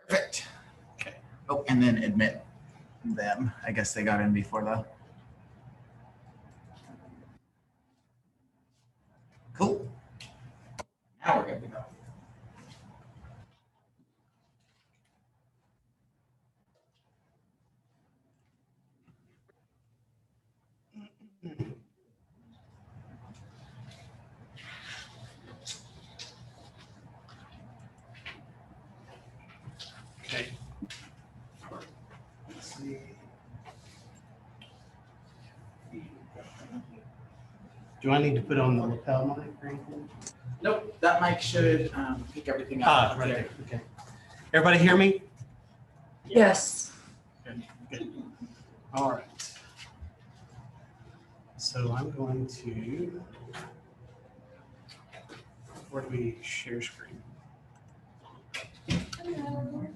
Perfect. Okay. Oh, and then admit them. I guess they got in before though. Cool. Now we're good to go. Okay. Let's see. Do I need to put on the lapel mic or anything? Nope, that mic should pick everything up. Right there. Okay. Everybody hear me? Yes. Good. Good. All right. So I'm going to. Where do we share screen? Hello.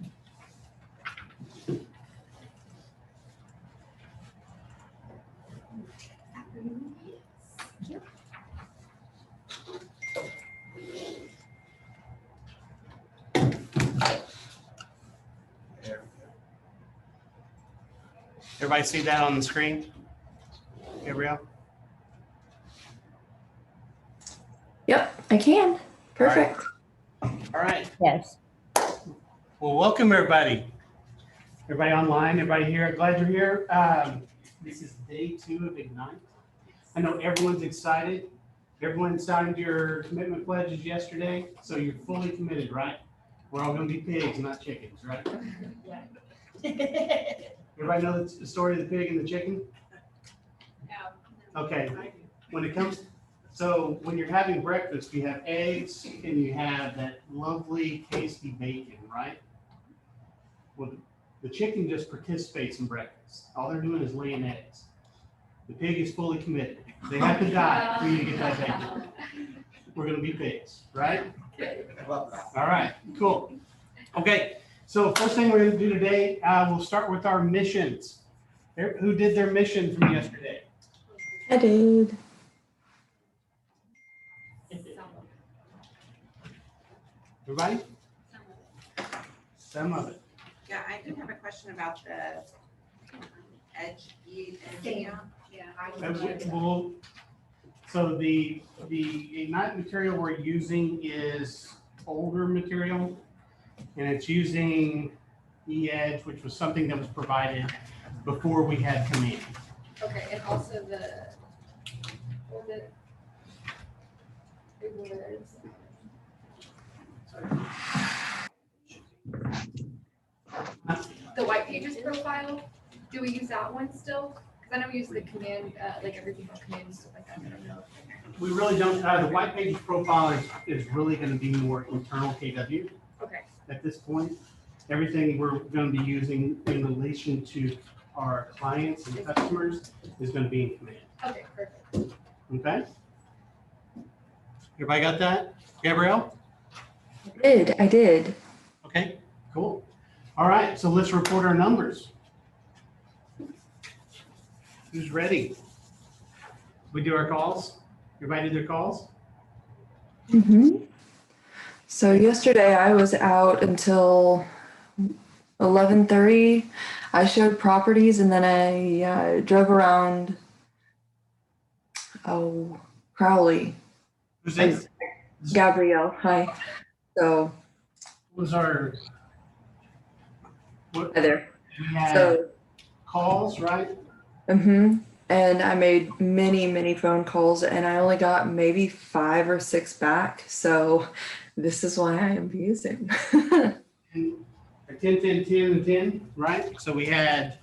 There we go. Everybody see that on the screen? Gabrielle? Yep, I can. Perfect. All right. Yes. Well, welcome everybody. Everybody online, everybody here. Glad you're here. This is day 2 of Ignite. I know everyone's excited. Everyone signed your commitment pledges yesterday, so you're fully committed, right? We're all going to be pigs, not chickens, right? Everybody know the story of the pig and the chicken? Okay. When it comes, so when you're having breakfast, you have eggs and you have that lovely, tasty bacon, right? Well, the chicken just participates in breakfast. All they're doing is laying eggs. The pig is fully committed. They have to die for you to get that bacon. We're going to be pigs, right? All right, cool. Okay, so first thing we're going to do today, we'll start with our missions. Who did their mission from yesterday? I did. Everybody? Some of it. Yeah, I did have a question about the edge. Well, so the Ignite material we're using is older material, and it's using e-edge, which was something that was provided before we had command. Okay, and also the white pages profile, do we use that one still? Because I know we use the command, like everything from command and stuff like that. I don't know. We really don't, the white pages profile is really going to be more internal KW Okay. at this point. Everything we're going to be using in relation to our clients and customers is going to be in command. Okay, perfect. Okay? Everybody got that? Gabrielle? I did. Okay, cool. All right, so let's report our numbers. Who's ready? We do our calls? Everybody do their calls? So yesterday I was out until 11:30. I showed properties and then I drove around Crowley. Who's this? Gabrielle, hi. So What was our, hi there. we had So calls, right? and I made many phone calls and I only got maybe 5 or 6 back. So this is why I am using. And 10, 10, 10, and 10, right? So we had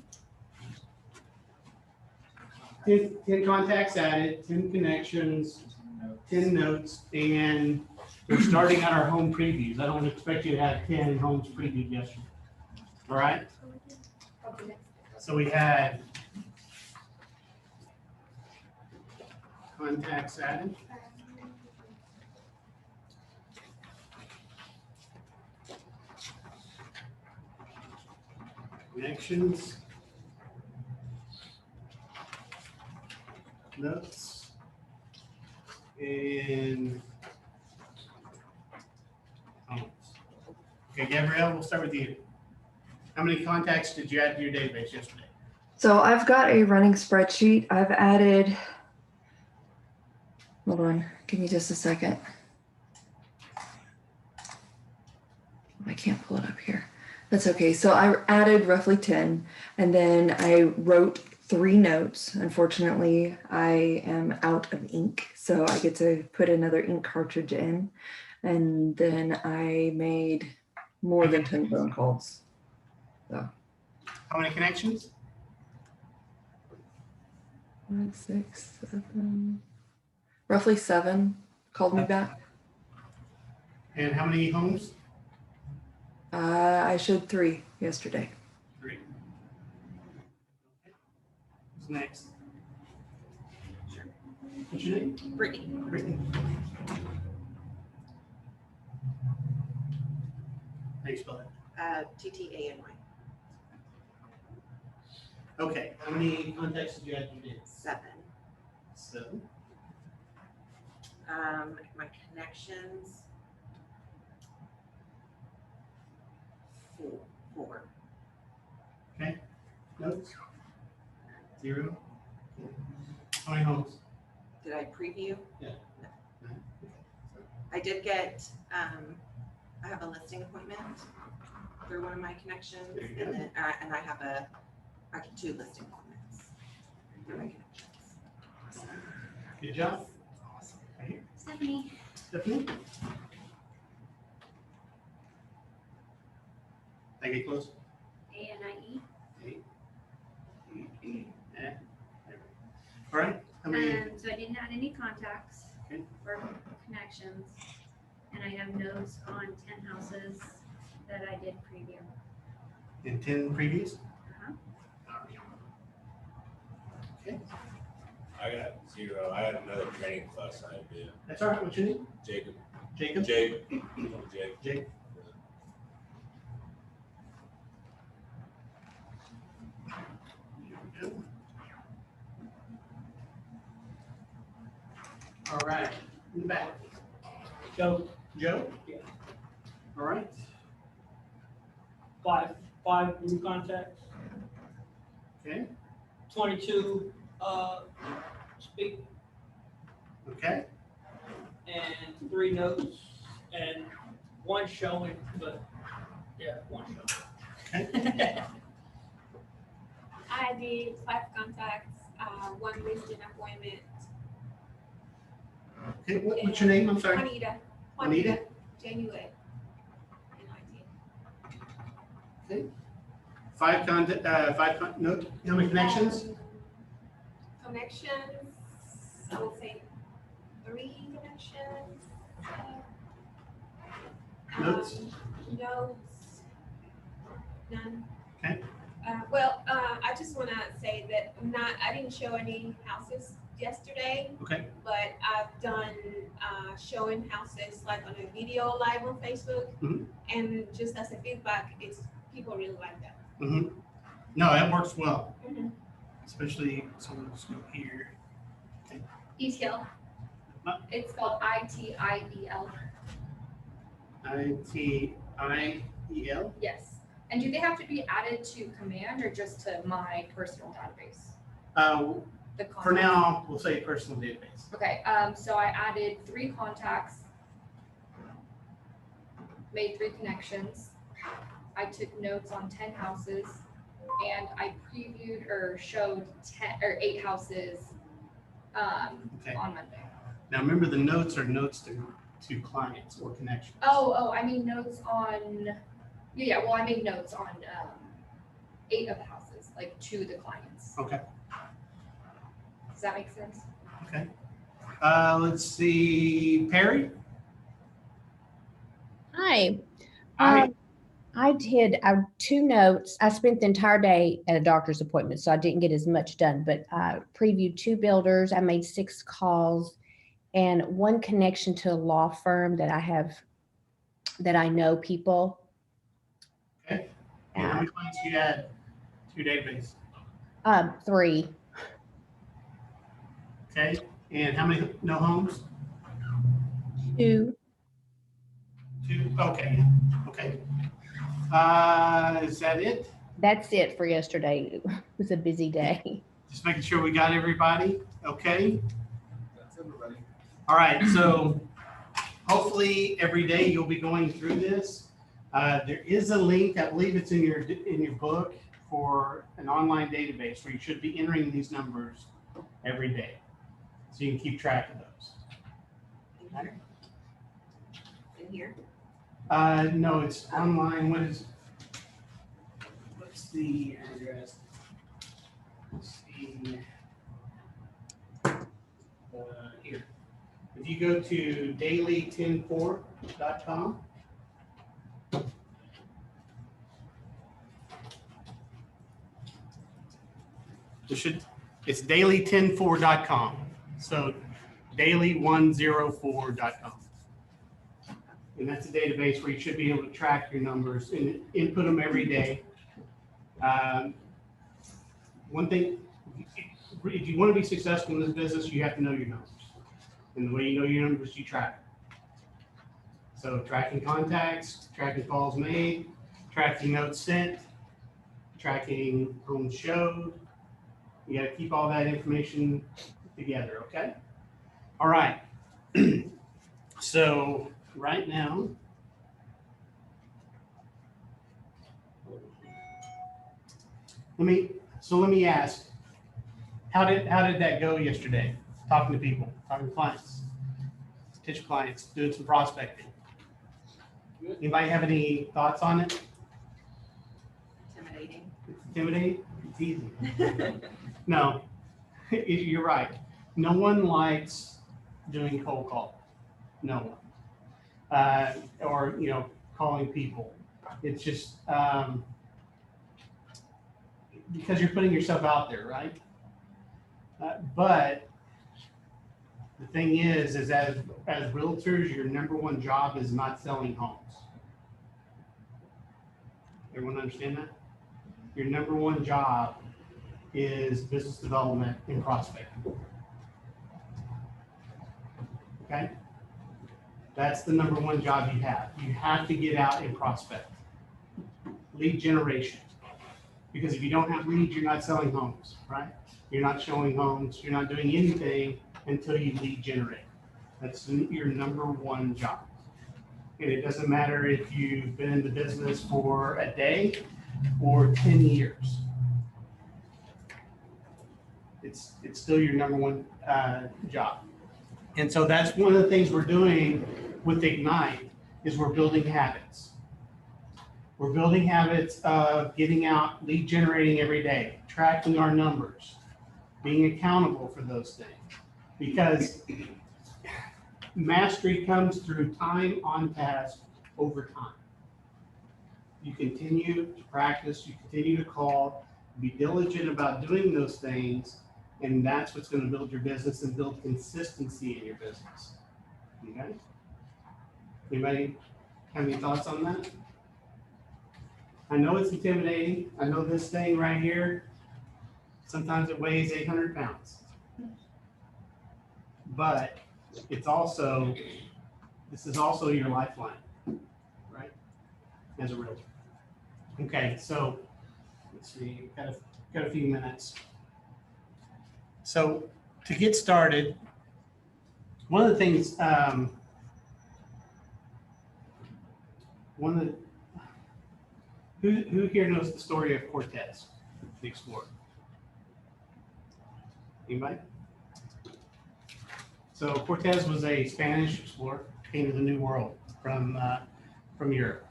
10 contacts added, 10 connections, 10 notes, and we're starting on our home previews. I don't expect you to have 10 homes previewed yesterday. All right? So we had contacts added. Connections. Notes. And Okay, Gabrielle, we'll start with you. How many contacts did you add to your database yesterday? So I've got a running spreadsheet. I've added, hold on, give me just a second. I can't pull it up here. That's okay. So I added roughly 10, and then I wrote 3 notes. Unfortunately, I am out of ink, so I get to put another ink cartridge in. And then I made more than 10 phone calls. So How many connections? 5, 6, 7, roughly 7 called me back. And how many homes? I showed 3 yesterday. 3. Who's next? Sure. What's your name? Brittany. Brittany. How do you spell that? TTANY. Okay, how many contacts did you add to your database? 7. 7. My connections. 4. Okay, notes? 0. How many homes? Did I preview? Yeah. No. I did get, I have a listing appointment through one of my connections, There you go. and then, and I have 2 listing appointments through my connections. Good job. Right here. Stephanie. Stephanie? I get close. ANIE. All right, how many? So I didn't add any contacts Okay. or connections. And I have notes on 10 houses that I did preview. And 10 previous? Uh-huh. Okay, I got 0. I had another training class I had to do. that's all right. What's your name? Jacob. Jacob? Jake. Jake. All right, in the back. Joe, Joe? Yeah. All right, 5 new contacts, okay, 22 speak, okay, and 3 notes, and 1 showing, but yeah, 1 showing. okay. I did 5 contacts, 1 listing appointment. Okay, what's your name? I'm sorry. Juanita. Juanita? January. Okay. 5 note, how many connections? Connections, I would say 3 connections. Notes? Notes, none. Okay. Well, I just want to say that I didn't show any houses yesterday, Okay, but I've done showing houses like on a video live on Facebook, Mhm. and just as a feedback, people really like that. no, that works well, Mhm. especially, so we'll just go here. ETL. Huh? It's spelled ITIEL. ITIEL? Yes. And do they have to be added to command or just to my personal database? For The contacts? now, we'll say personal database. Okay, so I added 3 contacts, made 3 connections. I took notes on 10 houses, and I previewed or showed 8 houses Okay. on Monday. Now remember, the notes are notes to clients or connections. Oh, I mean notes on, yeah, well, I made notes on 8 of the houses, like to the clients. Okay. Does that make sense? Okay. Let's see, Perry? Hi. Hi. I did 2 notes. I spent the entire day at a doctor's appointment, so I didn't get as much done, but I previewed 2 builders. I made 6 calls and 1 connection to a law firm that I know people. Okay. And how many clients do you add to your database? 3. Okay. And how many no homes? 2. 2. Okay. Okay. Is that it? That's it for yesterday. It was a busy day. Just making sure we got everybody, okay? That's everybody. All right, so hopefully every day you'll be going through this. There is a link, I believe it's in your book, for an online database where you should be entering these numbers every day. So you can keep track of those. In here? No, it's online. What's the address? Let's see. Here. If you go to daily104.com. It's daily104.com. So daily104.com. And that's a database where you should be able to track your numbers and input them every day. One thing, if you want to be successful in this business, you have to know your numbers. And the way you know your numbers, you track them. So tracking contacts, tracking calls made, tracking notes sent, tracking homes showed. You got to keep all that information together, okay? All right. So right now, let me ask, how did that go yesterday? Talking to people, talking to clients, potential clients, doing some prospecting. Anybody have any thoughts on it? Intimidating. Intimidating? It's easy. No, you're right. No one likes doing cold call. No one. Or, calling people. It's just because you're putting yourself out there, right? But the thing is as realtors, your number one job is not selling homes. Everyone understand that? Your number one job is business development and prospecting. Okay? That's the number one job you have. You have to get out and prospect. Lead generation. Because if you don't have leads, you're not selling homes, right? You're not showing homes. You're not doing anything until you lead generate. That's your number one job. And it doesn't matter if you've been in the business for a day or 10 years. It's still your number one job. And so that's one of the things we're doing with Ignite is we're building habits. We're building habits of getting out, lead generating every day, tracking our numbers, being accountable for those things. Because mastery comes through time on task over time. You continue to practice, you continue to call, be diligent about doing those things, and that's what's going to build your business and build consistency in your business. Okay? Anybody have any thoughts on that? I know it's intimidating. I know this thing right here, sometimes it weighs 800 pounds. But it's also, this is also your lifeline, right? As a realtor. Okay, so let's see, got a few minutes. So to get started, one of the things, who here knows the story of Cortez, the explorer? Anybody? So Cortez was a Spanish explorer, came to the New World from Europe.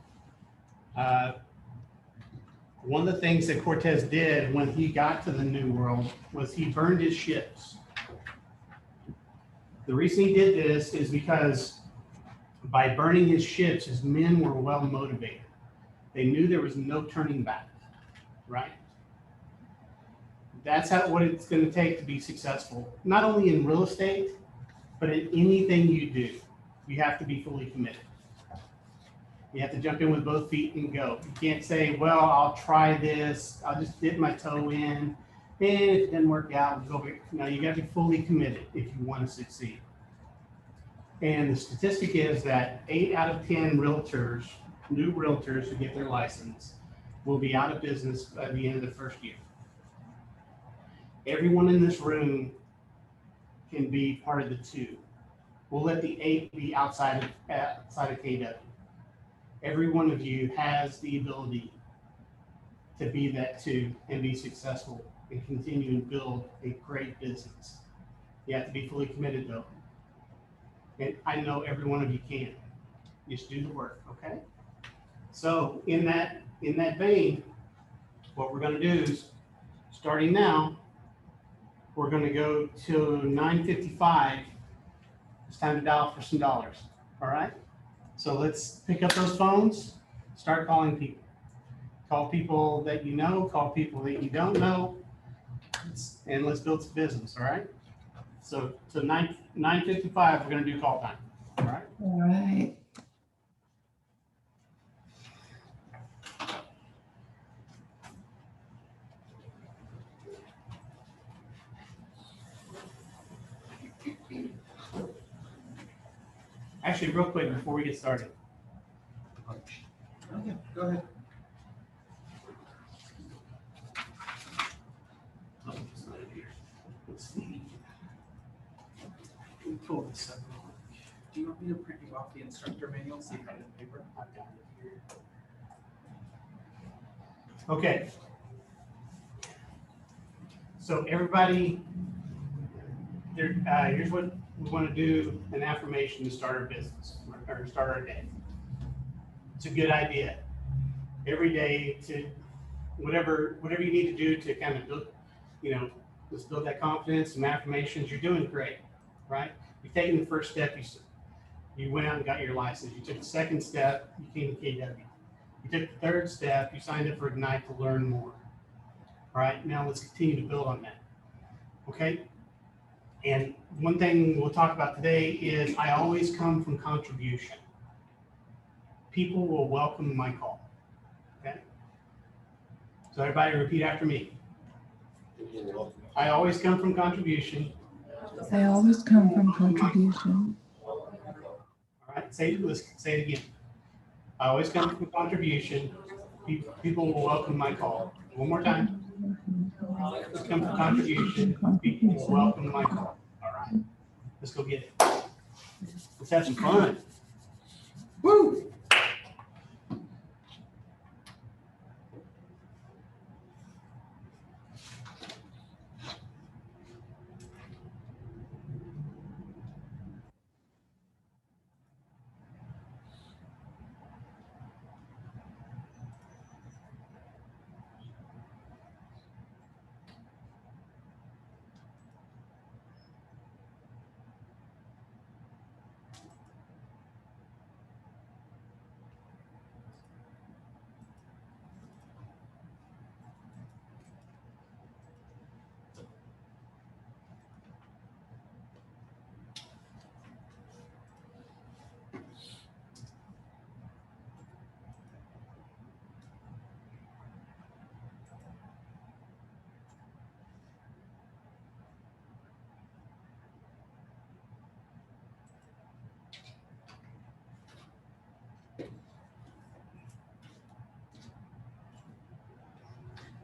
One of the things that Cortez did when he got to the New World was he burned his ships. The reason he did this is because by burning his ships, his men were well motivated. They knew there was no turning back, right? That's what it's going to take to be successful, not only in real estate, but in anything you do. You have to be fully committed. You have to jump in with both feet and go. You can't say, well, I'll try this. I'll just dip my toe in. And if it didn't work out, we'll go back. No, you got to be fully committed if you want to succeed. And the statistic is that 8 out of 10 realtors new realtors who get their license will be out of business by the end of the first year. Everyone in this room can be part of the 2. We'll let the 8 be outside of KW. Every one of you has the ability to be that 2 and be successful and continue and build a great business. You have to be fully committed though. And I know every one of you can. Just do the work, okay? So in that vein, what we're gonna do is, starting now, we're gonna go to 9:55. It's time to dial for some dollars, all right? So let's pick up those phones, start calling people. Call people that you know, call people that you don't know, and let's build some business, all right? So 9:55, we're gonna do call time, all right? All right. Actually, real quick, before we get started. Okay, go ahead. Oh, it's not in here. Let's see. Let me pull this up. Do you want me to print you off the instructor manual so you have it in paper? I've got it here. Okay. So everybody, here's what we want to do: an affirmation to start our business or start our day. It's a good idea. Every day to whatever you need to do to kind of build, let's build that confidence. Some affirmations. You're doing great, right? You've taken the first step. You went out and got your license. You took the second step. You came to KW. You took the third step. You signed up for Ignite to learn more. All right. Now let's continue to build on that. Okay. And one thing we'll talk about today is I always come from contribution. People will welcome my call. Okay. So everybody repeat after me. I always come from contribution. I always come from contribution. All right. Say it again. I always come from contribution. People will welcome my call. One more time. I always come from contribution. People will welcome my call. All right. Let's go get it. Let's have some fun. Woo!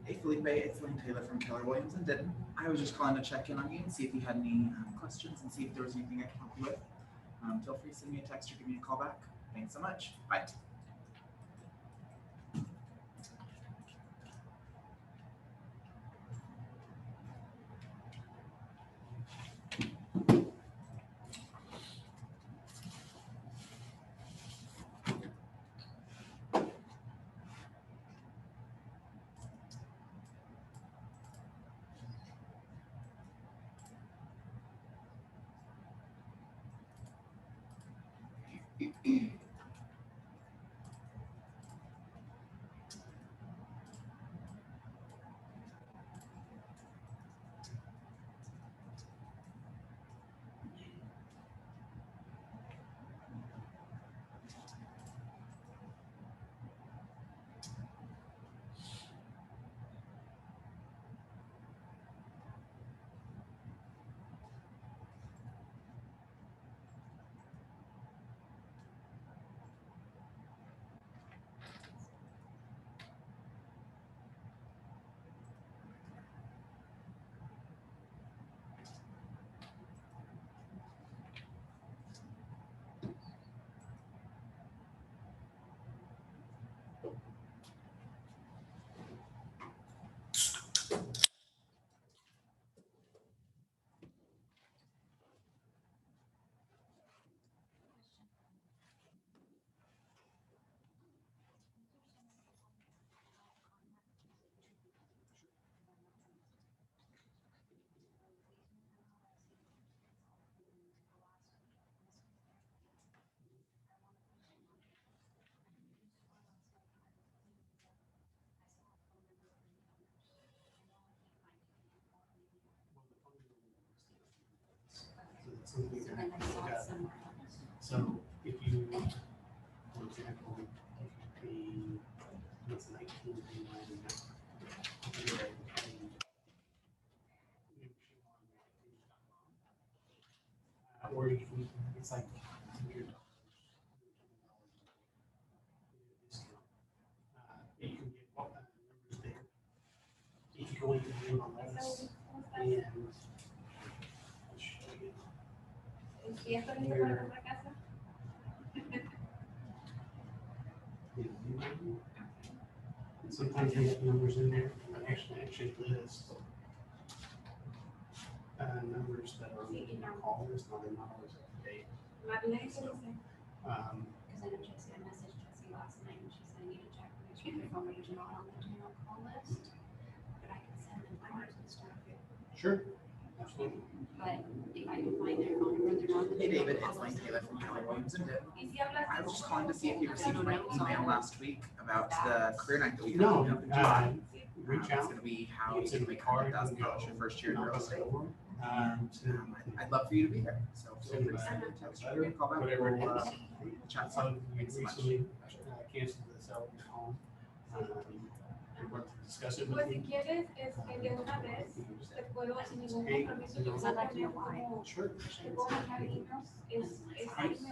Hey Felipe, it's Lane Taylor from Keller Williams and Denton. I was just calling to check in on you and see if you had any questions and see if there was anything I can help you with. Feel free to send me a text or give me a call back. Thanks so much. Bye. So if you, for example, if you pay, it's 19.99. Or you can, it's like $100. Discount. You can get numbers there. If you go into the email list and I'll show you. ¿Y esto listo para nuestra casa? And sometimes they have numbers in there, but actually list numbers that are on the call list, now they're not always up to date. Más bien eso dice. Because I know Jessie, I messaged Jessie last night and she said I need to check to make sure their phone numbers are not on the general call list. But I can send them cards and stuff. Sure, absolutely. But if I can find their phone number, they're not. on the Hey David, general it's Lane call list. Taylor from Keller Williams and Denton. ¿Y si hablas I was just calling to see if you received my email last week about the career night that we had No, coming up in July. reach It's out. gonna be how It's you in can the make card, $100,000 your first year in real estate. I'd love for you to be there, so feel free to send me a text or give me a call back. Whatever it We'll, is. chat So some. you Thanks so much. recently canceled this out of your home. We want to discuss it with Pues si you. quieres, de una vez, te puedo, sin ningún compromiso, yo I'd puedo like to know poner why. como, Sure. te puedo mandar emails, es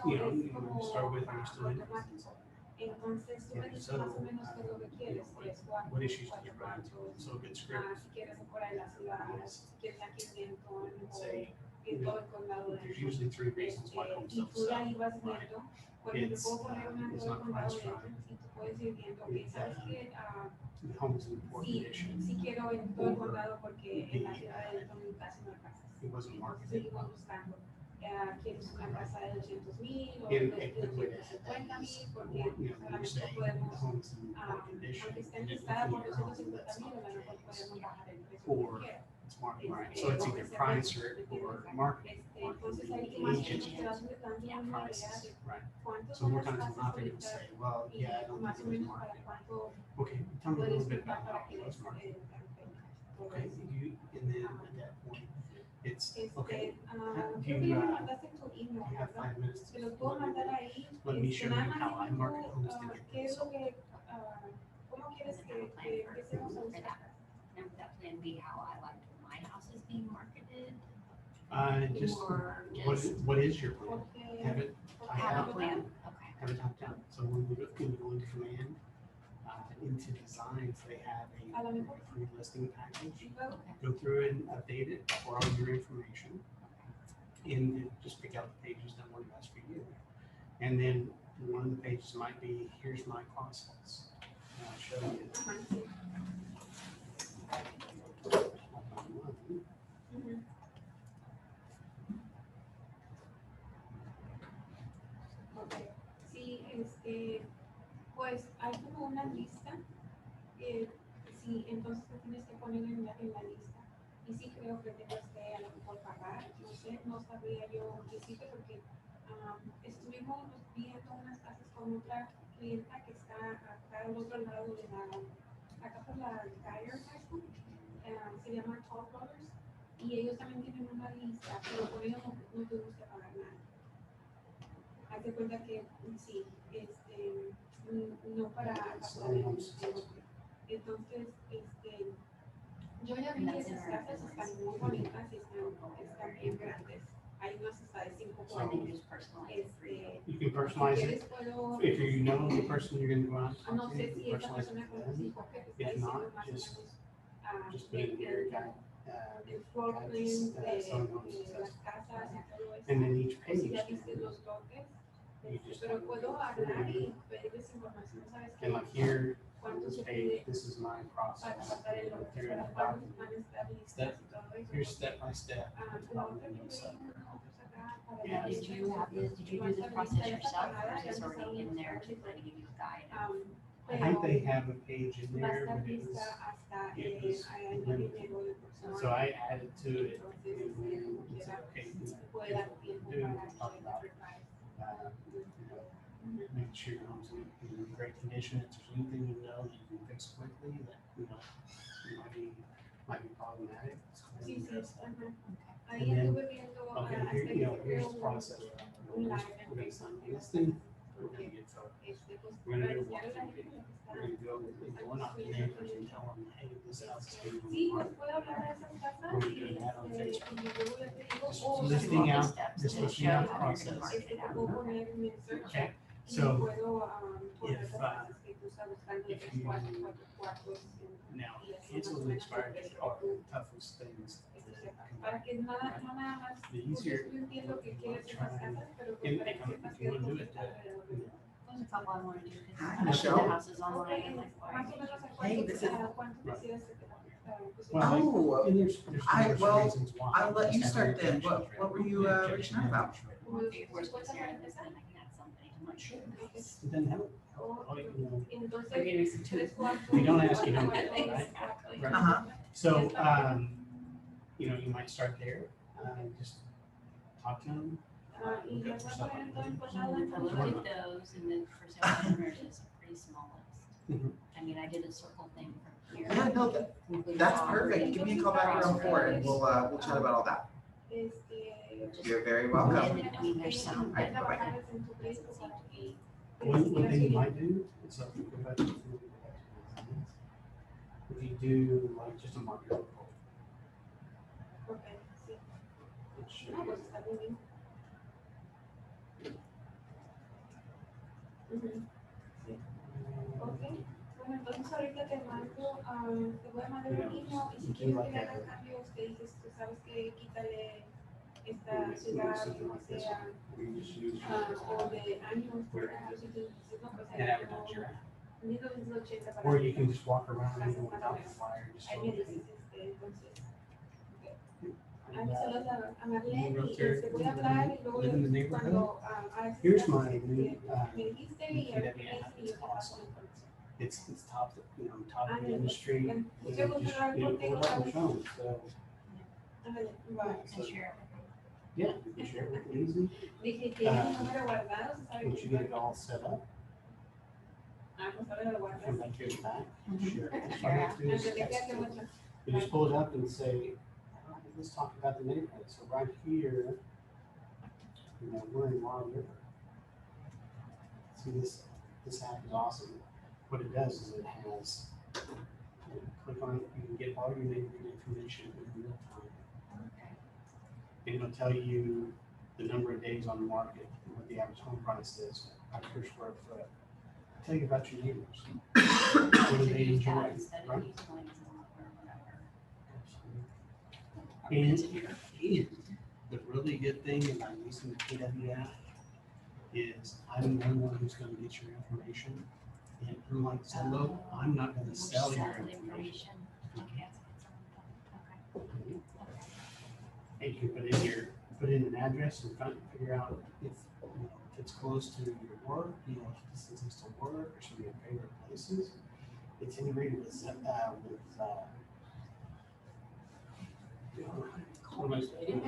You know, email, es you como want to start with, you're still in. automático. Entonces, tú me And dices so, más o menos qué es lo que quieres, tres, cuatro, what issues do cuatro, you run into? cuatro. So good script. Si quieres fuera de la ciudad, si quieres aquí en Denton, Say, o en todo el condado de there's usually 3 reasons why homes y don't tú de sell. ahí vas Right. viendo, por ejemplo, It's, puedo poner una en it's todo el not condado price de right. Denton y tú puedes ir viendo que, ¿sabes qué? The home is in poor Sí, condition. sí quiero en todo el Or condado porque en la ciudad de Denton casi no hay casas. it wasn't Entonces marketed seguimos well. buscando. ¿Quieres una casa de 200,000 o And de a good way to add that 250,000? is, Porque you a lo know, you say mejor the podemos, home's in poor condition, aunque esté and if listada por you own it, 250,000, that's a lo not mejor the case. podemos bajar el precio Or que quiera. it's market, right? So it's either price or market. Entonces ahí The más o menos agent te vas dando yeah, una idea prices, de right? cuántos So son more las times than casas not, they're gonna ahorita say, well, y yeah, I don't más think o it was menos para market. cuánto Okay, tell me a puedes little bit comprar about para how que it was des market. todo Okay, eso. and then at that point, it's, okay, Creo que you, ya me mandaste tu email, you have ¿verdad? 5 minutes Te to los puedo mandar ahí. let me show you Nada más how I dime market tú, homes to get ¿qué them es lo sold. que, cómo quieres que empecemos a buscar? And would that plan be how I like my house is being marketed? Just, Or what is your plan? Porque, Have it, porque have a a lo plan? mejor Okay. have it top down. So when we go into command, into designs, they have a lo a mejor free listing package. luego Go through it and update it for all your information. And just pick out the pages that work best for you. And then one of the pages might be, here's my process. And I'll show you. Ujú. Ok. Sí, pues hay como una lista. Sí, entonces te tienes que poner en la lista. Y sí creo que tengas que a lo mejor pagar, no sé, no sabría yo decirte porque estuvimos viendo unas casas con otra clienta que está acá al otro lado de acá por la Dyer High School, se llama Tall Brothers, y ellos también tienen una lista, pero con ellos no tuvimos que pagar nada. Haz de cuenta que sí, no para pasar el otro. Entonces, yo ya vi que esas casas están muy bonitas y están bien grandes. Hay unas hasta de 5 So I cuartos. think just personalize it for you. You can Si personalize quieres it. puedo, If you know the person you're gonna go out and no talk to, sé you si can esa personalize persona it for con them. hijo que te está If diciendo not, más o just- menos Just put it here, guy. el floor plan de Just, someone who las says- casas y todo eso. And then each O page, si ya viste los bloques, you just pero have to puedo go hablar through. y pedirles información, ¿sabes qué? And like here, ¿Cuánto this se page, pide this is my para process. pasar el Go otro? through and Para about- cuándo van a estar listas Step- y todo eso. Here's step by step. La otra que vimos nosotros acá para Now, la did you have this, did you do this process yourself or is this already in there to kind of give you a guide? I think they have a page in va a there, estar but it was, lista hasta it was año limited. enero del próximo So año. I added to it. Entonces, And said, okay, you know, puede dar tiempo do, para talk que about, prepare. you know, make sure your home's in great condition. If there's anything you know that you can fix quickly, that, you know, you might be might be problematic. Sí, sí, ajá. Ahí And then, estuve viendo okay, hasta here, que here's creo the process. un We're live gonna sign this thing, we're gonna get photos. pues, We're gonna do a para enseñarle a la walkthrough gente video. que We're está. gonna go and go out to neighbors and tell them, hey, this house is getting on the Sí, pues market. puedo hablar a esas casas We're y, doing that on Facebook. y luego les digo, Just o listing out, just listing out the process. te puedo poner mi search Okay, y so puedo poner if, las casas que tú estás buscando, if tres you- cuartos, cuatro cuartos. now, cancel and expired dates are the toughest things. Para que no nada más, The porque easier, yo entiendo que quieres esas casas, pero and pues para if que sepas if que you hay wanna do cosas it, alrededor. There's a couple I wanna do. 'Cause Hi, I looked at Michelle. the houses online and like, why? Más o menos a Hey, cuánto, this is- a cuánto quisieras que te well, Oh, and there's I- numerous well, reasons why. I'll let you Just start have then. your What objections were you ready. reaching out about? Well, if worst case scenario, then I can add somebody to my show. It doesn't help. All you entonces, I'm getting some tres too. cuartos. We don't ask, you don't cuatro get, cuartos, right? cuatro, Right. Uh-huh. So, you know, you might start there, just talk to them. Y Look le up for voy a stuff poner like todo that. en portada. I looked at those and then for sale owners, it's a pretty small list. Mhm. I mean, I did a circle thing from here. Yeah, no, that's perfect. Give me a call back around 4 and we'll chat about all that. You're very welcome. And then, I mean, there's some. Alright, bye-bye. One thing you might do, is if you go back to the- if you do like just a market report, Okay, sí. which, No, pues está muy bien. Ujú. Ok, bueno, entonces ahorita te mando, te voy a mandar un email y si quieres que le hagas cambios, que dices, tú sabes que quítale esta ciudad, no sea, we just use. o de años, por ejemplo, si tú dices, no, pues And hay have it como on your, 1980 para or you can just walk around and without the flyer, just. ahí show me them, dices, entonces, hey, avísalos a Marlene You y wrote there, te voy a hablar y luego live in the neighborhood? cuando hagas Here's estas my cosas new, que me dijiste y a ver qué KW me app. dices y yo It's te paso awesome. la información. It's top, you know, top of the Ándale, industry. pues, You yo know, voy a just, hablar you know, contigo, pull it up on ¿sabes? your phone, so, Ándale, bye. so, And share. yeah, you can share it with them easy. Dije, ¿tienes un número guardado? ¿Se sabe Once you que get it all set up, pues ahora lo guardas. come back here to the back, share it. All you Share have to do is Ándale, text quédate it. mucho. You just pull it up and say, all right, let's talk about the neighborhood. So right here, you know, we're in Wild River. See this app is awesome. What it does is it has, you click on it, you can get all your neighborhood information in real time. And it'll tell you the number of days on the market, and what the average home price is, per square foot. Tell you about your neighbors. What do they enjoy, Instead of right? using like Zoom or whatever. And the really good thing about using the KW app is I'm the one who's gonna get your information. And unlike Zillow, I'm not gonna sell your the information. Okay. Okay. And you can put in an address and try to figure out if, you know, if it's close to your work, you know, if it's distance to work or some of your favorite places. It's integrated with, what am I saying?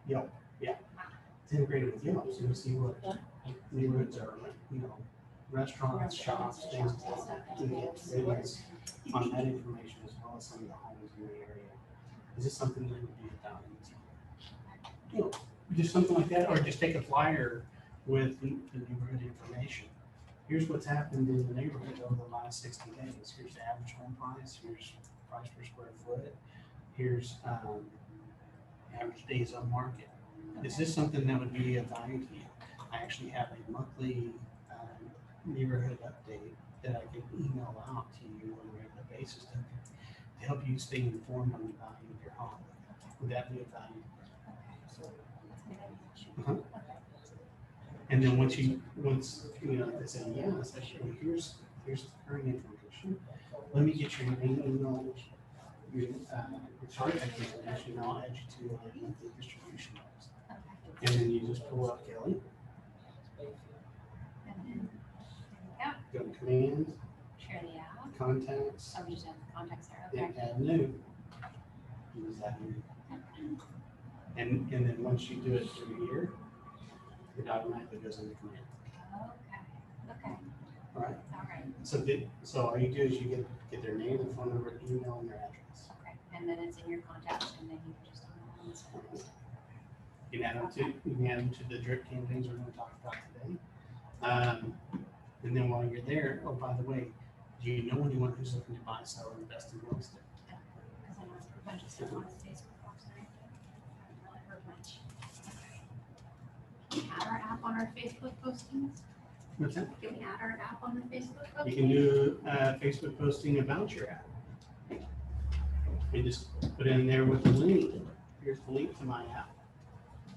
Yelp, yeah. It's integrated with Yelp, so you see what neighborhoods are, you know, restaurants, shops, things like that. You get ratings on that information as well as some of the homes in the area. Is this something that would be of value to you? You know, just something like that, or just take a flyer with the neighborhood information. Here's what's happened in the neighborhood over the last 60 days. Here's the average home price, here's price per square foot, here's average days on market. Is this something that would be of value to you? I actually have a monthly neighborhood update that I can email out to you on a regular basis to help you stay informed on the value of your home. Would that be of value? Uh-huh. And then once you know, they say, yeah, I say, well, here's the current information. Let me get your name, email, your contact information, and I'll add you to a monthly distribution list. And then you just pull up Kelly, go to commands, Share the app. contacts, Oh, we just have contacts there. and Okay. add new. Use that new. And then once you do it through here, it automatically goes into command. Okay. Okay. All right. All right. So all you do is you get their name, their phone number, email, and their address. Okay, and then it's in your contacts, and then you can just email them this form. You can add them to the drip campaigns we're gonna talk about today. And then while you're there, oh, by the way, do you know anyone who's looking to buy, sell, or invest in real estate? Because I know it's a bunch of stuff on his Facebook post, and I haven't really heard much. Can we add our app on our Facebook postings? What's that? Can we add our app on the Facebook You postings? can do Facebook posting about your app. And just put in there with the link. Here's the link to my app.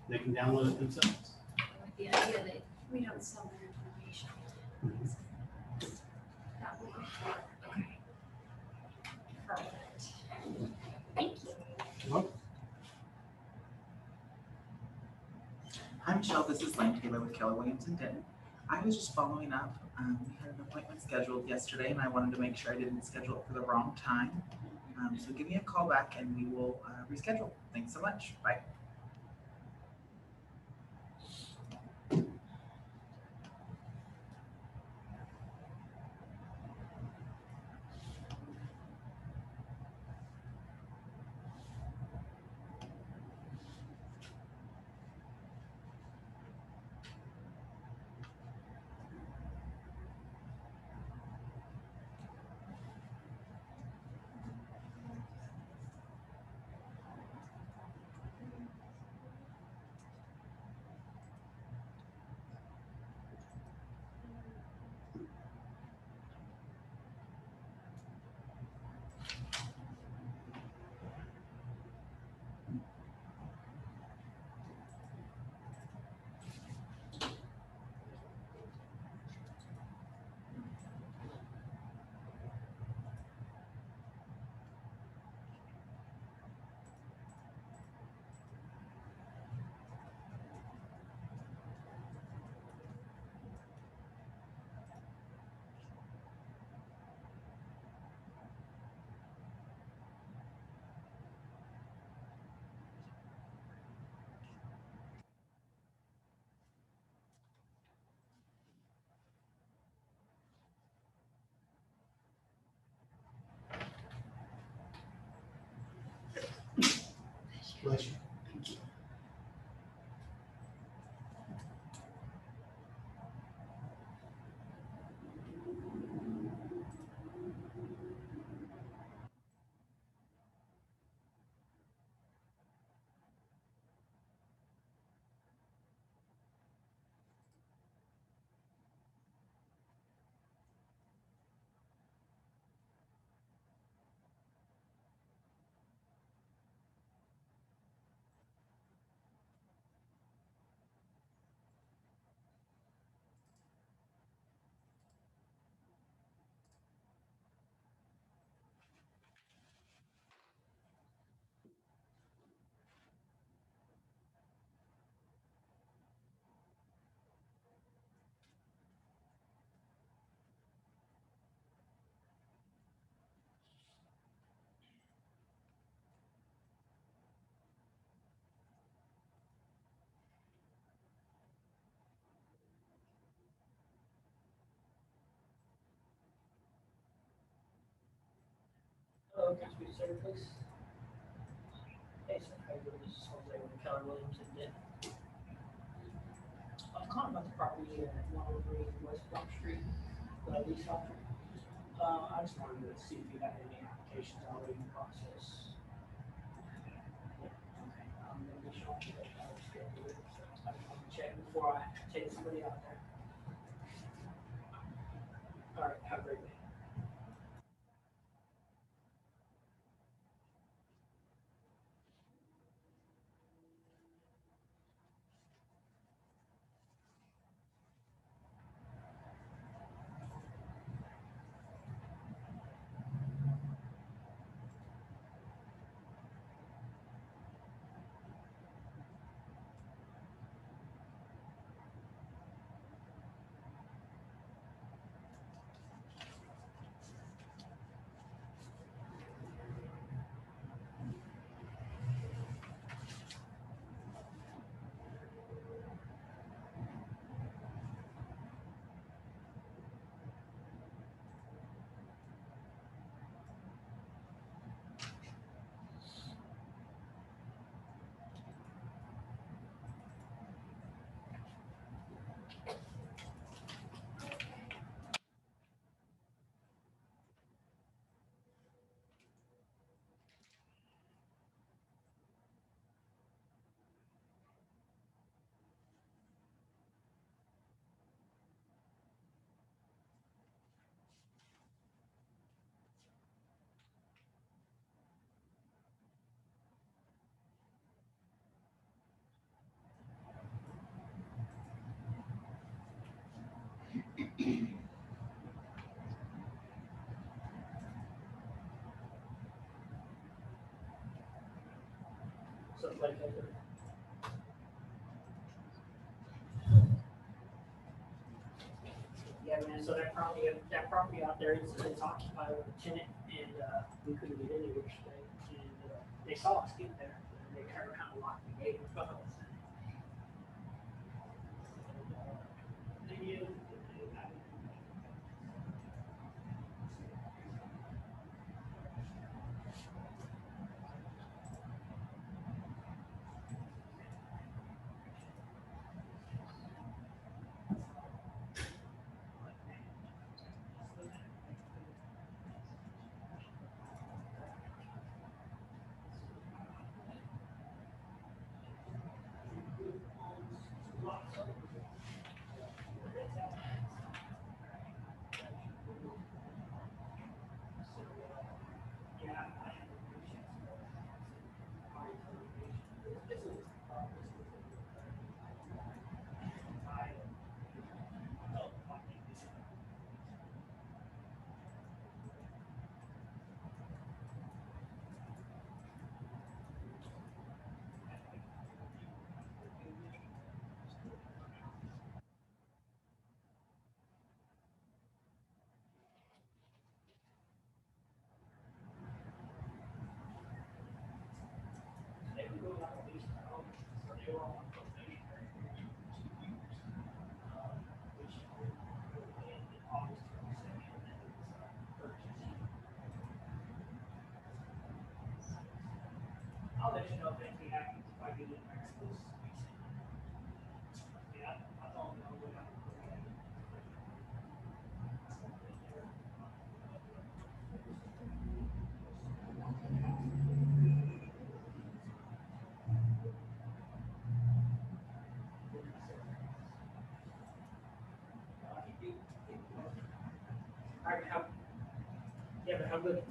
They can download it themselves. With the idea that we don't sell their information. That will be, okay. Perfect. Thank you. Hi, Michelle. This is Lane Taylor with Keller Williams and Denton. I was just following up. We had an appointment scheduled yesterday, and I wanted to make sure I didn't schedule it for the wrong time. So give me a call back, and we will reschedule. Thanks so much. Bye. Bless you. Hello, can I speak to Sarah, please? Hey, sir, how you doing? This is Jose with Keller Williams and Denton. I'm calling about the property at 103 West Block Street, the lease option. I just wanted to see if you had any applications already in process. Yeah, okay, I'm gonna be showing you that I was scheduled it, so I just want to check before I take somebody out there. All right, have a great day. So it's like, yeah, man, so that property out there is occupied with a tenant, and, we couldn't get in there yesterday, and, they saw us get there, and they turned around and locked the gate in front of us. I'll let you know if anything happens if I get in there. Yeah, I don't know what I'm doing. All right, yeah, but how good?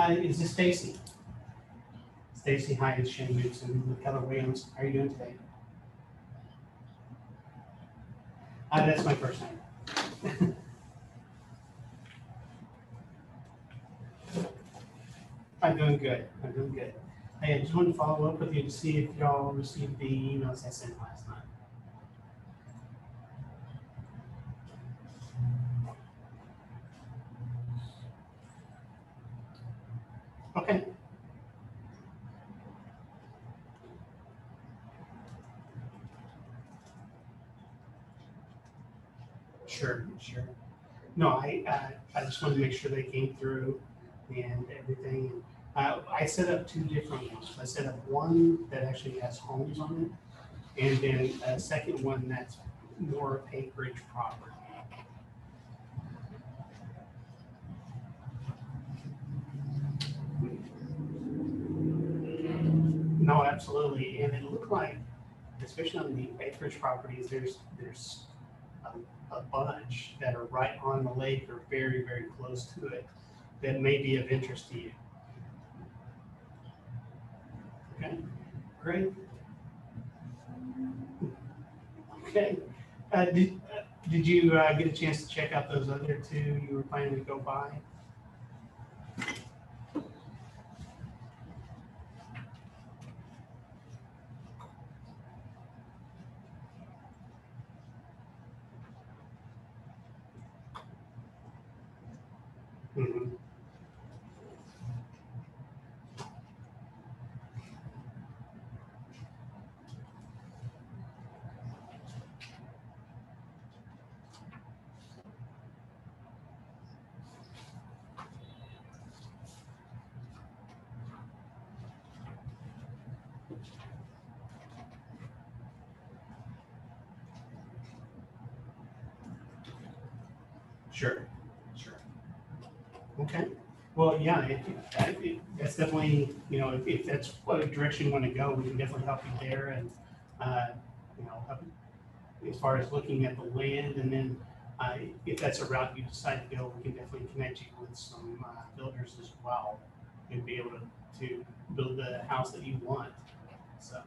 Is this Stacy? Stacy, hi, it's Shane Newton with Keller Williams. How are you doing today? That's my first name. I'm doing good. I'm doing good. Hey, I just wanted to follow up with you to see if y'all received the emails I sent last night. Okay. Sure, sure. No, I just wanted to make sure they came through and everything. I set up two different ones. I set up one that actually has homes on it, and then a second one that's more acreage property. No, absolutely, and it looked like, especially on the acreage properties, there's a bunch that are right on the lake or very, very close to it that may be of interest to you. Okay, great. Okay, did you get a chance to check out those other two you were planning to go by? Mhm. Sure, sure. Okay. Well, yeah, that's definitely, if that's what direction you want to go, we can definitely help you there. And, help as far as looking at the land, and then if that's a route you decide to go, we can definitely connect you with some builders as well and be able to build the house that you want. So,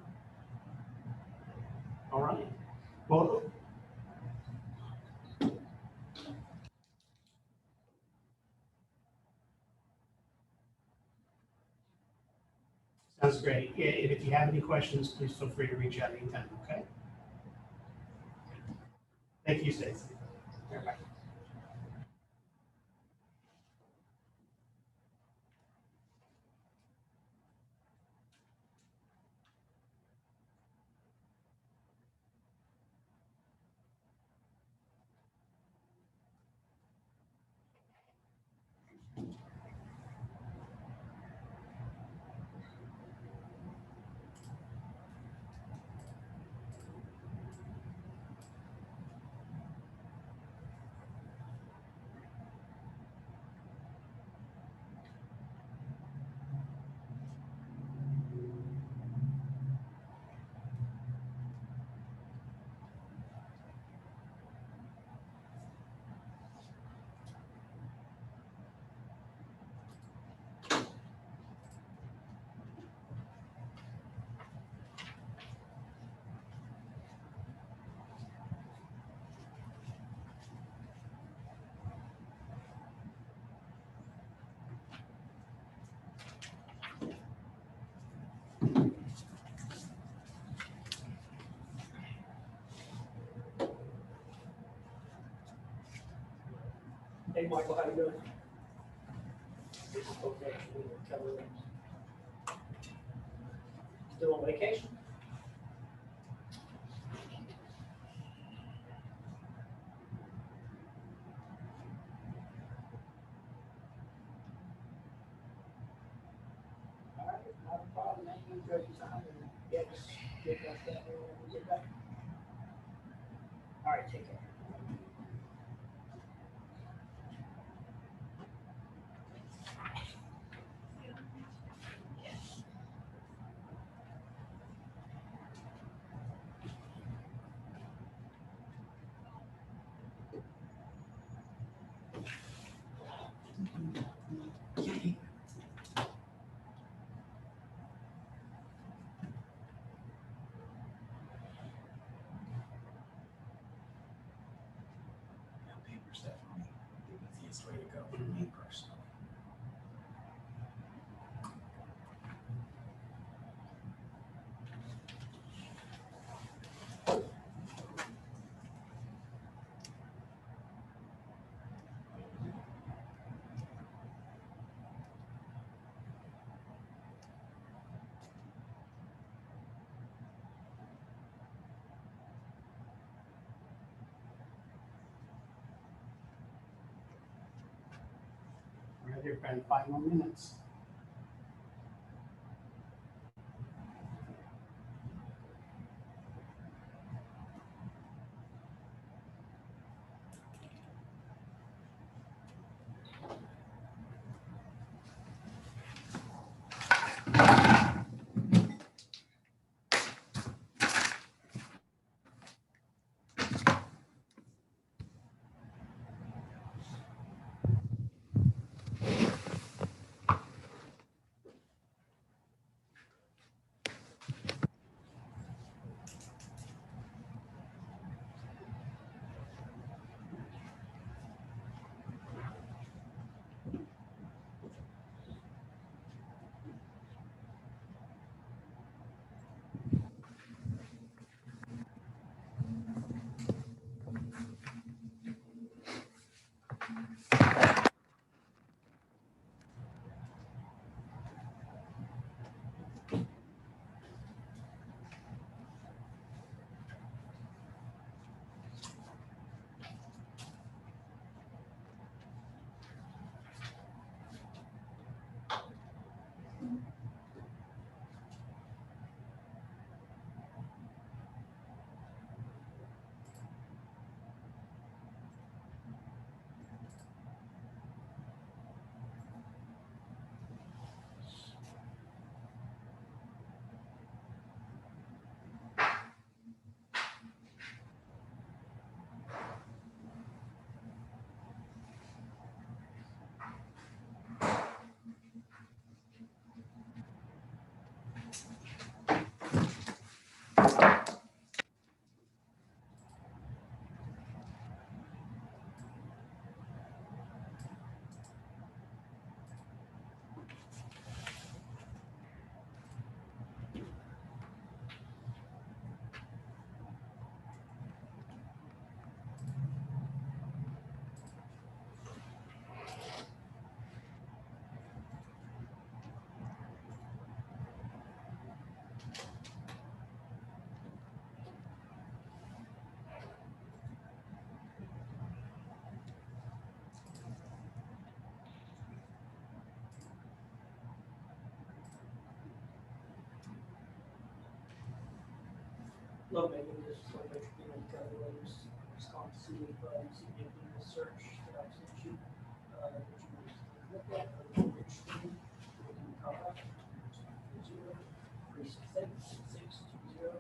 all right. Well, sounds great. Yeah, and if you have any questions, please feel free to reach out anytime. Okay. Thank you, Stacey. Bye. Hey, Michael, how you doing? This is okay. Keller Williams. Still on vacation? All right, not a problem. Man, you enjoy your time and get that when we get back. All right, take care. here for 5 more minutes. Low maybe just so that you know, calculators, just going to see if you can do the search that I sent you, that you look at, or that you're interested in, you can call up, 368-620.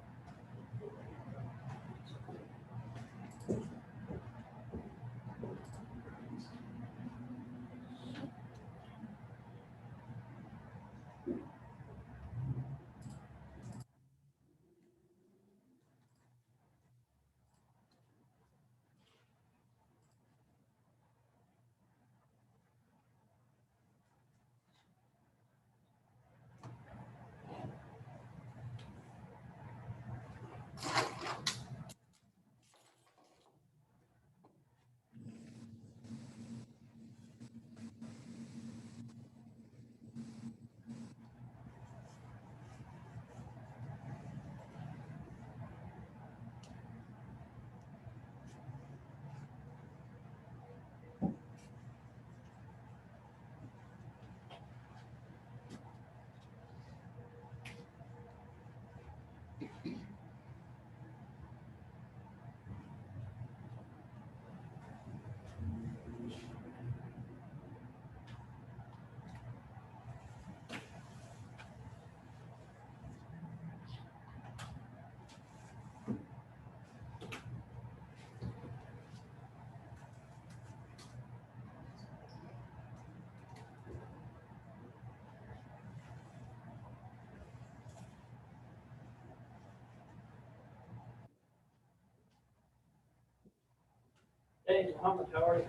Hey, Muhammad, how are you?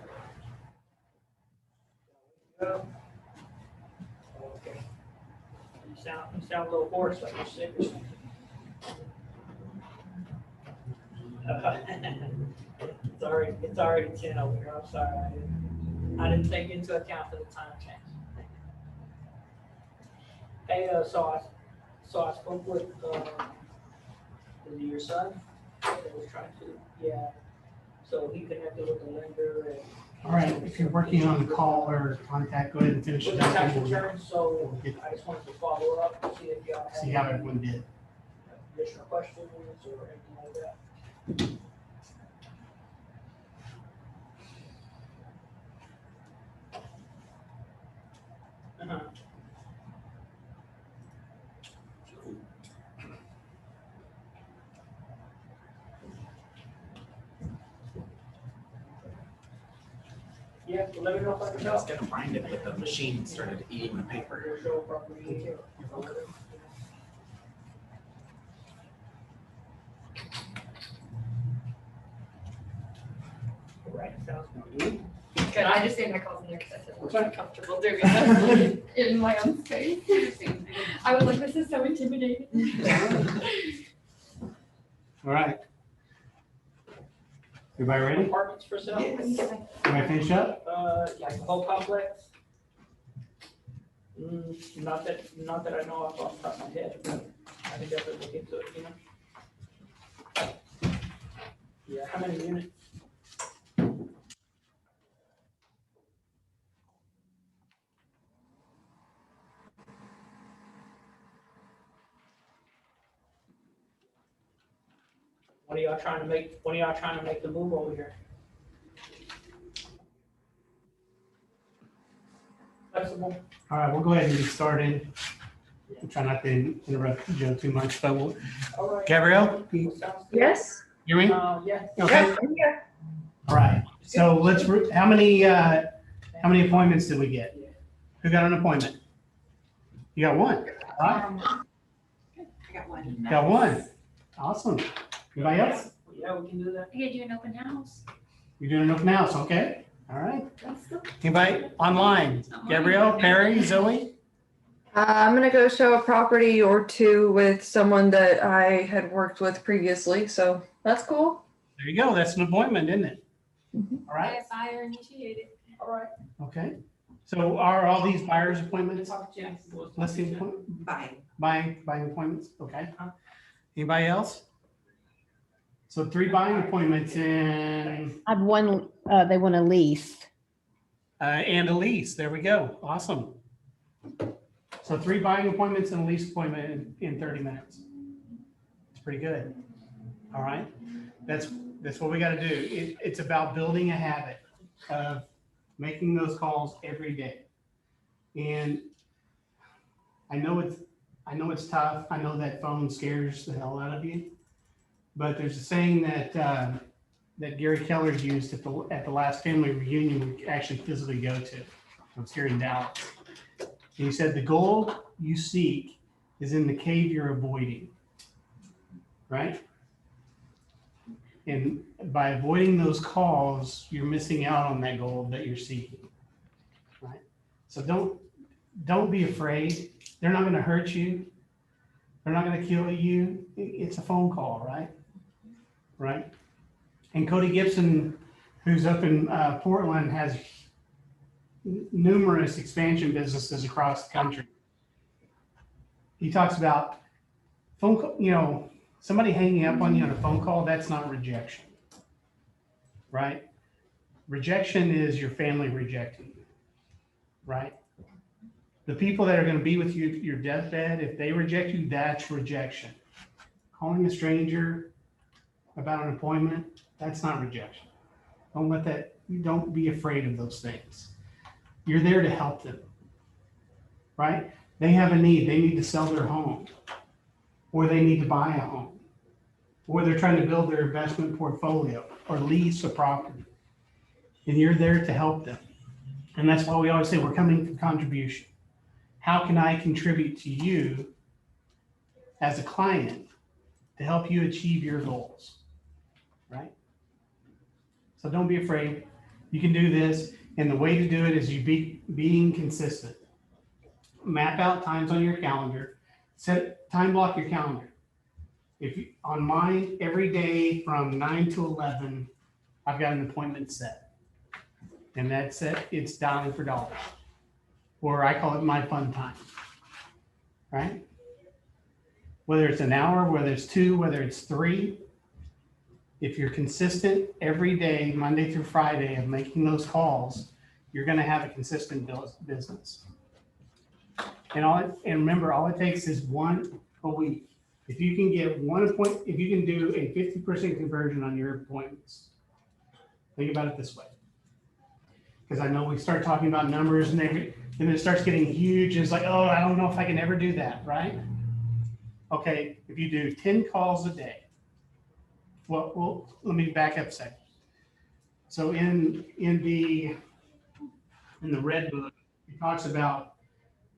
Good. Okay. You sound a little hoarse, like you're sick or something. It's already 10 over here. I'm sorry. I didn't take into account for the time change. Hey, so I spoke with, is it your son? That was trying to, yeah. So he connected with the lender and. All right, if you're working on the call or contact, go ahead and finish With it the up. tax and we'll return, so get- I just wanted to follow up and see if y'all had. See how everyone did. Additional questions or anything like that. Uh-huh. Yeah, well, let me know if I can I was help. gonna find it, but the machine started eating the paper. Show property. Right, sounds good. Good, I just saved my calls in there because I said I What's wasn't comfortable doing it in my own space. I was like, this is so intimidating. All right. Everybody ready? Apartments for sale? Everybody finish up? Yeah, the whole complex. Not that I know off the top of my head, but I think I could look into it, you know? Yeah, how many units? When are y'all trying to make the move over here? Flexible? All right, we'll go ahead and get started. We'll try not to interrupt Joe too much, but we'll, All right. Gabrielle, Sounds good. Yes. hear me? Yeah. Okay, all right. So let's, how many appointments did we get? Who got an appointment? You got one, all right? I got one. Got one. Awesome. Anybody else? Yeah, we can do that. I could do an open house. You're doing enough now, so okay. All right. Anybody online? Gabrielle, Perry, Zoe? I'm gonna go show a property or two with someone that I had worked with previously, so that's cool. There you go. That's an appointment, isn't it? Mhm. All right. Buyer initiated. All right. Okay. So are all these buyers appointments? Yes. Listing appointment? Bye. Buying appointments? Okay. Anybody else? So 3 buying appointments and I have one, they want a lease. a lease. There we go. Awesome. So 3 buying appointments and a lease appointment in 30 minutes. It's pretty good. All right. That's what we got to do. It's about building a habit of making those calls every day. And I know it's tough. I know that phone scares the hell out of you. But there's a saying that that Gary Keller used at the last family reunion we actually physically go to. I was here in Dallas. And he said, the gold you seek is in the cave you're avoiding, right? And by avoiding those calls, you're missing out on that gold that you're seeking, right? So don't be afraid. They're not going to hurt you. They're not going to kill you. It's a phone call, right? Right. And Cody Gibson, who's up in Portland, has numerous expansion businesses across the country. He talks about phone call, somebody hanging up on you on a phone call, that's not rejection, right? Rejection is your family rejecting you, right? The people that are going to be with you at your deathbed, if they reject you, that's rejection. Calling a stranger about an appointment, that's not rejection. Don't be afraid of those things. You're there to help them, right? They have a need. They need to sell their home, or they need to buy a home, or they're trying to build their investment portfolio or lease a property. And you're there to help them. And that's why we always say we're coming for contribution. How can I contribute to you as a client to help you achieve your goals, right? So don't be afraid. You can do this. And the way to do it is being consistent. Map out times on your calendar. Time block your calendar. On mine, every day from 9 to 11, I've got an appointment set. And that's it. It's dialing for dollars. Or I call it my fun time, right? Whether it's an hour, whether it's 2, whether it's 3, if you're consistent every day, Monday through Friday, of making those calls, you're going to have a consistent business. And remember, all it takes is one a week. If you can get if you can do a 50% conversion on your appointments, think about it this way. Because I know we start talking about numbers and then it starts getting huge. And it's like, oh, I don't know if I can ever do that, right? Okay, if you do 10 calls a day, well, let me back up a second. So in the red book, it talks about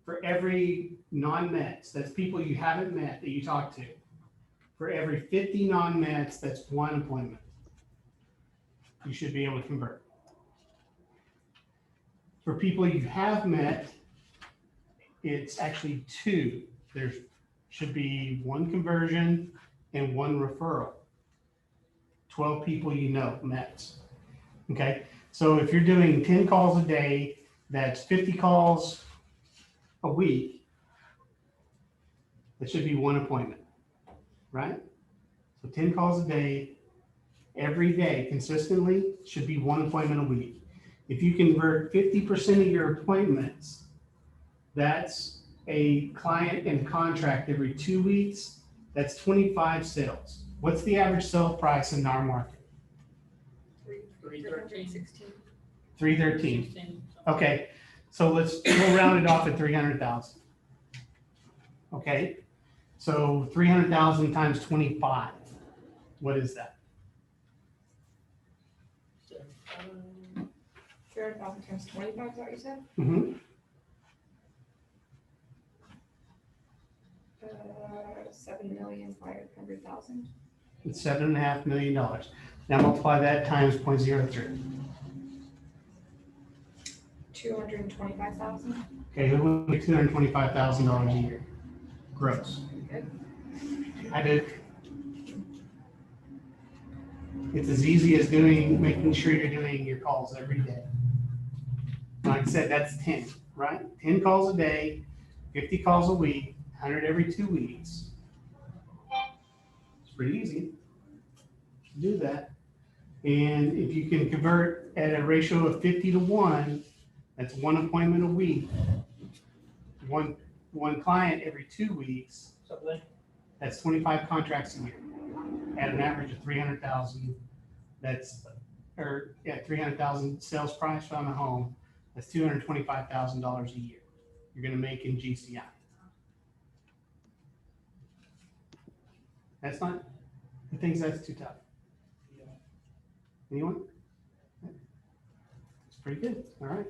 for every non-Mets, that's people you haven't met that you talk to, for every 50 non-Mets, that's one appointment. You should be able to convert. For people you have met, it's actually 2. There should be 1 conversion and 1 referral. 12 people you know, Mets. Okay, so if you're doing 10 calls a day, that's 50 calls a week. That should be 1 appointment, right? So 10 calls a day, every day, consistently, should be 1 appointment a week. If you convert 50% of your appointments, that's a client and contract every 2 weeks. That's 25 sales. What's the average sale price in our market? 316. 313. Okay, so we'll round it off at 300,000. Okay, so 300,000 times 25. What is that? 300,000 times 25, is that what you said? Mm-hmm. 7,500,000. It's $7.5 million. Now multiply that times 0.03. 225,000. Okay, who will make $225,000 a year? Gross. Good. I did. It's as easy as making sure you're doing your calls every day. Like I said, that's 10, right? 10 calls a day, 50 calls a week, 100 every 2 weeks. It's pretty easy to do that. And if you can convert at a ratio of 50 to 1, that's 1 appointment a week. One client every 2 weeks. That's 25 contracts a year at an average of 300,000. That's 300,000 sales price on a home. That's $225,000 a year. You're going to make in GCI. That's not. Who thinks that's too tough? Anyone? It's pretty good. All right.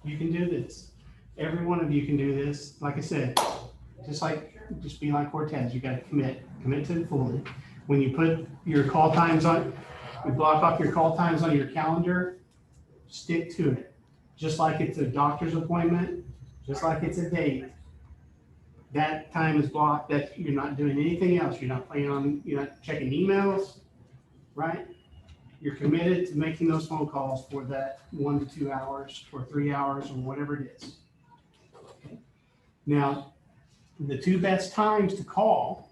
You can do this. Every one of you can do this. Like I said, just be like Cortez. You got to commit to it fully. When you put your call times on, you block off your call times on your calendar, stick to it. Just like it's a doctor's appointment, just like it's a date. That time is blocked. That you're not doing anything else. You're not checking emails, right? You're committed to making those phone calls for that 1 to 2 hours or 3 hours or whatever it is. Okay. Now, the 2 best times to call,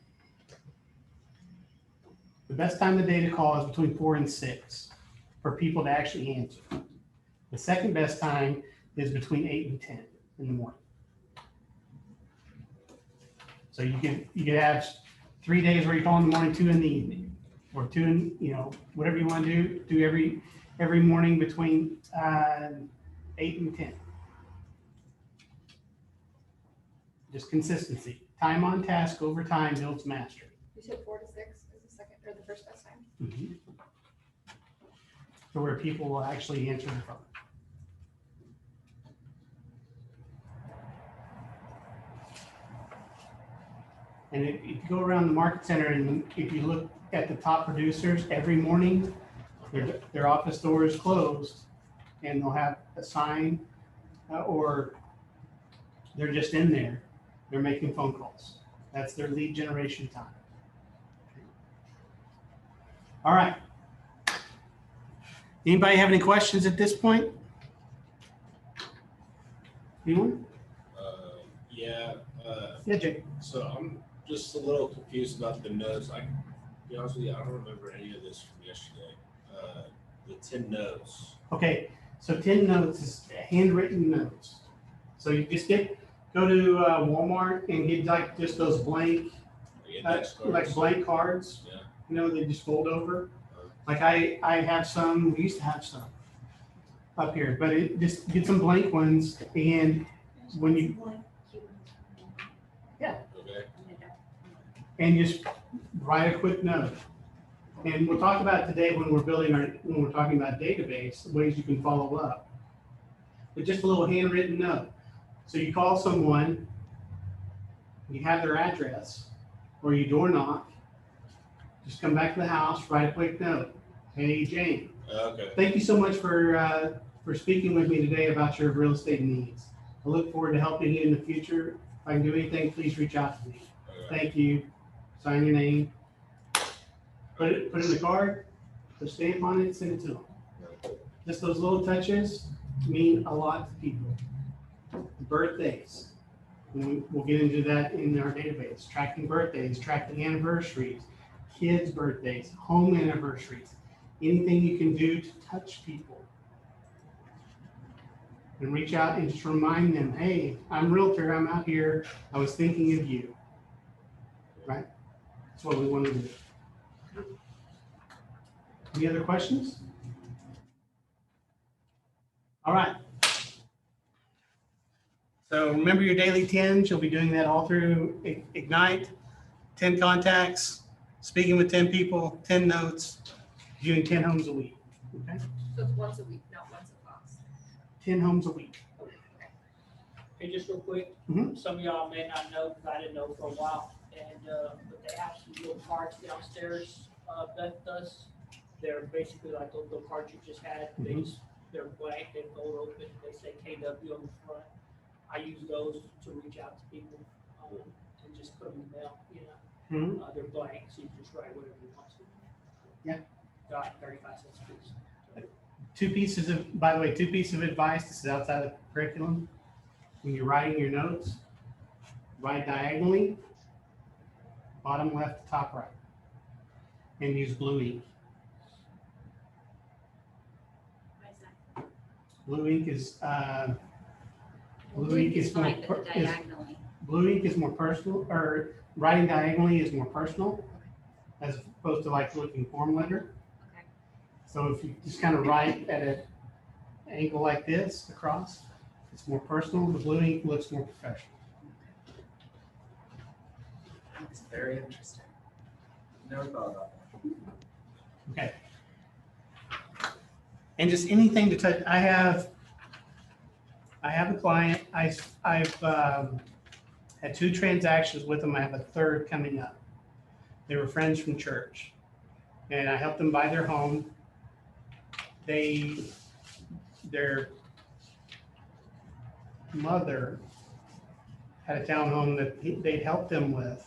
the best time of the day to call is between 4 and 6 for people to actually answer. The second best time is between 8 and 10 in the morning. So you can have 3 days where you call in the morning, 2 in the evening, or 2 in, whatever you want to do every morning between 8 and 10. Just consistency. Time on task over time builds mastery. You said 4 to 6 is the second or the first best time. Mm-hmm. So where people will actually answer the phone. And if you go around the market center and if you look at the top producers every morning, their office door is closed and they'll have a sign or they're just in there. They're making phone calls. That's their lead generation time. All right. Anybody have any questions at this point? Anyone? Yeah. Yeah, Jake. So I'm just a little confused about the notes. be honest with you, I don't remember any of this from yesterday. The 10 notes. Okay, so 10 notes is handwritten notes. So you just go to Walmart and get like just those blank, Index cards. like blank cards. Yeah. You know, they just fold over. Like I have some, we used to have some up here, but just get some blank ones, and when you, Okay. and just write a quick note. And we'll talk about today when we're talking about database, ways you can follow up. But just a little handwritten note. So you call someone, you have their address, or you door knock, just come back to the house, write a quick note. Hey, Jane, Okay. thank you so much for speaking with me today about your real estate needs. I look forward to helping you in the future. If I can do anything, please reach out to me. Thank you. Sign your name. Put it in the card, put a stamp on it, send it to them. Just those little touches mean a lot to people. Birthdays. We'll get into that in our database. Tracking birthdays, tracking anniversaries, kids' birthdays, home anniversaries. Anything you can do to touch people. And reach out and just remind them, hey, I'm a realtor, I'm out here, I was thinking of you. Right? That's what we want to do. Any other questions? All right. So remember your daily 10s. You'll be doing that all through Ignite. 10 contacts, speaking with 10 people, 10 notes, doing 10 homes a week. Okay? So it's once a week, not once a class. 10 homes a week. Hey, just real quick, some of y'all may not know, because I didn't know for a while, and, but they have some little cards downstairs, Beth does. They're basically like those little cards you just had, they're blank, they fold open, they say KW on the front. I use those to reach out to people, and just put them in the mail, you know. They're blank, so you just write whatever you want to. Yeah. Got 35 cents a piece. By the way, two pieces of advice. This is outside of the curriculum. When you're writing your notes, write diagonally, bottom left to top right, and use blue ink. Blue ink is blue ink is more personal, or writing diagonally is more personal, as opposed to like looking form letter. Okay. So if you just kind of write at an angle like this across, it's more personal. The blue ink looks more professional. It's very interesting. Never thought about that. Okay. And just anything to touch. I have a client. I've had 2 transactions with them. I have a third coming up. They were friends from church, and I helped them buy their home. Their mother had a townhome that they'd helped them with.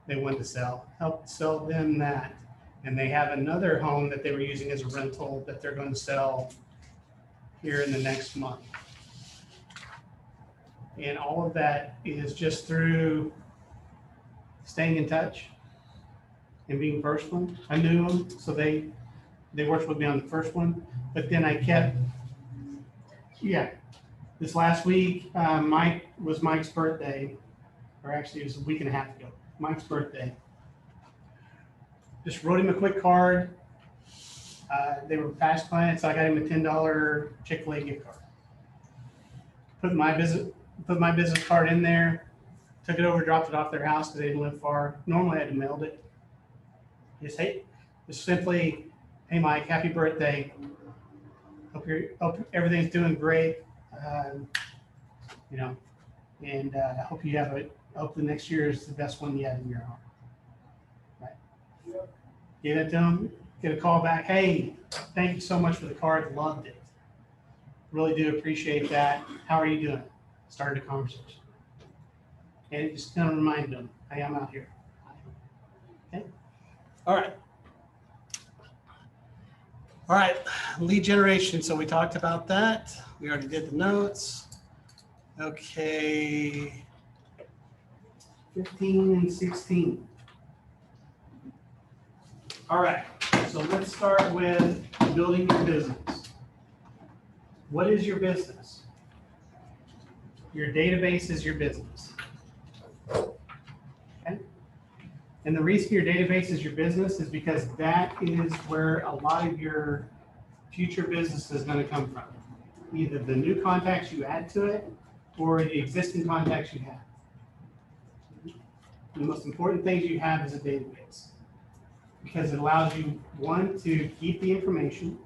They wanted to sell, helped sell them that. And they have another home that they were using as a rental that they're going to sell here in the next month. And all of that is just through staying in touch and being personal. I knew them, so they worked with me on the first one, but then I kept, this last week, Mike's birthday, or actually it was a week and a half ago, Mike's birthday. Just wrote him a quick card. They were past clients, so I got him a $10 Chick-fil-A gift card. Put my business card in there, took it over, dropped it off their house because they didn't live far. Normally I had to mail it. Just simply, hey Mike, happy birthday. Hope everything's doing great. And I hope you have hope the next year is the best one yet in your home. Right. Give it to them, get a call back. Hey, thank you so much for the card. Loved it. Really do appreciate that. How are you doing? Started a conversation. And just kind of remind them, hey, I'm out here. Okay. All right. All right, lead generation. So we talked about that. We already did the notes. Okay. 15 and 16. All right, so let's start with building your business. What is your business? Your database is your business. Okay? And the reason your database is your business is because that is where a lot of your future business is going to come from. Either the new contacts you add to it or the existing contacts you have. The most important things you have is a database because it allows you, one, to keep the information,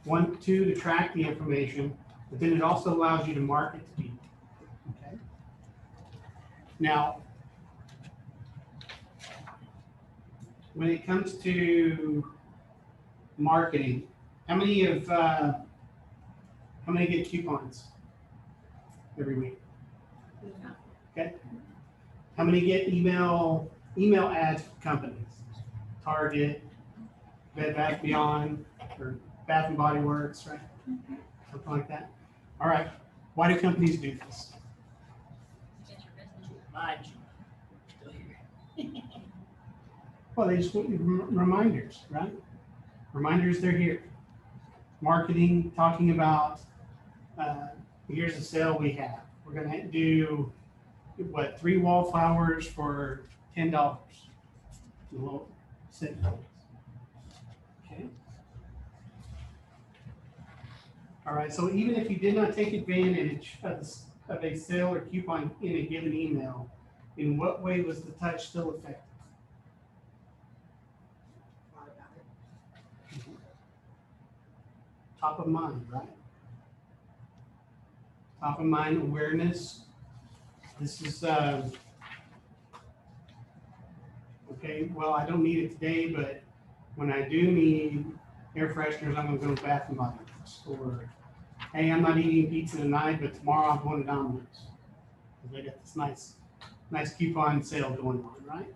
one, two, to track the information, but then it also allows you to market to people. Okay. Now, when it comes to marketing, how many get coupons every week? Okay. How many get email ads from companies? Target, Bed Bath Beyond, or Bath and Body Works, right? Something like that. All right. Why do companies do this? Mind you. Well, they just want reminders, right? Reminders they're here. Marketing, talking about here's a sale we have. We're gonna do what, 3 wallflowers for $10. A little set. Okay. All right. So even if you did not take advantage of a sale or coupon in a given email, in what way was the touch still effective? Top of mind, right? Top of mind awareness. This is, okay, well, I don't need it today, but when I do need air fresheners, I'm gonna go to Bath and Body Works. Or, hey, I'm not eating pizza tonight, but tomorrow I'm going to Domino's. Because they got this nice coupon sale going on, right?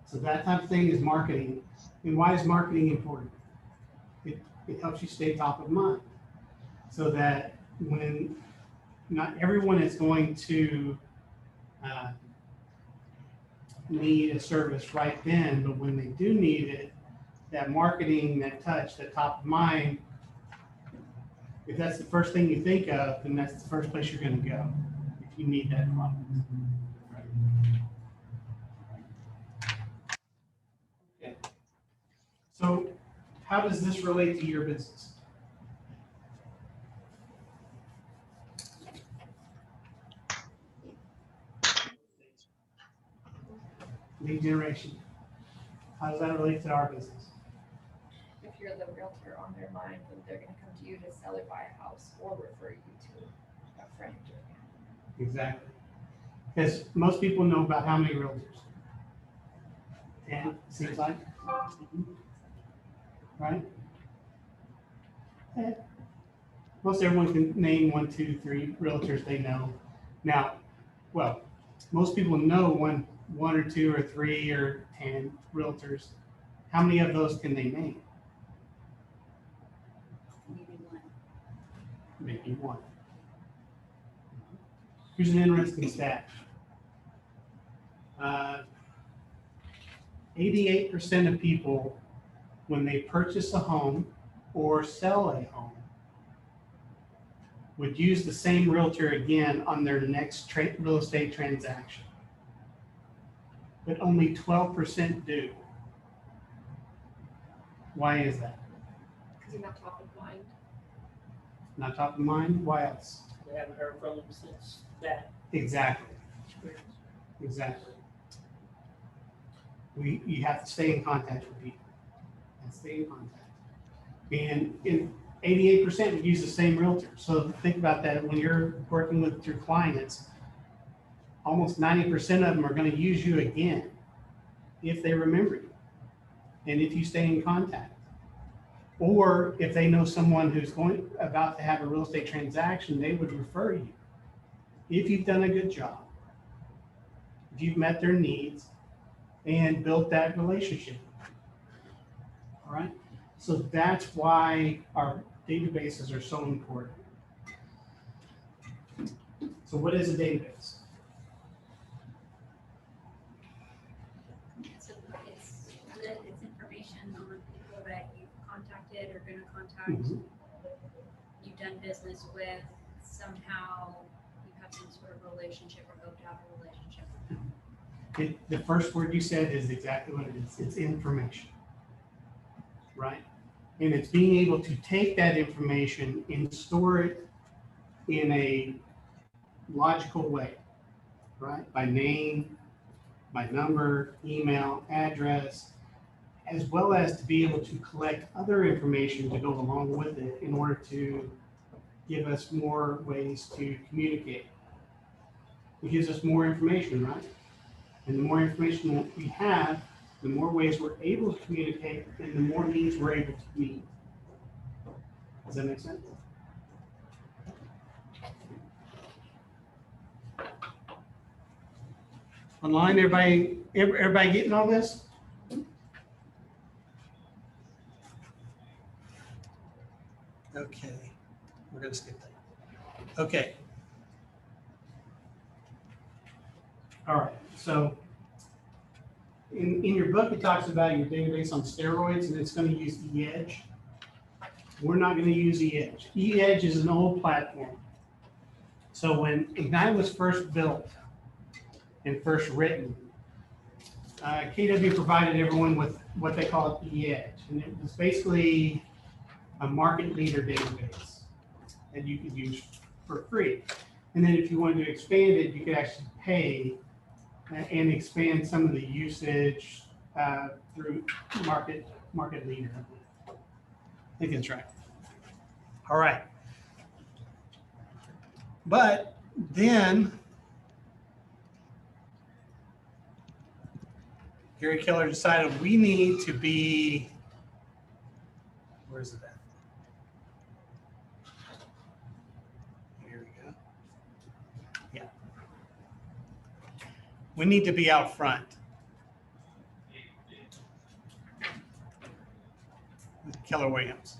So that type of thing is marketing. And why is marketing important? It helps you stay top of mind. So that when not everyone is going to need a service right then, but when they do need it, that marketing, that touch, that top of mind, if that's the first thing you think of, then that's the first place you're going to go if you need that product. Okay. So how does this relate to your business? Lead generation. How does that relate to our business? If you're the realtor on their mind, then they're gonna come to you to sell or buy a house or refer you to a friend. Exactly. Because most people know about how many realtors? 10, seems like. Right? Yeah. Most everyone can name 1, 2, 3 realtors they know. Now, well, most people know one or 2 or 3 or 10 realtors. How many of those can they name? Maybe one. Here's an interesting stat. 88% of people, when they purchase a home or sell a home, would use the same realtor again on their next real estate transaction. But only 12% do. Why is that? Because you're not top of mind. Not top of mind? Why else? They haven't heard from them since that Exactly. experience. Exactly. You have to stay in contact with people. And stay in contact. And in 88% would use the same realtor. So think about that when you're working with your clients, almost 90% of them are going to use you again if they remember you and if you stay in contact. Or if they know someone who's about to have a real estate transaction, they would refer you. If you've done a good job, if you've met their needs and built that relationship. All right. So that's why our databases are so important. So what is a database? So it's information on people that you've contacted or gonna contact, Mhm. you've done business with, somehow you have some sort of relationship or hope to have a relationship with them. The first word you said is exactly what it is. It's information, right? And it's being able to take that information and store it in a logical way, right? By name, by number, email, address, as well as to be able to collect other information to go along with it in order to give us more ways to communicate. It gives us more information, right? And the more information that we have, the more ways we're able to communicate and the more needs we're able to meet. Does that make sense? Online, everybody getting all this? Okay, we're gonna skip that. Okay. All right, so in your book, it talks about your database on steroids and it's gonna use eEdge. We're not gonna use eEdge. eEdge is an old platform. So when Ignite was first built and first written, KW provided everyone with what they call eEdge. And it was basically a market leader database that you could use for free. And then if you wanted to expand it, you could actually pay and expand some of the usage through market leader. I think that's right. All right. But then Gary Keller decided we need to be, where's it at? Here we go. Yeah. We need to be out front. With Keller Williams.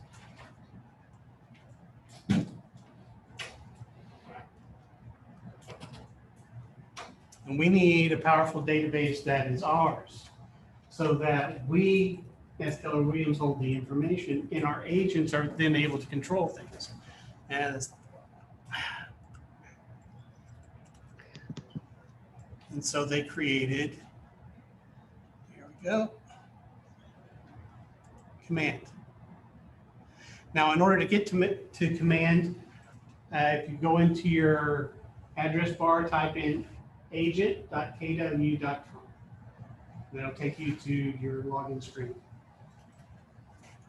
And we need a powerful database that is ours so that we, as Keller Williams, hold the information and our agents are then able to control things. And so they created, here we go, command. Now, in order to get to command, if you go into your address bar, type in agent.kw.com. That'll take you to your login screen.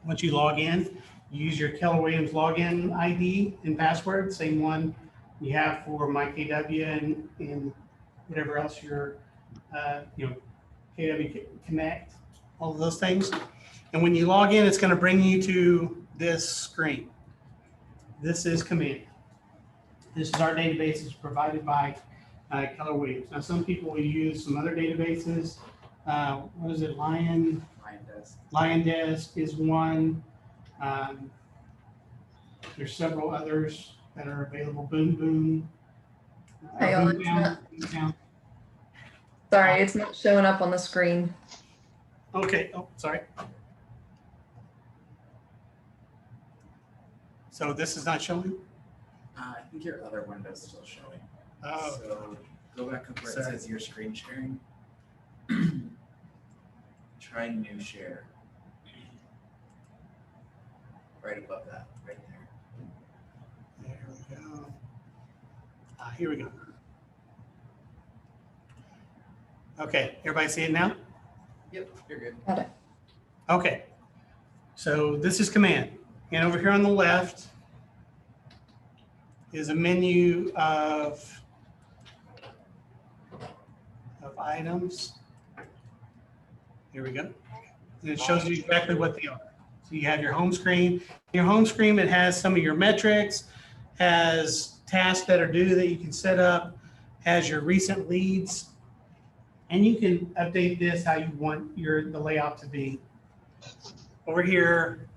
Once you log in, you use your Keller Williams login ID and password, same one you have for MyKW and whatever else your, KW Connect, all of those things. And when you log in, it's going to bring you to this screen. This is command. This is our database. It's provided by Keller Williams. Now, some people will use some other databases. What is it? Lion Desk is one. There's several others that are available. Boom. Hey, sorry, it's not showing up on the screen. Okay. Oh, sorry. So this is not showing? I think your other window's still showing. Oh. So go back up where it says your screen sharing. Try new share. Right above that, right there. There we go. Here we go. Okay, everybody see it now? Yep, you're good. Got it. Okay, so this is command. And over here on the left is a menu of items. Here we go. And it shows you exactly what they are. So you have your home screen. Your home screen, it has some of your metrics, has tasks that are due that you can set up, has your recent leads, and you can update this how you want the layout to be. Over here,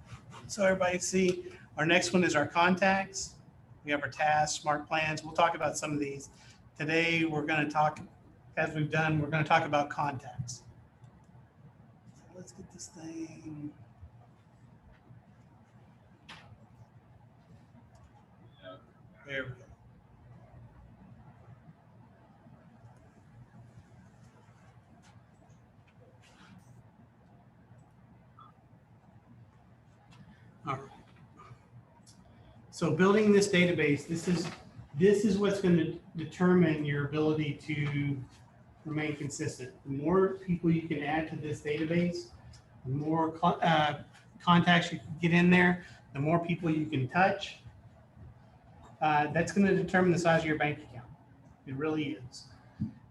so everybody see, our next one is our contacts. We have our tasks, smart plans. We'll talk about some of these. Today, we're going to talk, as we've done, we're going to talk about contacts. So let's get this thing. There we go. All right. So building this database, this is what's going to determine your ability to remain consistent. The more people you can add to this database, the more contacts you can get in there, the more people you can touch. That's going to determine the size of your bank account. It really is.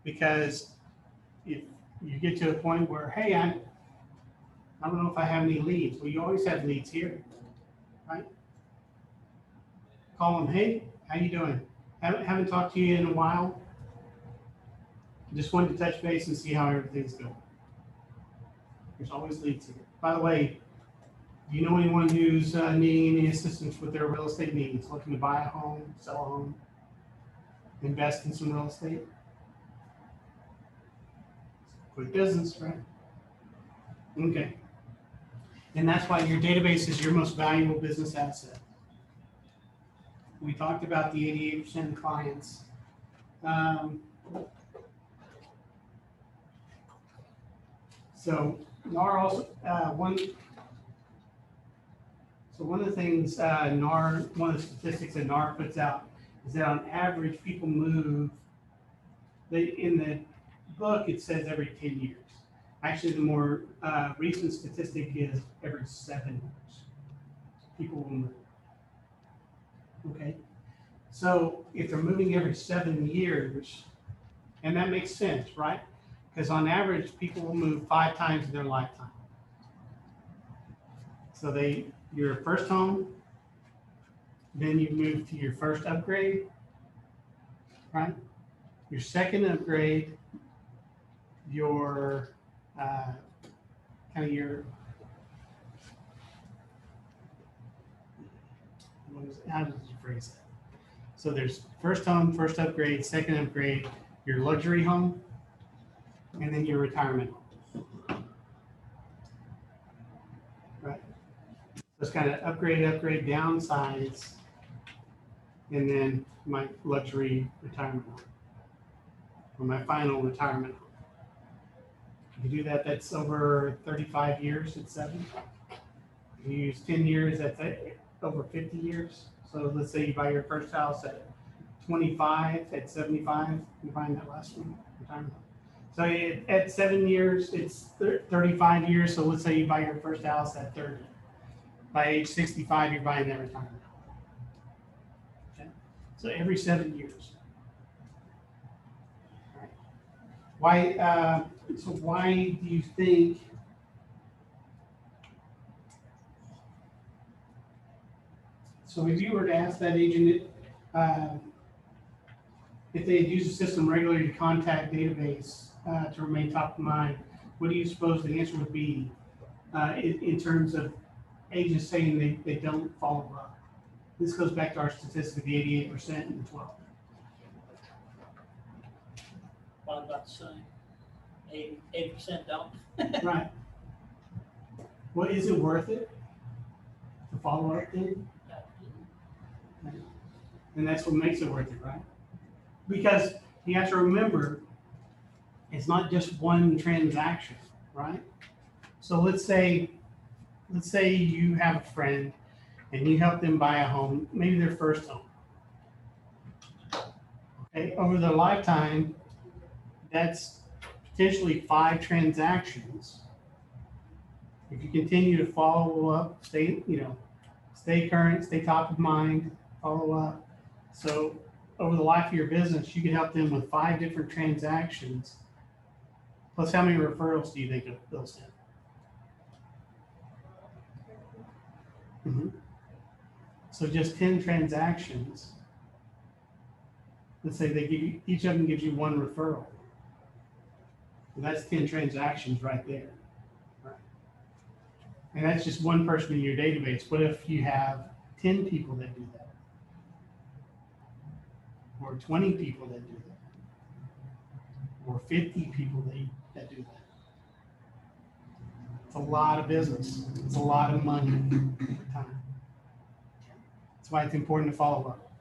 Because if you get to a point where, hey, I don't know if I have any leads. Well, you always have leads here, right? Call them, hey, how you doing? Haven't talked to you in a while. Just wanted to touch base and see how everything's going. There's always leads here. By the way, do you know anyone who's needing any assistance with their real estate needs, looking to buy a home, sell a home, invest in some real estate? Quick business, right? Okay. And that's why your database is your most valuable business asset. We talked about the 88% clients. So NAR also, one of the things NAR, one of the statistics that NAR puts out is that on average people move, in the book it says every 10 years. Actually, the more recent statistic is every 7 years. People will move. Okay, so if they're moving every 7 years, and that makes sense, right? Because on average, people will move 5 times in their lifetime. So your first home, then you move to your first upgrade, right? Your second upgrade, your kind of your, how does you phrase that? So there's first home, first upgrade, second upgrade, your luxury home, and then your retirement home. Right? So it's kind of upgrade, downsize, and then my luxury retirement home, or my final retirement home. If you do that, that's over 35 years at 7. If you use 10 years, that's over 50 years. So let's say you buy your first house at 25, at 75, you find that last one, retirement home. So at 7 years, it's 35 years. So let's say you buy your first house at 30. By age 65, you're buying that retirement. Okay. So every 7 years. Right. Why? So why do you think? So if you were to ask that agent if they had used the system regularly to contact database to remain top of mind, what do you suppose the answer would be in terms of agents saying they don't follow up? This goes back to our statistic of the 88% and the 12. What I'm about to say, 80% don't. Right. Well, is it worth it to follow up then? And that's what makes it worth it, right? Because you have to remember, it's not just one transaction, right? So let's say you have a friend and you help them buy a home, maybe their first home. Okay, over their lifetime, that's potentially 5 transactions. If you continue to follow up, stay current, stay top of mind, follow up. So over the life of your business, you can help them with 5 different transactions. Plus, how many referrals do you think they'll send? Mm-hmm. So just 10 transactions. Let's say they give you, each of them gives you 1 referral. And that's 10 transactions right there. Right. And that's just one person in your database. What if you have 10 people that do that? Or 20 people that do that? Or 50 people that do that? It's a lot of business. It's a lot of money. Time. That's why it's important to follow up.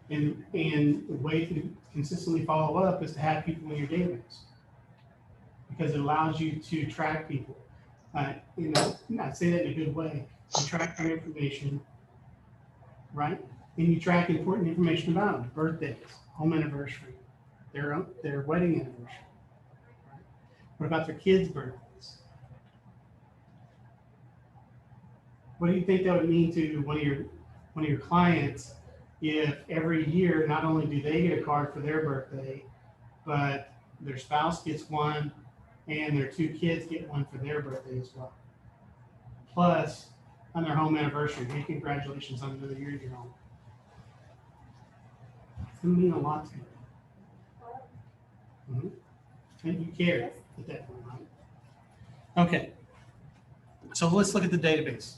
And the way to consistently follow up is to have people in your database, because it allows you to track people. You know, I say that in a good way. You track their information, right? And you track important information about them: birthdays, home anniversary, their wedding anniversary. Right? What about their kids' birthdays? What do you think that would mean to one of your clients if every year not only do they get a card for their birthday, but their spouse gets one and their 2 kids get one for their birthday as well? Plus, on their home anniversary, hey, congratulations on another year of your home. It's going to mean a lot to you. And you care at that point, right? Okay. So let's look at the database.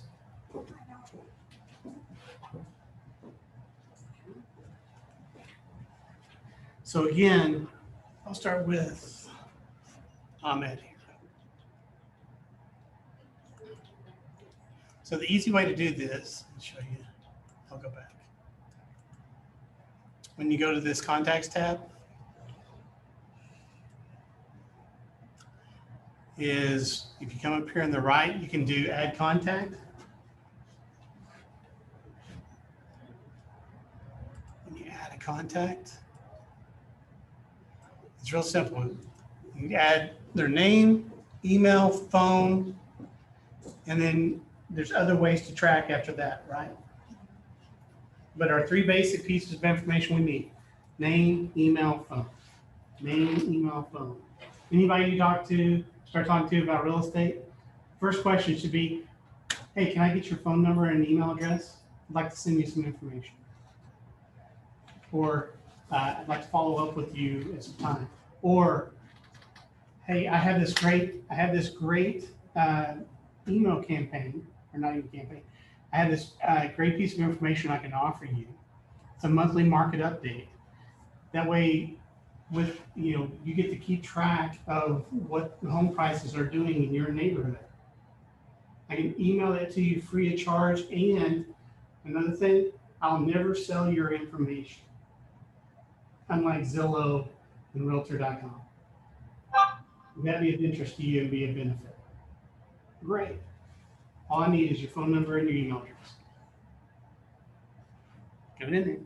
So again, I'll start with Ahmed here. So the easy way to do this, I'll show you, I'll go back. When you go to this contacts tab, is if you come up here on the right, you can do add contact. When you add a contact, it's real simple. You add their name, email, phone, and then there's other ways to track after that, right? But our 3 basic pieces of information we need: name, email, phone. Name, email, phone. Anybody you start talking to about real estate, first question should be, hey, can I get your phone number and email address? I'd like to send you some information. Or I'd like to follow up with you at some time. Or, hey, I have this great email campaign, or not even campaign. I have this great piece of information I can offer you. It's a monthly market update. That way, you get to keep track of what home prices are doing in your neighborhood. I can email that to you free of charge. And another thing, I'll never sell your information, unlike Zillow and Realtor.com. Would that be of interest to you and be a benefit? Great. All I need is your phone number and your email address. Get it in there.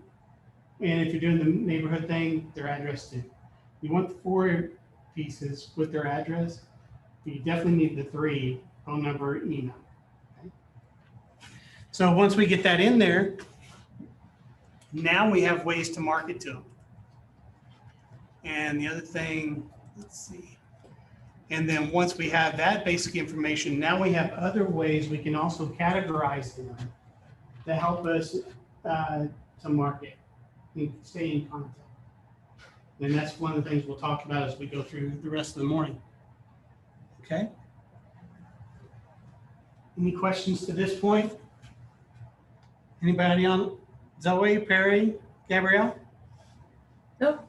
And if you're doing the neighborhood thing, their address too. You want the 4 pieces with their address, but you definitely need the 3, phone number, email. Okay? So once we get that in there, now we have ways to market to them. And the other thing, let's see. And then once we have that basic information, now we have other ways we can also categorize them to help us to market and stay in contact. And that's one of the things we'll talk about as we go through the rest of the morning. Okay? Any questions to this point? Anybody on Zoe, Perry, Gabrielle? Nope.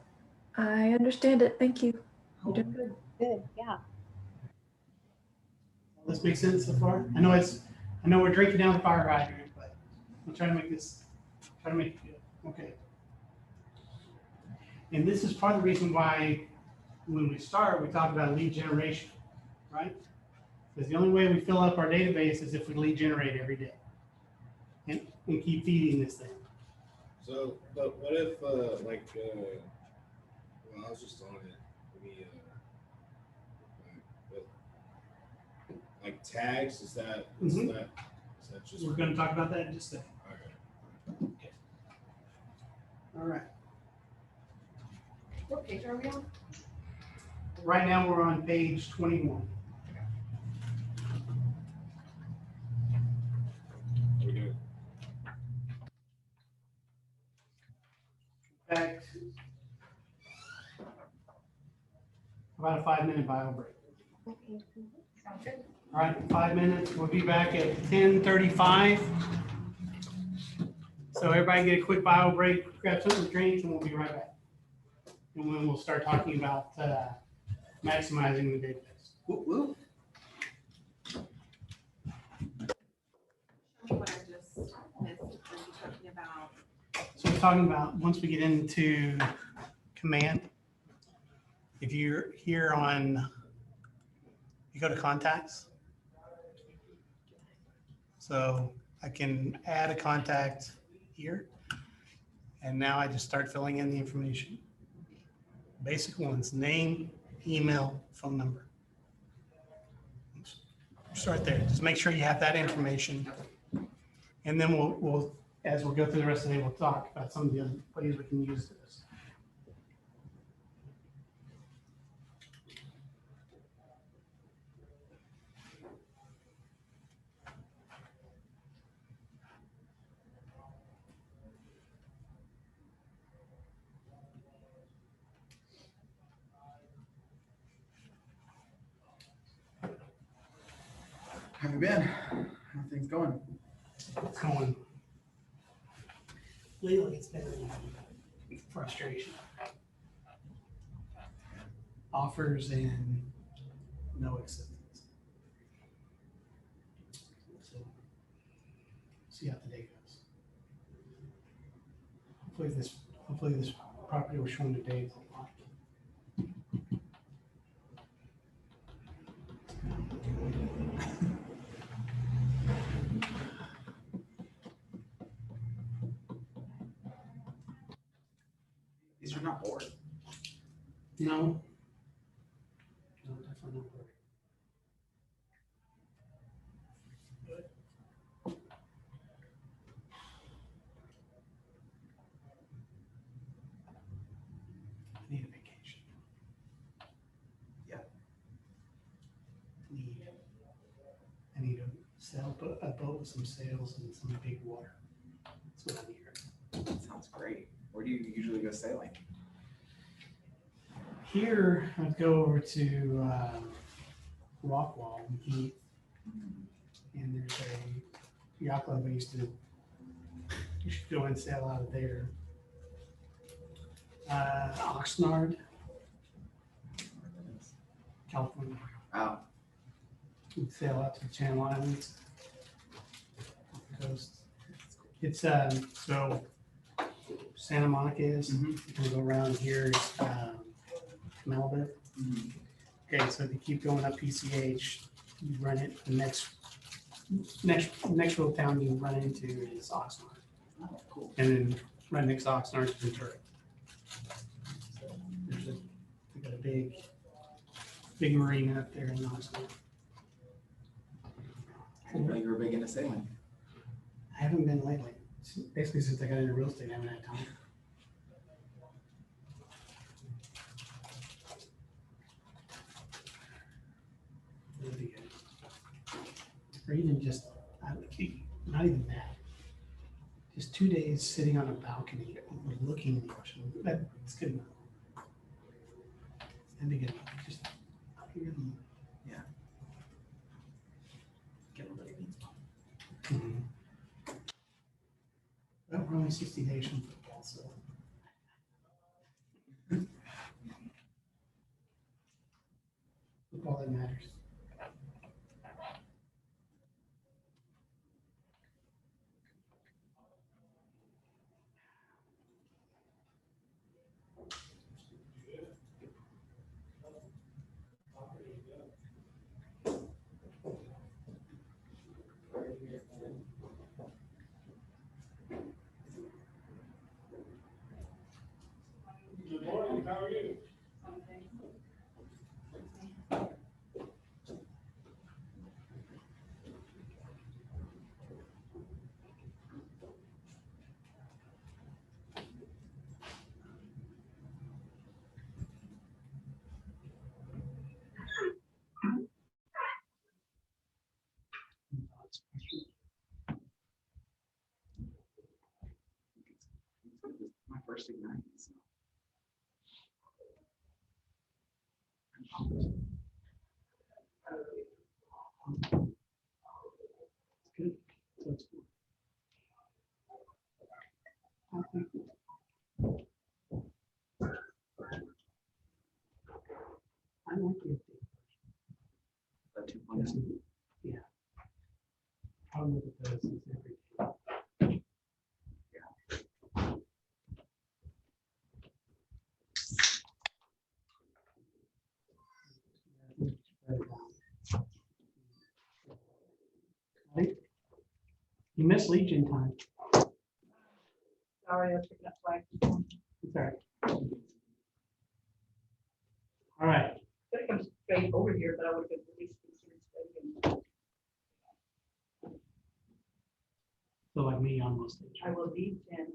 I understand it. Thank you. You're doing good. Good, yeah. This makes sense so far? I know we're drinking down the fire hydrant, but I'm trying to make it good. Okay. And this is part of the reason why when we start, we talk about lead generation, right? Because the only way we fill up our database is if we lead generate every day and keep feeding this thing. So, but what if, well, I was just on it. Like tags, is that just? We're going to talk about that in just a second. Okay. All right. What page are we on? Right now we're on page 21. We do. In fact, about a 5-minute bio break. Sounds good. All right, 5 minutes. We'll be back at 10:35. So everybody get a quick bio break, grab something to drink, and we'll be right back. And then we'll start talking about maximizing the database. Whoop, whoop. Miss, are you talking about? So we're talking about, once we get into command, if you're here on, you go to contacts. So I can add a contact here. And now I just start filling in the information. Basic ones: name, email, phone number. Start there. Just make sure you have that information. And then we'll as we go through the rest of the day, we'll talk about some of the other ways we can use this. How have you been? How are things going? It's going. Lately, it's been frustration. Offers and no acceptance. So, see how the day goes. Hopefully this property we're showing today is a lot. These are not bored. No. No, definitely not. I need a vacation. Yeah. I need a sail, a boat with some sails and some big water. That's what I need. That sounds great. Where do you usually go sailing? Here, I'd go over to Rockwall and Heath, and there's a yacht club I used to. You should go and sail out of there. Oxnard, California. Wow. We'd sail out to the Channel Islands, off the coast. It's so Santa Monica is. Mhm. You can go around here. Malibu. Mhm. Okay, so if you keep going up PCH, you run it. The next little town you run into is Oxnard, Oh, cool. and then right next to Oxnard is Ventura. So we got a big marina up there in Oxnard. I didn't know you were big into sailing. I haven't been lately. Basically, since I got into real estate, I haven't had time. It'll be good. Or even just, not even that. Just 2 days sitting on a balcony looking at the ocean. That's good enough. That'd be good. Just, Yeah. Get a little bit of mhm. Well, we're only 60 days from football, so. Football that matters. Good morning, how are you? my first Ignite. So. Good. So it's good. I think I like it. That 2.0. Yeah. Problem with it is every day. You missed Legion time. Sorry, I was picking up flag. It's all right. All right. Could have come straight over here, but I would have been released. So like me on most days. I will leave and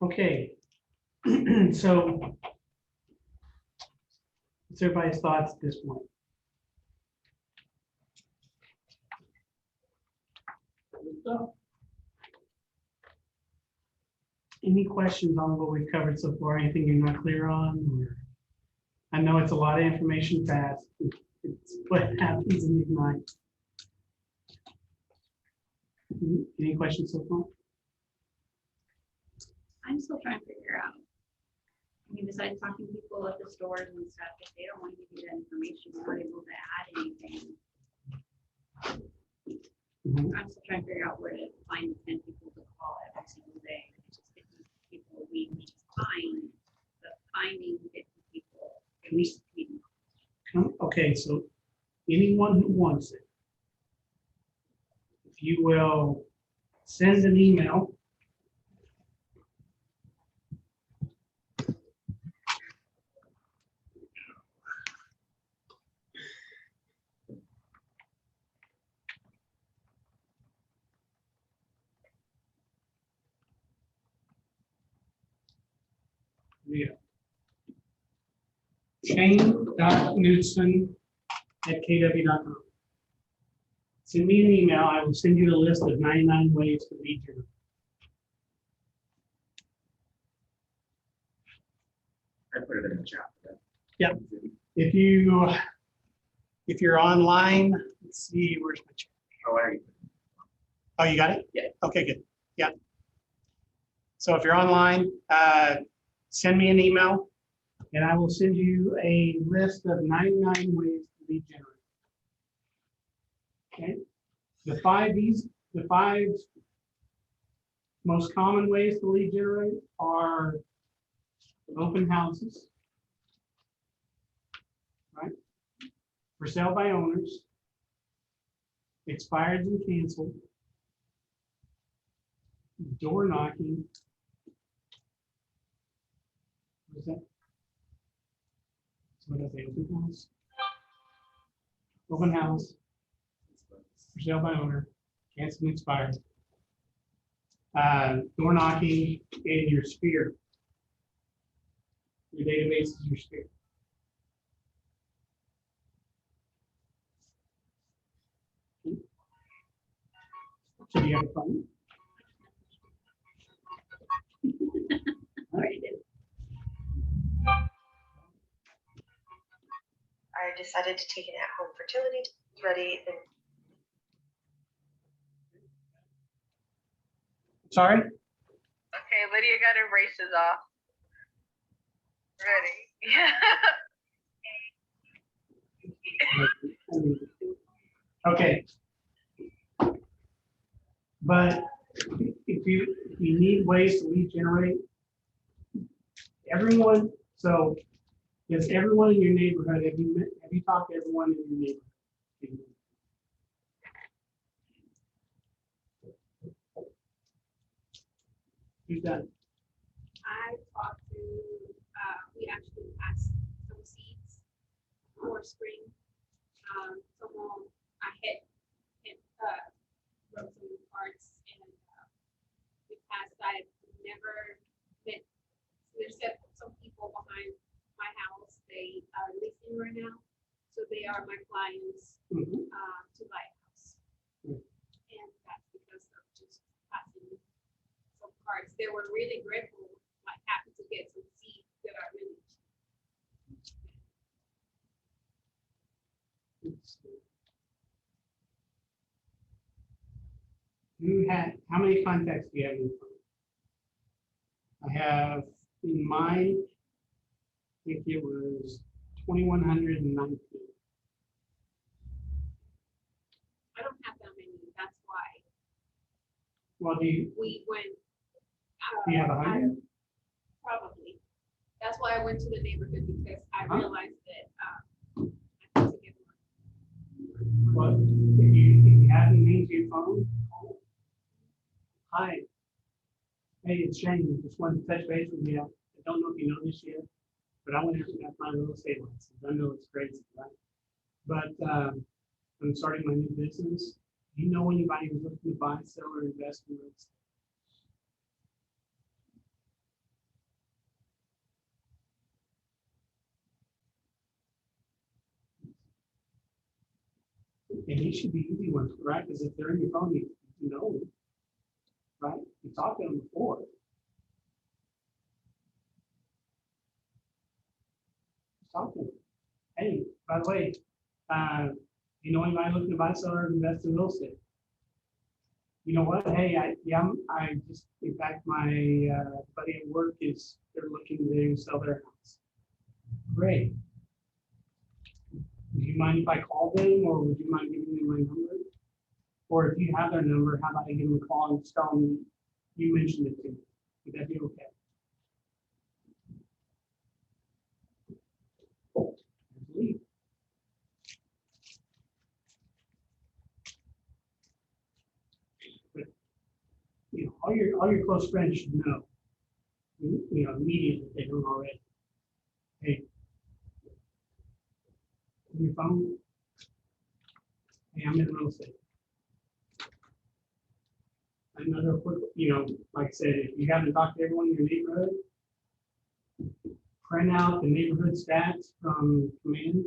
Okay. So what's everybody's thoughts at this point? Any questions on what we've covered so far? Anything you're not clear on? Or I know it's a lot of information fast. It's what happens in Ignite. Any questions so far? I'm still trying to figure out. I mean, besides talking to people at the stores and stuff, if they don't want to give you that information, you're not able to add anything. I'm still trying to figure out where to find 10 people to call every single day. It's just 50 people a week, which is fine, but finding 50 people at least. Okay, so anyone who wants it, if you will send an email Shane.Knudsen@kw.com. Send me an email. I will send you the list of 99 ways to lead your. I put it in the chat. Yeah. If you're online, let's see, where's my chat? Oh, you got it? Yeah. Okay, good. Yeah. So if you're online, send me an email and I will send you a list of 99 ways to lead generate. Okay. The five most common ways to lead generate are open houses, right? For sale by owners, expired and canceled, door knocking. What is that? So what does it open house? Open house, for sale by owner, canceled and expired. Door knocking and your sphere. Your database is your sphere. So do you have a phone? I decided to take an at-home fertility ready. Sorry? Okay, Lydia got her braces off. Ready. Yeah. Okay. But if you need ways to lead generate, everyone, so is everyone in your neighborhood, have you talked to everyone in your neighborhood? Who's done? I talked to, we actually passed some seeds for spring. Someone, I wrote some cards and we passed. I've never met, there's some people behind my house, they are leasing right now. So they are my clients to buy a house. And that's because of just passing some cards. They were really grateful, like happy to get some seeds that are really How many contacts do you have in your phone? I have in mine, I think it was 2,119. I don't have that many, that's why Well, we went. do you have 100? Probably. That's why I went to the neighborhood because I Huh? realized that, I need to get one. Well, if you haven't made your phone, hi. Hey, it's Shane. Just wanted to touch base with you. I don't know if you know this yet, but I went out and got my real estate license. I know it's crazy, right? But I'm starting my new business. Do you know anybody who's looking to buy, sell, or invest in real estate? And these should be easy ones, right? Because if they're in your phone, you know them, right? You talked to them before. Talk to them. Hey, by the way, you know anybody looking to buy, sell, or invest in real estate? You know what? Hey, I just, in fact, my buddy at work they're looking to sell their house. Great. Would you mind if I call them, or would you mind giving them my number? Or if you have their number, how about I give them a call and just tell them you mentioned it to me? Would that be okay? I believe. But you know, all your close friends should know. You know, immediately if they don't already. Hey, on your phone. Hey, I'm in real estate. Another quick, you know, like I said, if you haven't talked to everyone in your neighborhood, print out the neighborhood stats from command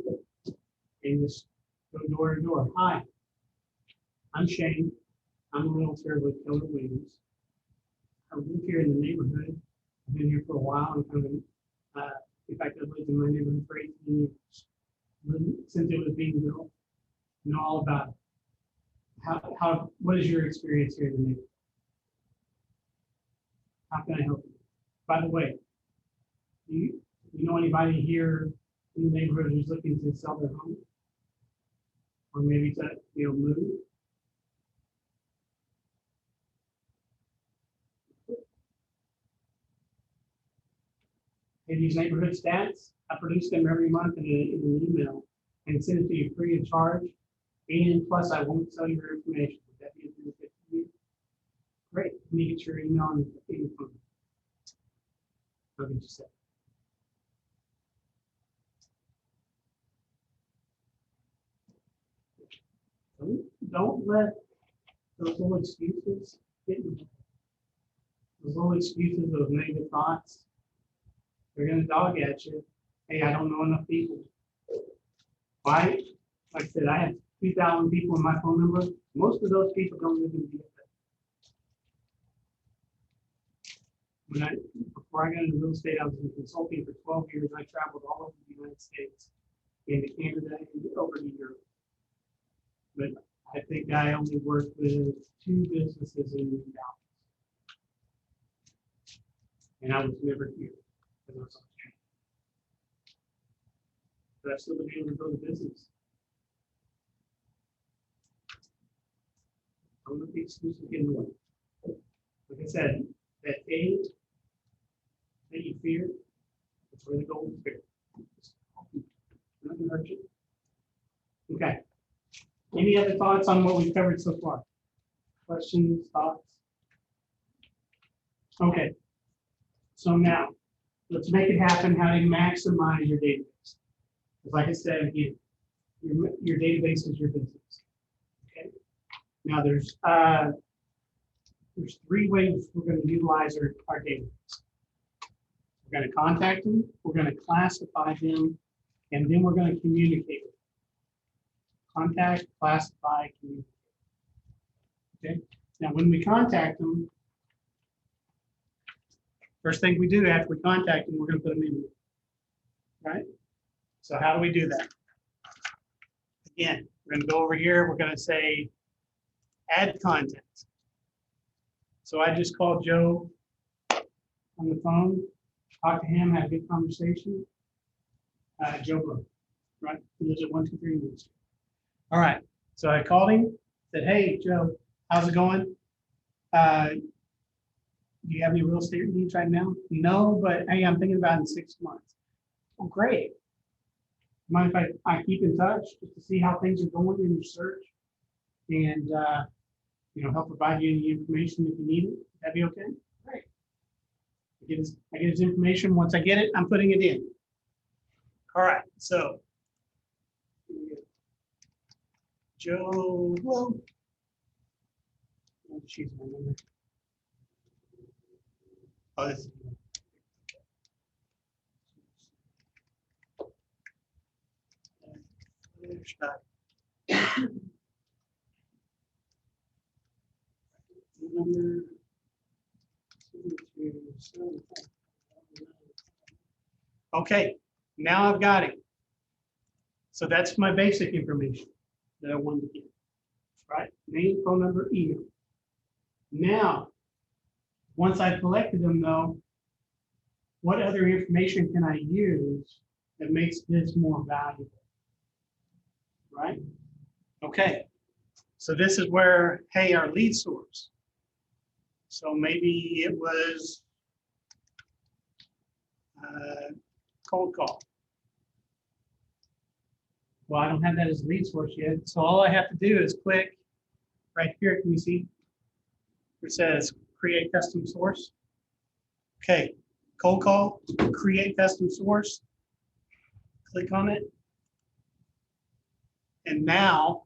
and just go door to door. Hi, I'm Shane. I'm a realtor with Keller Williams. I live here in the neighborhood. I've been here for a while. I'm kind of, in fact, I've lived in my neighborhood for 18 years. Since it was being built, know all about it. What is your experience here in the neighborhood? How can I help you? By the way, you know anybody here in the neighborhood who's looking to sell their home? Or maybe to, move? Hey, these neighborhood stats, I produce them every month in an email and send it to you free of charge. And plus, I won't sell you your information. Would that be a benefit to you? Great. Let me get your email and your phone. What did you say? Don't let those little excuses get in you. Those little excuses, those negative thoughts, they're going to dog at you. Hey, I don't know enough people. Why? Like I said, I have 2,000 people in my phone number. Most of those people don't live in the DFA. Before I got into real estate, I was in consulting for 12 years. I traveled all over the United States, into Canada, and over to Europe. But I think I only worked with 2 businesses in Dallas. And I was never here because I was on the train. But I still been able to build a business. Don't let the excuses get in the way. Like I said, that A that you fear, that's where the golden spirit. Nothing hurt you. Okay. Any other thoughts on what we've covered so far? Questions, thoughts? Okay. So now, let's make it happen. How do you maximize your database? Like I said again, your database is your business. Okay. Now there's 3 ways we're going to utilize our database. We're going to contact them, we're going to classify them, and then we're going to communicate with them. Contact, classify, communicate. Okay. Now, when we contact them, first thing we do after we contact them, we're going to put them in. Right? So how do we do that? Again, we're going to go over here. We're going to say add contacts. So I just called Joe on the phone, talked to him, had a good conversation. Joe Blow, right? He lives at 123 Main Street. All right. So I called him, said, hey, Joe, how's it going? Do you have any real estate needs right now? No, but hey, I'm thinking about it in 6 months. Oh, great. Mind if I keep in touch just to see how things are going in your search and, help provide you any information if you need it? That'd be okay? Great. I get his information. Once I get it, I'm putting it in. All right. So, Joe, well, she's my number. Oh, this is number. Okay, now I've got it. So that's my basic information that I wanted to get. Right? Name, phone number, email. Now, once I've collected them though, what other information can I use that makes this more valuable? Right? Okay. So this is where, hey, our lead source. So maybe it was cold call. Well, I don't have that as a lead source yet. So all I have to do is click right here. Can you see? It says create custom source. Okay, cold call, create custom source. Click on it. And now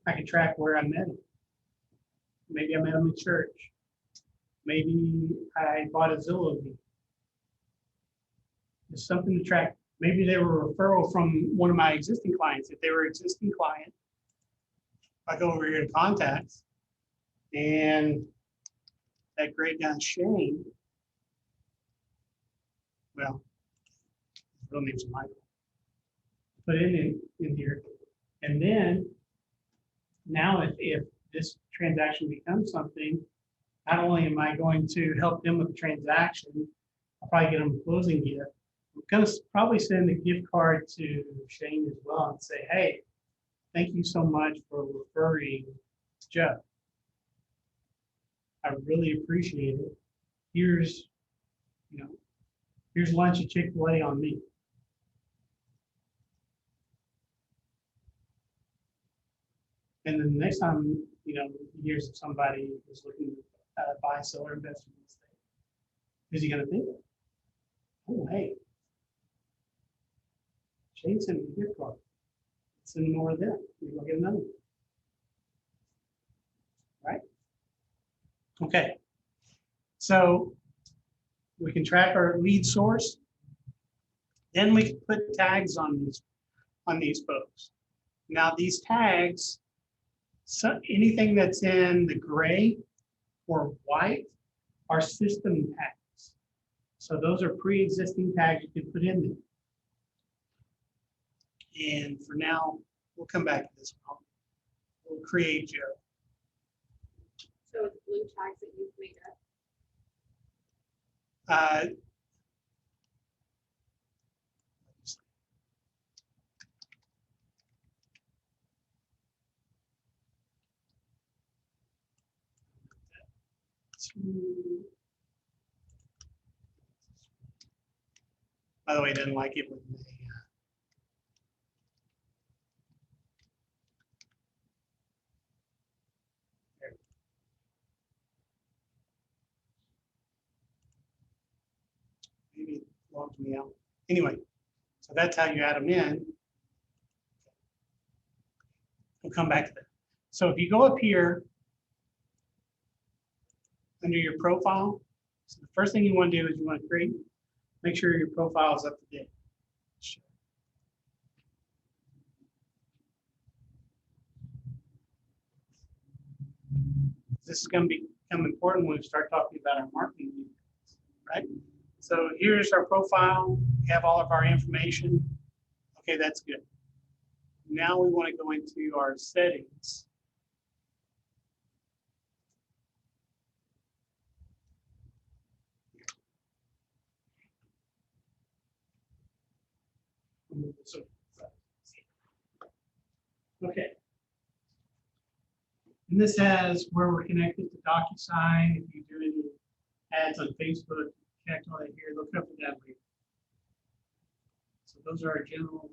I can track where I met him. Maybe I met him in church. Maybe I bought a Zillow lead. There's something to track. Maybe they were a referral from one of my existing clients. If they were an existing client, I go over here to contacts, and that great guy Shane, well, his real name's Michael. Put it in here, and then now if this transaction becomes something, not only am I going to help them with the transaction, I'll probably get them a closing gift. I'm going to probably send a gift card to Shane as well and say, hey, thank you so much for referring Jeff. I really appreciate it. Here's lunch at Chick-fil-A on me. And then the next time, he hears of somebody who's looking to buy, sell, or invest in real estate, who's he going to think of? Oh, hey, Shane sent me a gift card. Send more of them. Maybe I'll get another one. Right? Okay. So we can track our lead source. Then we can put tags on these folks. Now these tags, so anything that's in the gray or white are system tags. So those are pre-existing tags you can put in there. And for now, we'll come back to this one. We'll create Joe. So it's blue tags that you've made up. By the way, I didn't like it when they maybe it logged me out. Anyway, so that's how you add them in. We'll come back to that. So if you go up here under your profile, so the first thing you want to do is you want to make sure your profile is up to date. This is going to become important when we start talking about our marketing, right? So here's our profile. We have all of our information. Okay, that's good. Now we want to go into our settings. move this over. Okay. And this has where we're connected to DocuSign. If you do any ads on Facebook, connect all that here. They'll cover that later. So those are our general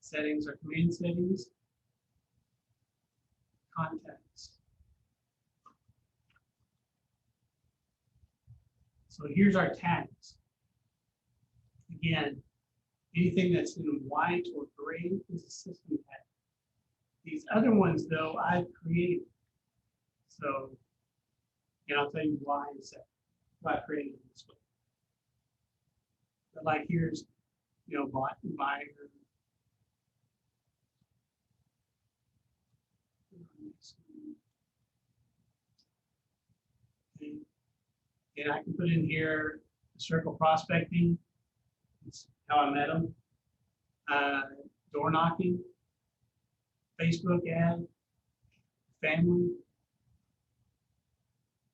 settings, our command settings. Contacts. So here's our tags. Again, anything that's in white or gray is a system tag. These other ones, though, I've created. So, and I'll tell you why in a second. Why I created it this way. But like here's, you know, buyer. And I can put in here circle prospecting. That's how I met them. Door knocking, Facebook ad, family.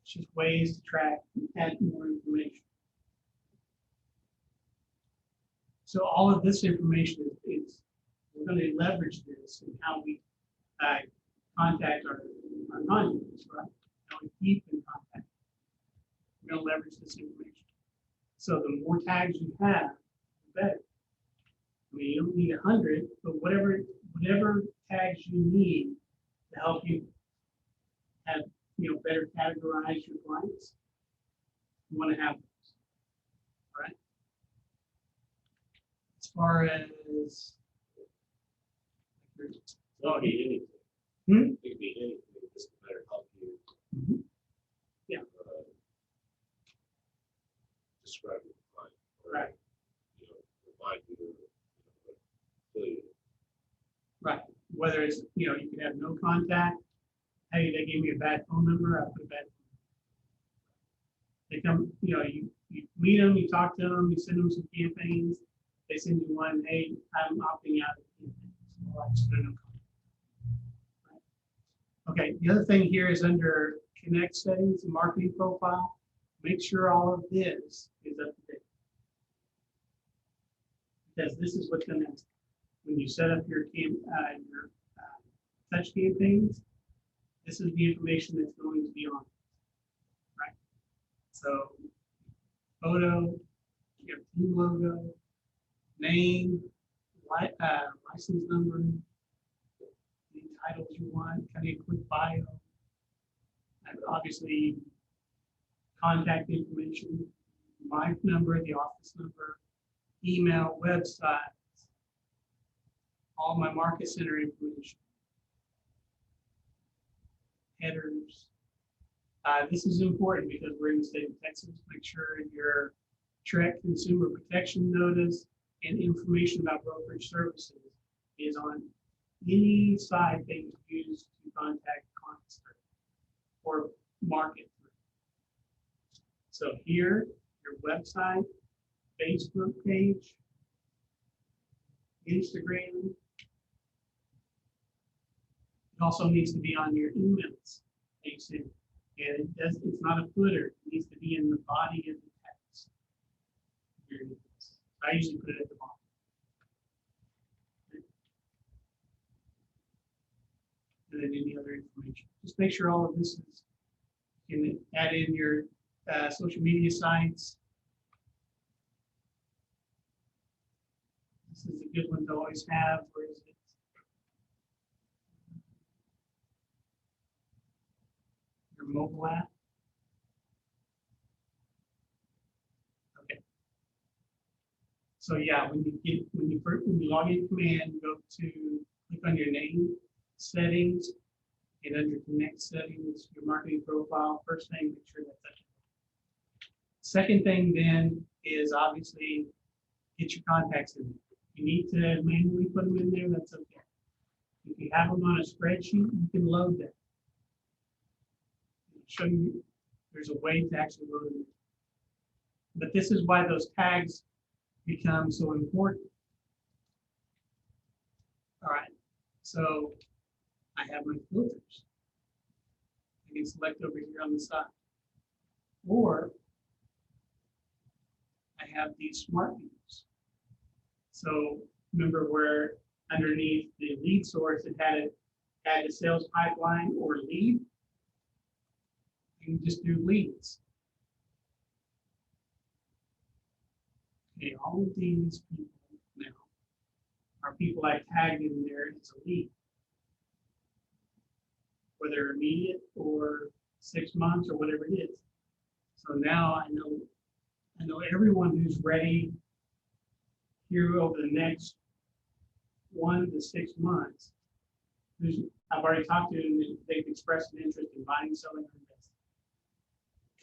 It's just ways to track and add more information. So all of this information is we're going to leverage this in how we contact our contacts, right? How we keep in contact. We're going to leverage this information. So the more tags you have, the better. I mean, you don't need 100, but whatever tags you need to help you have, you know, better categorize your clients, you want to have those, right? As far as Not be anything. Hmm? It could be anything. Just to better help you. Yeah. Describe your client. Or, Right. You know, remind you. Fill you. Right. Whether it's, you know, you can have no contact. Hey, they gave me a bad phone number. I put a bad phone number. They come, you know, you meet them, you talk to them, you send them some campaigns. They send you one, hey, I'm opting out of the campaign. So I just put a no comment. Right. Okay, the other thing here is under connect settings and marketing profile. Make sure all of this is up to date. Because this is what's going to, when you set up your touch campaigns, this is the information that's going to be on, right? So, photo, you have team logo, name, license number, the titles you want, kind of a quick bio, and obviously contact information, my number, the office number, email, website, all my market center information, headers. This is important because we're in the state of Texas. Make sure your TREC consumer protection notice and information about brokerage services is on any site that you use to contact clients or market through. So here, your website, Facebook page, Instagram. It also needs to be on your emails that you send. And it's not a footer. It needs to be in the body of the text. I usually put it at the bottom. And then any other information. Just make sure all of this is, you can add in your social media sites. This is a good one to always have. Where is it? Your mobile app. Okay. So yeah, when you log in command, go to click on your name settings, and under connect settings, your marketing profile. First thing, make sure that's touchable. Second thing then is obviously get your contacts in there. If you need to manually put them in there, that's okay. If you have them on a spreadsheet, you can load them. I'll show you, there's a way to actually load them. But this is why those tags become so important. All right, so I have my filters. I can select over here on the side. Or I have these smart views. So remember where underneath the lead source it had a sales pipeline or lead. You can just do leads. Okay, all of these people now are people I tagged in there as a lead, whether immediate or 6 months or whatever it is. So now I know everyone who's ready here over the next 1 to 6 months. I've already talked to them, and they've expressed an interest in buying, selling, or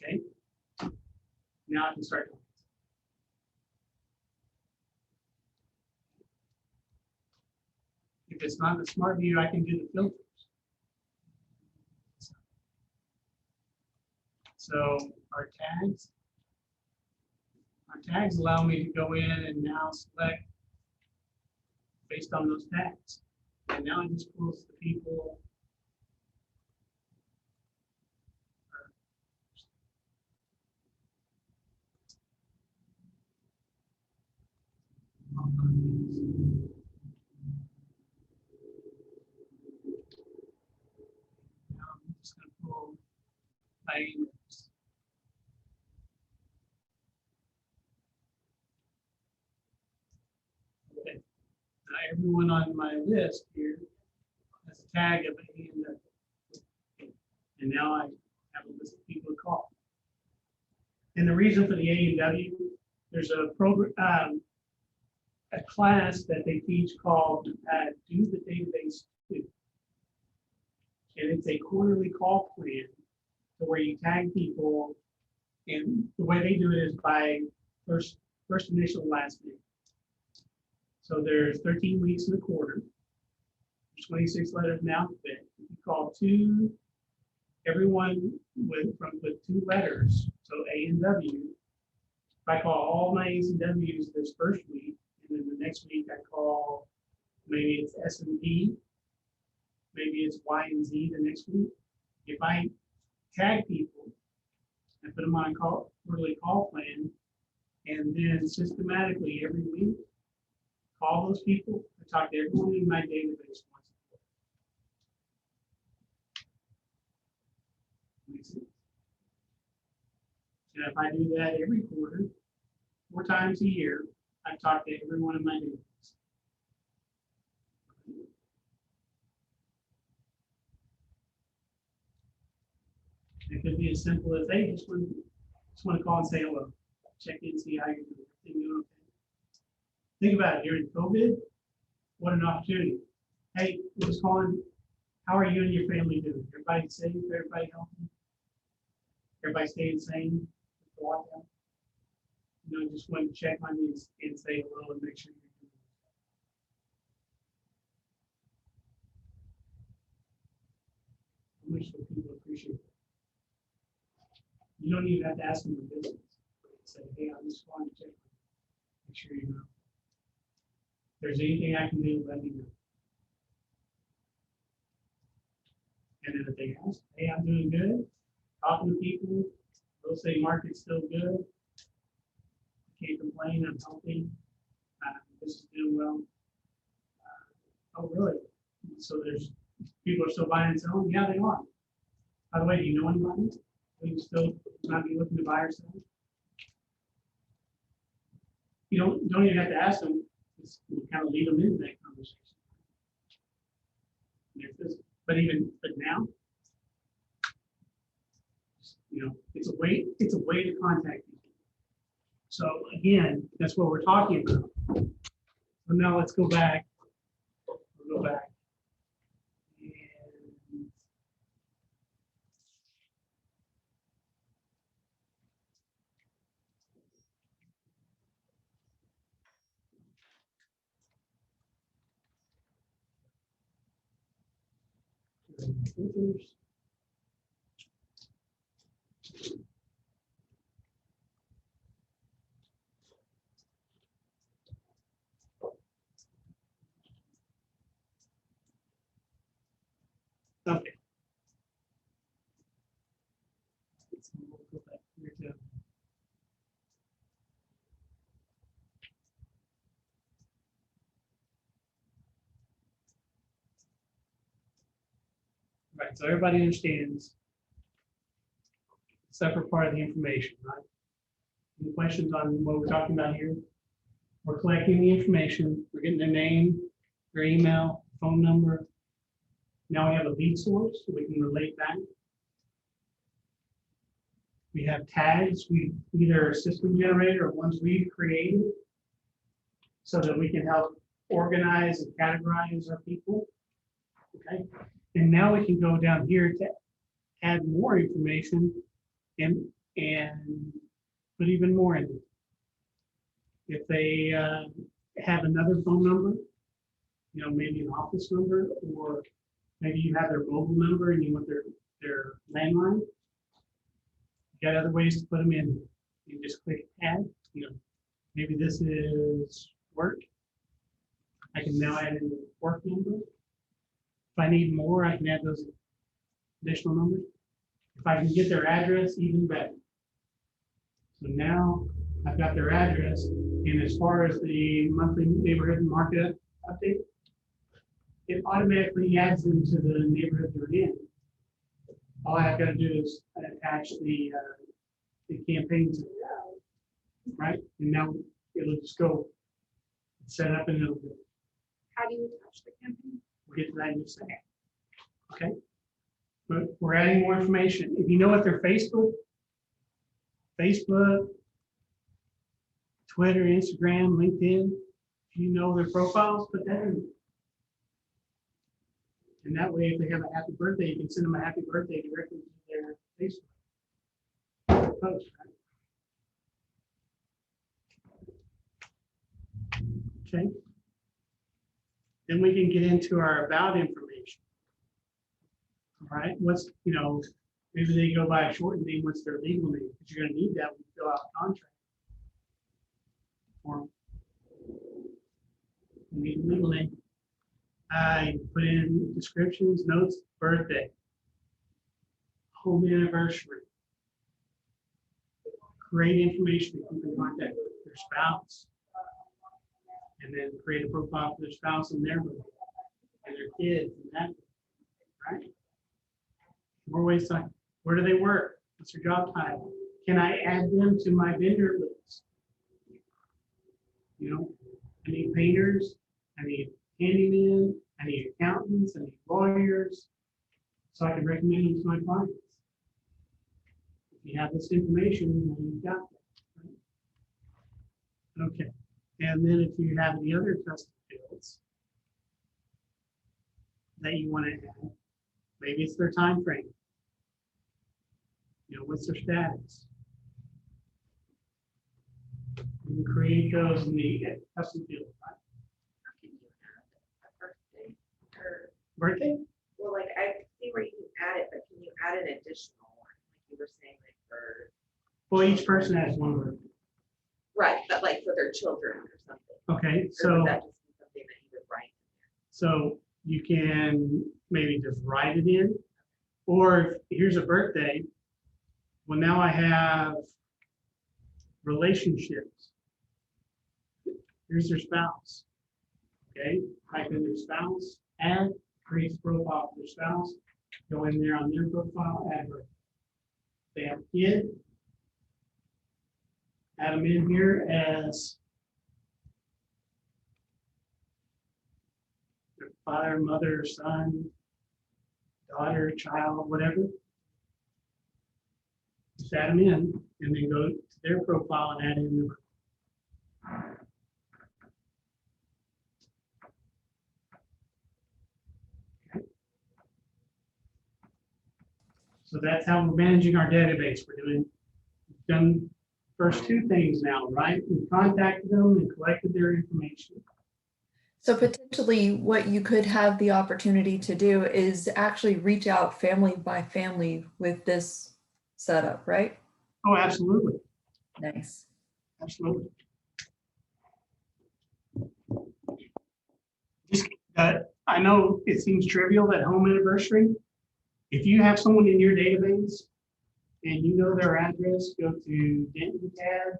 investing. Okay. Now I can start. If it's not the smart view, I can do the filters. So our tags allow me to go in and now select based on those tags. And now it just pulls the people. Now I'm just going to pull my index. Okay. Now everyone on my list here has a tag of A and W. And now I have a list of people to call. And the reason for the A and W, there's a program, a class that they teach called Do the Database 2. And it's a quarterly call plan where you tag people, and the way they do it is by first initial, last name. So there's 13 weeks in a quarter. There's 26 letters in the alphabet. If you call everyone with 2 letters, so A and W. If I call all my A's and W's this first week, and then the next week I call, maybe it's S and P, maybe it's Y and Z the next week. If I tag people and put them on a quarterly call plan, and then systematically every week call those people, I talk to everyone in my database once a quarter. Makes sense. And if I do that every quarter, 4 times a year, I talk to everyone in my database. It could be as simple as, hey, just want to call and say hello, check in, see how you're doing. Everything doing okay? Think about it, during COVID, what an opportunity. Hey, just calling, how are you and your family doing? Everybody safe, everybody healthy? Everybody staying sane? Just want to check my needs and say hello and make sure you're doing it. How much do people appreciate it? You don't even have to ask them for business. Say, hey, I just wanted to check. Make sure you know. If there's anything I can do, let me know. And then if they ask, hey, I'm doing good, talking to people, they'll say market's still good. I can't complain, I'm healthy. This is doing well. Oh, really? So there's people are still buying and selling? Yeah, they are. By the way, do you know anybody who still might be looking to buy or sell? You don't even have to ask them. Just kind of lead them into that conversation. But now, it's a way to contact people. So again, that's what we're talking about. So now let's go back. We'll go back. Filters. Okay. So we'll go back here to Right, so everybody understands separate part of the information, right? Any questions on what we're talking about here? We're collecting the information, we're getting their name, their email, phone number. Now we have a lead source, so we can relate back. We have tags, we either system generated or ones we've created so that we can help organize and categorize our people. Okay, and now we can go down here to add more information and put even more in it. If they have another phone number, you know, maybe an office number, or maybe you have their mobile number and you want their landline, you got other ways to put them in. You just click add, you know, maybe this is work. I can now add in the work number. If I need more, I can add those additional numbers. If I can get their address, even better. So now I've got their address, and as far as the monthly neighborhood market update, it automatically adds them to the neighborhood they're in. All I have got to do is attach the campaign to it, right? And now it'll just go set up and it'll go. How do you attach the campaign? We'll get to that in a second. Okay. But we're adding more information. If you know what their Facebook, Twitter, Instagram, LinkedIn, if you know their profiles, put that in. And that way, if they have a happy birthday, you can send them a happy birthday directly to their Facebook post, right? Okay. Then we can get into our about information. All right, what's, you know, maybe they go by a shortened name, what's their legal name? Because you're going to need that when you fill out a contract form. You need a legal name. You put in descriptions, notes, birthday, home anniversary, create information that you can contact their spouse, and then create a profile for their spouse and their birthday, and their kids, and that, right? More ways to, where do they work? What's their job title? Can I add them to my vendor list? You know, I need painters, I need handymen, I need accountants, I need lawyers, so I can recommend them to my clients. If you have this information, then you've got that. Right? Okay, and then if you have any other custom fields that you want to add, maybe it's their time frame. You know, what's their status? You can create those in the custom field. Right? How can you add a birthday or Birthday? well, like I see where you can add it, but can you add an additional one? Like you were saying, like for Well, each person has one birthday. right, but like for their children or something. Okay, Or so would that just be something that you would write? so you can maybe just write it in, or here's a birthday. Well, now I have relationships. Here's their spouse. Okay, type in their spouse, add, create a profile for their spouse, go in there on their profile, add birthday. They have a kid, add them in here as their father, mother, son, daughter, child, whatever. Just add them in and then go to their profile and add in the. Okay. So that's how we're managing our database. We've done first two things now, right? We've contacted them and collected their information. So potentially what you could have the opportunity to do is actually reach out family by family with this setup, right? Oh, absolutely. Nice. Absolutely. Just, I know it seems trivial, that home anniversary. If you have someone in your database and you know their address, go to Denton CAD,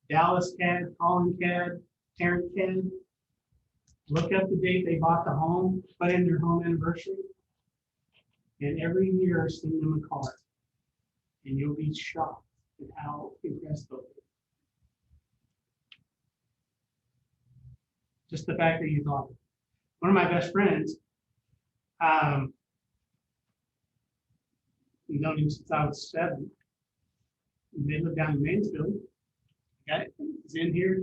Dallas CAD, Collin CAD, Tarrant CAD. Look up the date they bought the home, put in their home anniversary. And every year send them a card. And you'll be shocked at how impressed they'll be. Just the fact that you thought of it. One of my best friends, we've known him since I was 7. They live down in Mansfield. Got he's in here,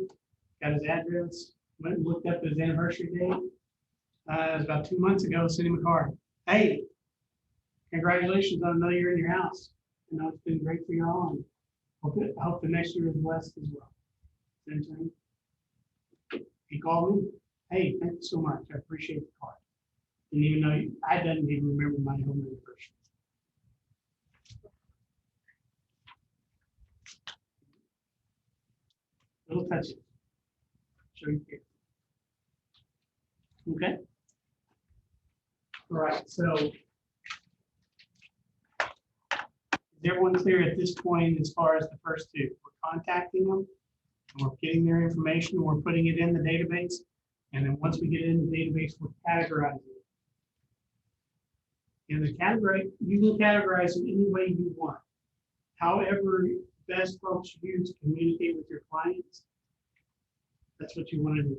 got his address, went and looked up his anniversary date. It was about 2 months ago, sent him a card. Hey, congratulations on another year in your house. I know it's been great for you all, and I hope the next year is blessed as well. Same thing. He called me. Hey, thank you so much. I appreciate the card. Didn't even know I didn't even remember my home anniversary. Little touches. Show you here. Okay. All right. So is everyone clear at this point as far as the first two? We're contacting them, and we're getting their information, and we're putting it in the database. And then once we get it in the database, we're categorizing it. In the category, you can categorize it any way you want. However best helps you to communicate with your clients, that's what you want to do.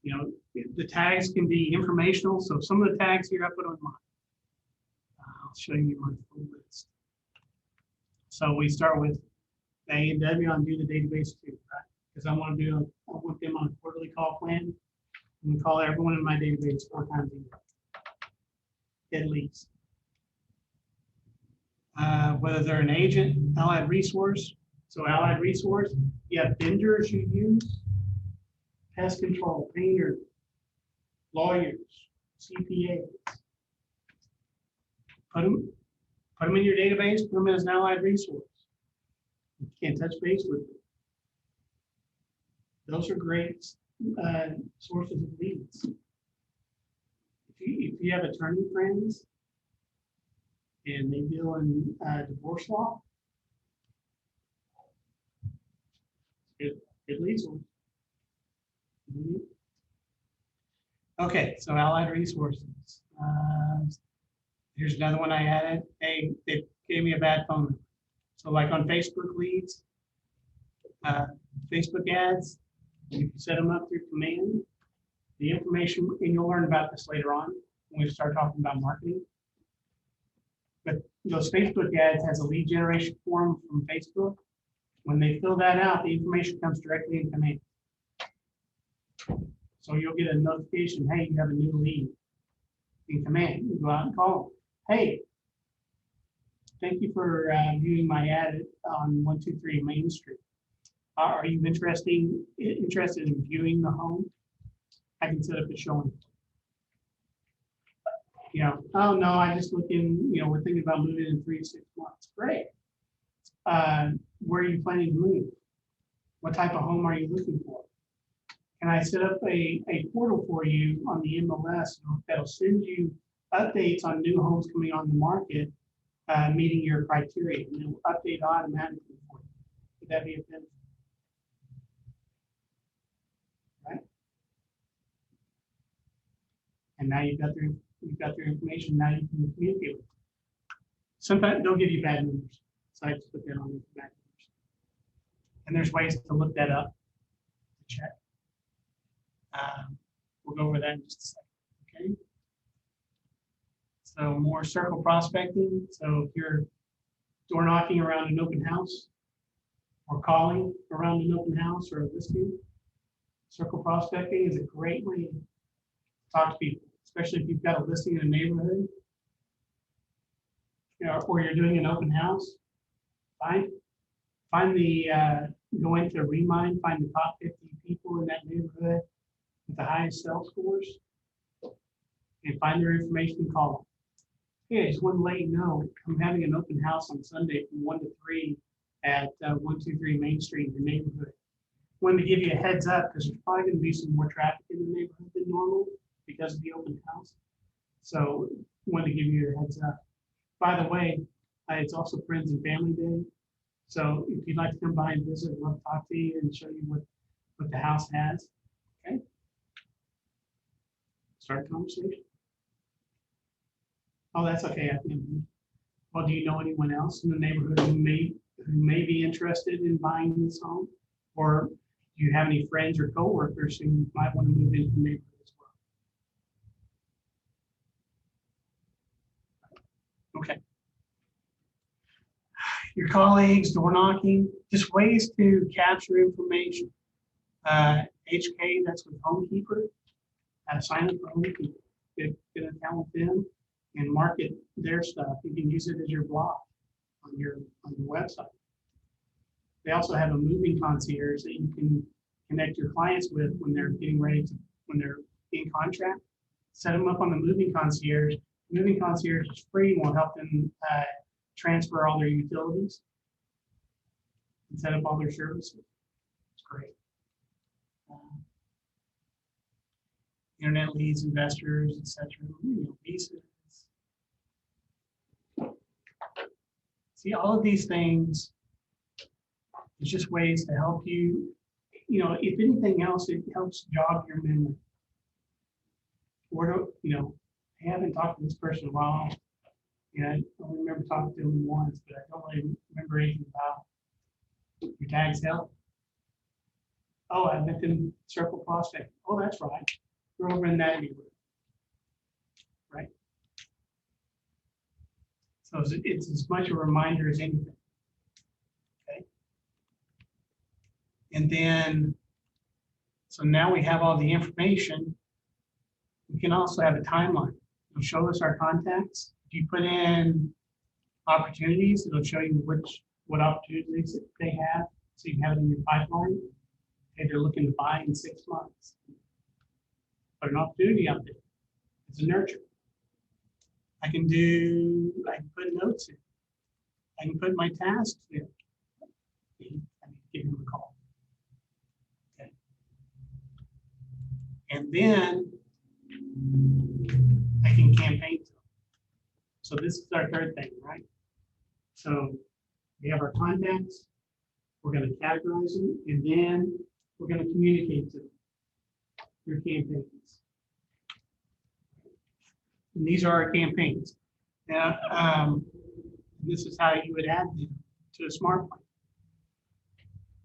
You know, the tags can be informational. So some of the tags here I put on mine. I'll show you my full list. So we start with A and W on do the database too, right? Because I want them on a quarterly call plan. I'm gonna call everyone in my database 4 times a year, at least. Whether they're an agent, allied resource. So allied resource, you have vendors you use, pest control, painters, lawyers, CPAs. Put them in your database, put them as an allied resource. You can't touch base with them. Those are great sources of leads. If you have attorney friends and they deal in divorce law, it leads them. Okay, so allied resources. Here's another one I added. They gave me a bad phone number. So like on Facebook leads, Facebook ads, you can set them up through command. The information, and you'll learn about this later on when we start talking about marketing. But those Facebook ads has a lead generation form from Facebook. When they fill that out, the information comes directly in command. So you'll get a notification, hey, you have a new lead in command. You go out and call them. Hey, thank you for viewing my ad on 123 Main Street. Are you interested in viewing the home? I can set up a showing. You know, oh no, I just looking, you know, we're thinking about moving in 3 to 6 months. Great. Where are you planning to move? What type of home are you looking for? Can I set up a portal for you on the MLS that'll send you updates on new homes coming on the market, meeting your criteria, and it'll update automatically for you. Would that be a benefit? Right? And now you've got their information. Now you can communicate with them. Sometimes they'll give you bad numbers, so I just put that on the bad numbers. And there's ways to look that up to check. We'll go over that in just a second. Okay. So more circle prospecting. So if you're door knocking around an open house, or calling around an open house or a listing, circle prospecting is a great way to talk to people, especially if you've got a listing in a neighborhood, you know, or you're doing an open house. Find the go into Remind, find the top 50 people in that neighborhood with the highest sales scores, and find their information and call them. Hey, I just want to let you know I'm having an open house on Sunday from 1 to 3 at 123 Main Street in your neighborhood. Wanted to give you a heads up because there's probably going to be some more traffic in the neighborhood than normal because of the open house. So wanted to give you a heads up. By the way, it's also Friends and Family Day. So if you'd like to come by and visit, I'd love to talk to you and show you what the house has. Okay. Start a conversation. Oh, that's okay. Well, do you know anyone else in the neighborhood who may be interested in buying this home? Or do you have any friends or coworkers who might want to move into the neighborhood as well? Okay. Your colleagues, door knocking, just ways to capture information. HK, that's with Homekeeper. Sign up for Homekeeper. Get an account with them and market their stuff. You can use it as your blog on your website. They also have a moving concierge that you can connect your clients with when they're when they're in contract. Set them up on the moving concierge. Moving concierge is free and will help them transfer all their utilities and set up all their services. It's great. Internet leads, investors, etc. Leases. See, all of these things is just ways to help you. If anything else, it helps jog your memory. I haven't talked to this person in a while. I only remember talking to him once, but I don't really remember anything about your tags help. Oh, I met them Circle Prospect. Oh, that's right. We're over in that neighborhood. Right? So it's as much a reminder as anything. Okay. And then, so now we have all the information. We can also have a timeline. It'll show us our contacts. If you put in opportunities, it'll show you what opportunities they have. So you have it in your pipeline. Okay, they're looking to buy in 6 months. Put an opportunity out there. It's a nurture. I can put notes in. I can put my tasks in. I can give them a call. Okay. And then I can campaign to them. So this is our third thing, right? So we have our contacts. We're going to categorize them, and then we're going to communicate to them through campaigns. And these are our campaigns. Now, this is how you would add them to a smart plan.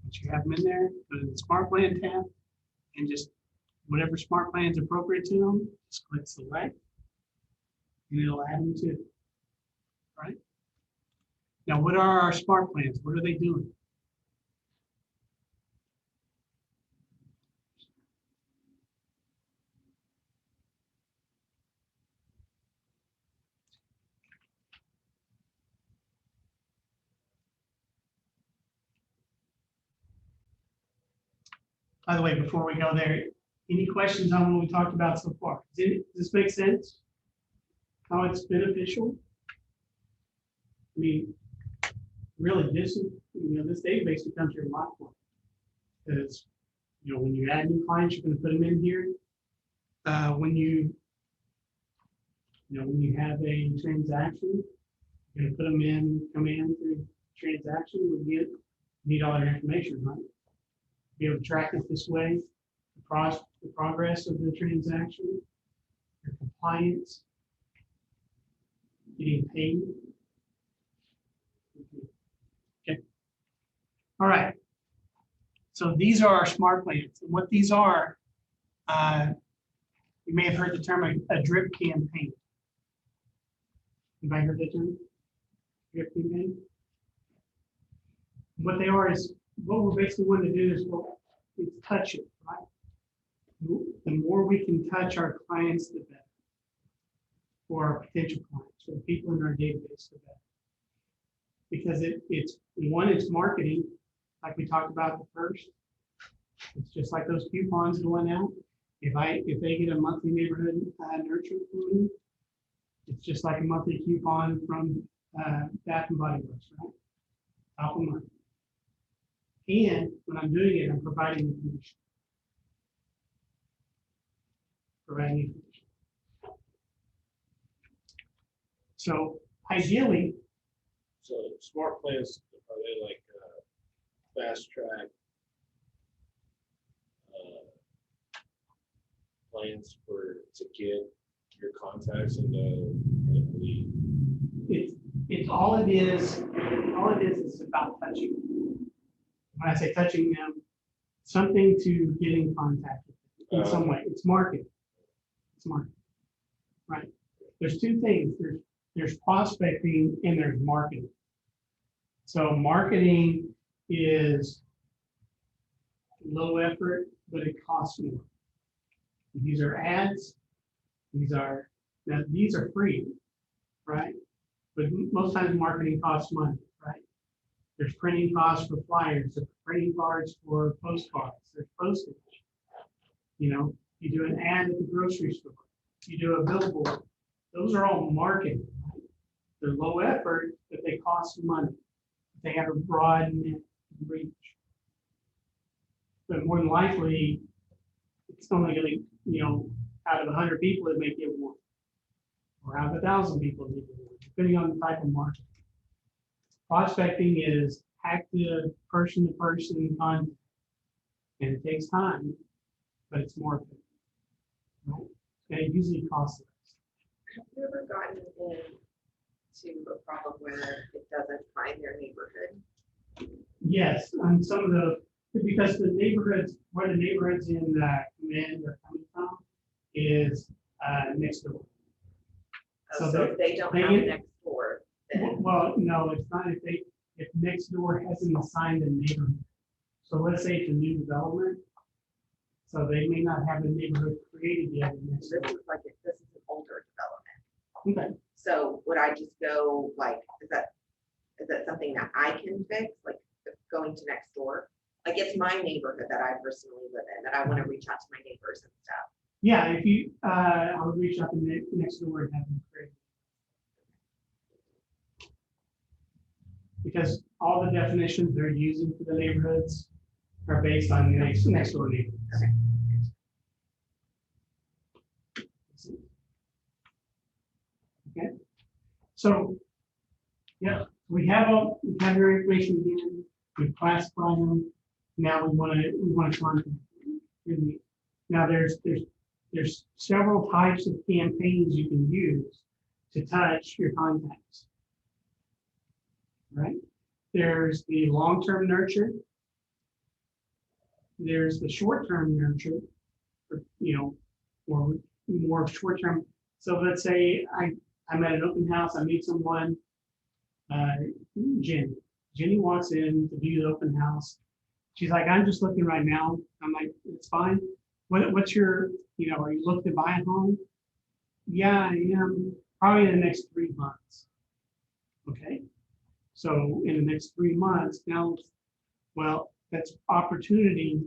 Once you have them in there, go to the smart plan tab, and just whatever smart plan is appropriate to them, just click select, and it'll add them to it. Right? Now, what are our smart plans? What are they doing? By the way, before we go there, any questions on what we talked about so far? Does this make sense? How it's beneficial? I mean, really, this database becomes your lifeline. Because, when you add new clients, you're going to put them in here. When you have a transaction, you're going to put them in, come in through transaction. We need all that information, right? Be able to track it this way, the progress of the transaction, your compliance, getting paid. Okay. All right. So these are our smart plans. And what these are, you may have heard the term a drip campaign. Anybody heard that term? Drip campaign? What they are is, what we're basically wanting to do is touch it, right? The more we can touch our clients, the better. Or our potential clients, or the people in our database, the better. Because it's marketing, like we talked about at first. It's just like those coupons going out. If they get a monthly neighborhood nurture from me, it's just like a monthly coupon from Bath and Body Works, right? Top of mind. And when I'm doing it, I'm providing information. So ideally, So smart plans, are they like fast track plans for to get your contacts and the It's all it is about touching. When I say touching them, something to get in contact with in some way. It's marketing. It's marketing, right? There's two things. There's prospecting and there's marketing. So marketing is low effort, but it costs more. These are ads. These are free, right? But most times marketing costs money, right? There's printing costs for flyers, there's printing cards for postcards, there's postage. You know, you do an ad at the grocery store, you do a billboard. Those are all marketing, right? They're low effort, but they cost money. They have a broad net reach. But more than likely, it's only going to, you know, out of 100 people, it may get one. Or out of 1,000 people, it may get one, depending on the type of marketing. Prospecting is active person-to-person contact, and it takes time, but it's more effective, right? And it usually costs less. Have you ever gotten into a problem where it doesn't find their neighborhood? Yes, on some of the, because the neighborhoods, where the neighborhoods in command are coming from is next door. So if they don't have next door, then Well, no, it's not if next door hasn't assigned a neighborhood. So let's say it's a new development. So they may not have a neighborhood created yet. this is an older development. Okay. So would I just go like, is that something that I can fix? Like going to next door? Like it's my neighborhood that I personally live in, that I want to reach out to my neighbors and stuff. Yeah, if you, I would reach out to next door and have them create. Because all the definitions they're using for the neighborhoods are based on next door neighborhoods. Okay. Okay. So, yeah, we have your information again. We classify them. Now we want to contact them. Now there's several types of campaigns you can use to touch your contacts. Right? There's the long-term nurture. There's the short-term nurture, or, you know, or more short-term. So let's say I'm at an open house, I meet someone, Jenny walks in to view the open house. She's like, I'm just looking right now. I'm like, it's fine. What's your, you know, are you looking to buy a home? Yeah, I am. Probably in the next 3 months. Okay. So in the next 3 months, now, well, that's opportunity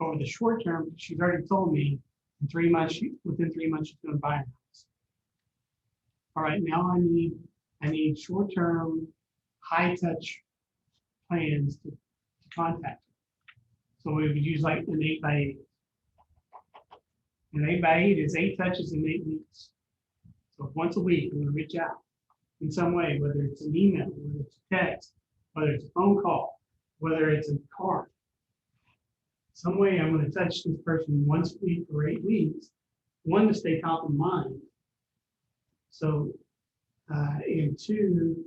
over the short term. She's already told me in 3 months, within 3 months, she's going to buy a house. All right, now I need short-term, high-touch plans to contact her. So we would use like an 8x8. An 8x8 is 8 touches in 8 weeks. So once a week, we're going to reach out in some way, whether it's an email, whether it's a text, whether it's a phone call, whether it's a card. Some way I'm going to touch this person once a week for 8 weeks, one, to stay top of mind. So, and two,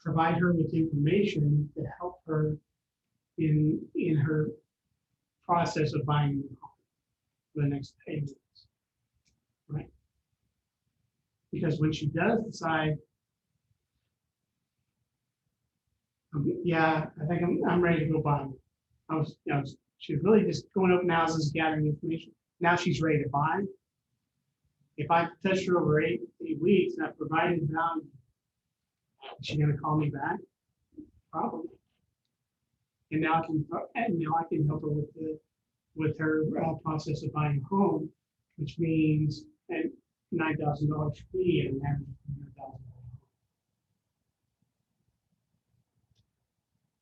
provide her with information to help her in her process of buying a home for the next 8 weeks, right? Because when she does decide, yeah, I think I'm ready to go buy. She's really just going open houses, gathering information. Now she's ready to buy. If I touched her over 8 weeks and I provided value, is she going to call me back? Probably. And now I can help her with her process of buying a home, which means a $9,000 fee and an average of $100,000.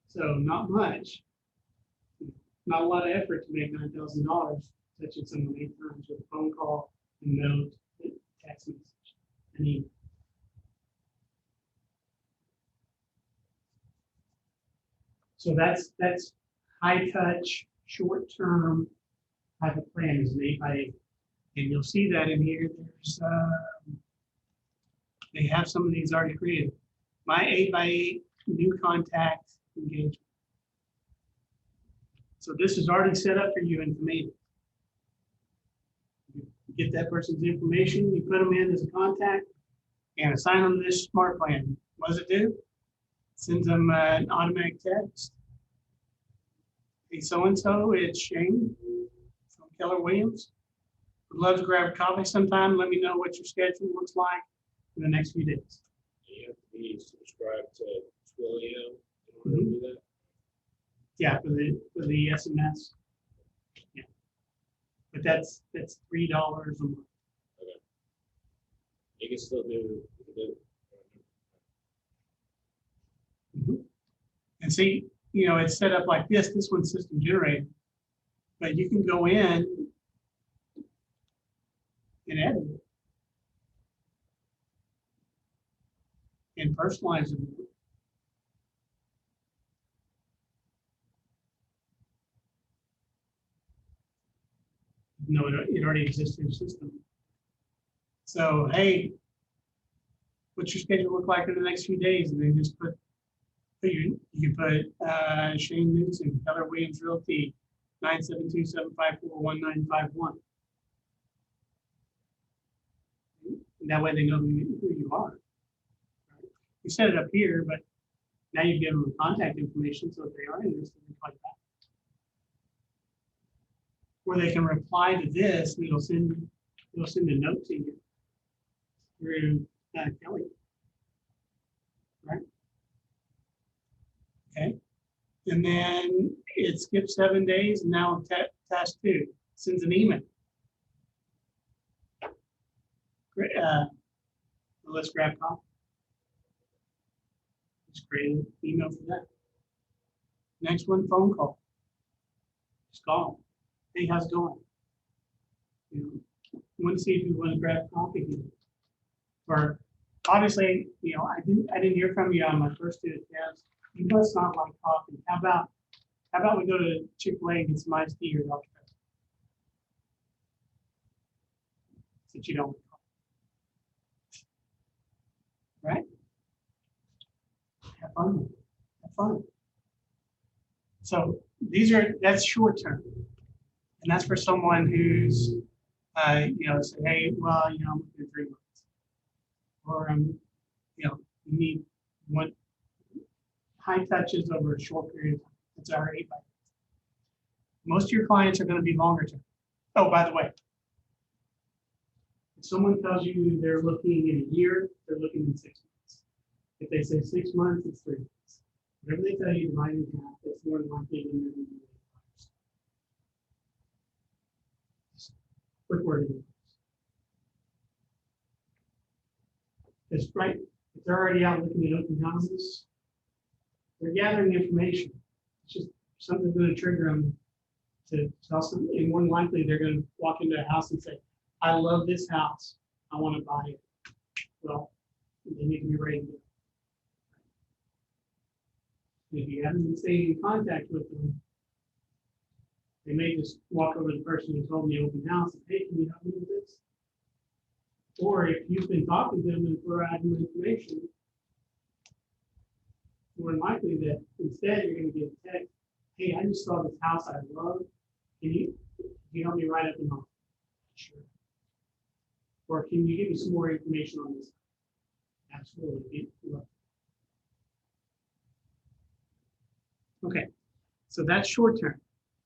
So not much, not a lot of effort to make $9,000 touching someone 8 times with a phone call, a note, a text message, an email. So that's high touch, short term type of plan is an 8x8. And you'll see that in here, there's, they have some of these already created. My 8x8 new contact engagement. So this is already set up for you in Tomato. You get that person's information, you put them in as a contact, and assign them to this smart plan. What does it do? Sends them an automatic text. Hey, so-and-so, it's Shane from Keller Williams. Would love to grab a coffee sometime. Let me know what your schedule looks like in the next few days. You have to be subscribed to Twilio in order to do that. Yeah, for the SMS. Yeah. But that's $3 a month. Okay. You can still do, you can do. And see, you know, it's set up like this. This one's system generated, but you can go in and edit it and personalize it. No, it already exists in your system. So, hey, what's your schedule look like in the next few days? And then just put you can put Shane Newton, Keller Williams Realty, 972-754-1951. And that way they know who you are. You set it up here, but now you give them contact information, so if they are interested, they call you back. Or they can reply to this, and it'll send a note to you through Kelly. Right? Okay. And then it skips 7 days, and now task 2 sends an email. Great. Let's grab copy. Just create an email for that. Next one, phone call. Just call them. Hey, how's it going? You know, want to see if you want to grab coffee here. Or obviously, you know, I didn't hear from you on my first 2 tabs. You must not like coffee. How about we go to Chick-fil-A and get some iced tea or Dr. Pepper? Since you don't like coffee. Right? Have fun. Have fun. So that's short term. And that's for someone who's, you know, say, hey, well, you know, I'm looking at 3 months. Or, you know, you need one high touches over a short period of time. That's our 8x8. Most of your clients are going to be longer term. Oh, by the way, if someone tells you they're looking in a year, they're looking in 6 months. If they say 6 months, it's 3 months. Whatever they tell you, divide in half, that's more than likely than they're going to do. Quick word. It's right. If they're already out looking at open houses, they're gathering information. It's just something's going to trigger them to tell some, and more than likely they're going to walk into a house and say, I love this house. I want to buy it. Well, they need to be ready to go. If you haven't been staying in contact with them, they may just walk over to the person who told me open house and, hey, can you help me with this? Or if you've been talking to them and providing them information, more than likely that instead you're going to get a text, hey, I just saw this house I love. Can you help me write up an offer? Sure. Or can you give me some more information on this? Absolutely. Okay, so that's short term.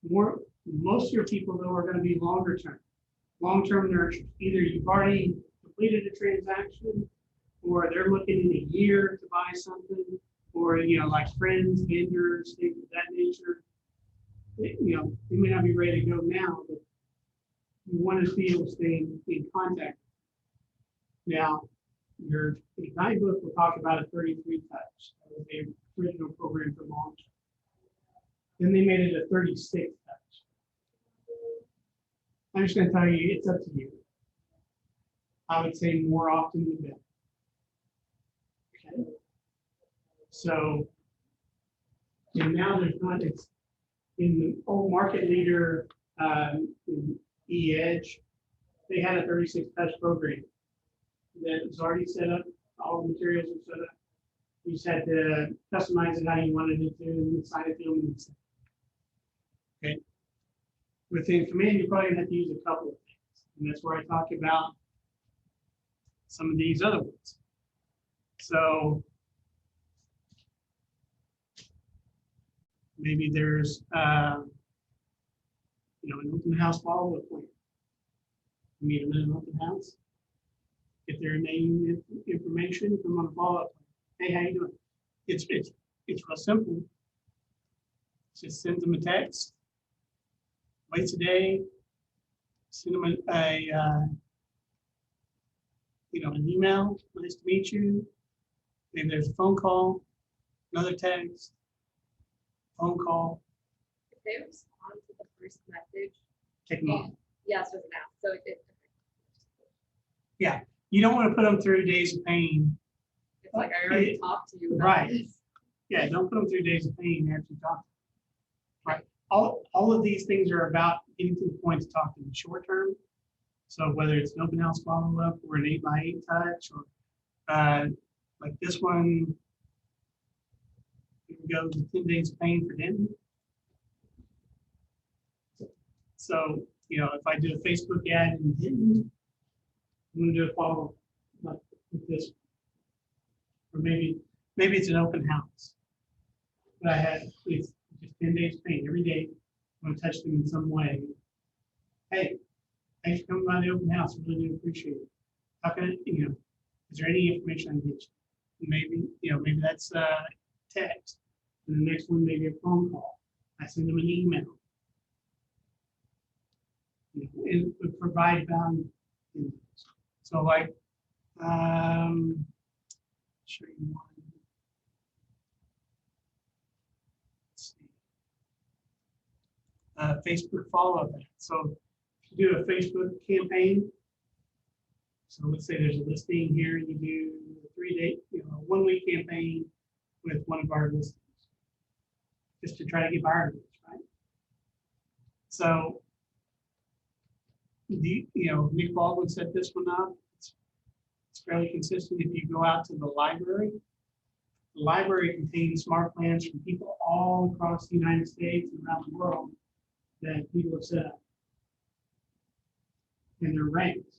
Most of your people though are going to be longer term, long-term nurture. Either you've already completed a transaction, or they're looking in a year to buy something, or you know, like friends, vendors, things of that nature. You know, they may not be ready to go now, but you want to be able to stay in contact. Now, your guidebook will talk about a 33 touch. That was the original program for long term. Then they made it a 36 touch. I'm just going to tell you, it's up to you. I would say more often than better. Okay. So, and now there's not, it's in the old market leader in E-Edge, they had a 36 touch program that was already set up. All the materials were set up. You just had to customize it how you wanted it to and assign it to them. Okay. Within command, you're probably gonna have to use a couple of things. And that's where I talk about some of these other ones. So maybe there's, an open house follow-up plan. Meet them in an open house. Get their name, information, come on a follow-up. Hey, how you doing? It's real simple. Just send them a text. Waits a day. Send them an email. Nice to meet you. Maybe there's a phone call, another text, phone call. If they respond to the first message, Take them off. yes or no. So it, Yeah, you don't want to put them through days of pain. it's like I already talked to you about Right. this. Yeah, don't put them through days of pain after you talk. Right. All of these things are about getting to the point to talk in the short term. So whether it's an open house follow-up or an 8x8 touch or like this one, here we go, the 10 days of pain for Denton. So, if I do a Facebook ad in Denton, I'm gonna do a follow-up like with this. Or maybe it's an open house. But I had, it's just 10 days of pain every day. I'm gonna touch them in some way. Hey, thanks for coming by the open house. I really do appreciate it. How can I, is there any information I can get you? Maybe that's text. And the next one, maybe a phone call. I send them an email. It would provide value. So like, show you one. Let's see. Facebook follow-up. So if you do a Facebook campaign, so let's say there's a listing here, you do a 3-day, 1-week campaign with one of our listings, just to try to get buyers, right? So, Nick Baldwin set this one up. It's fairly consistent. If you go out to the library contains smart plans from people all across the United States and around the world that people have set up. And they're ranked,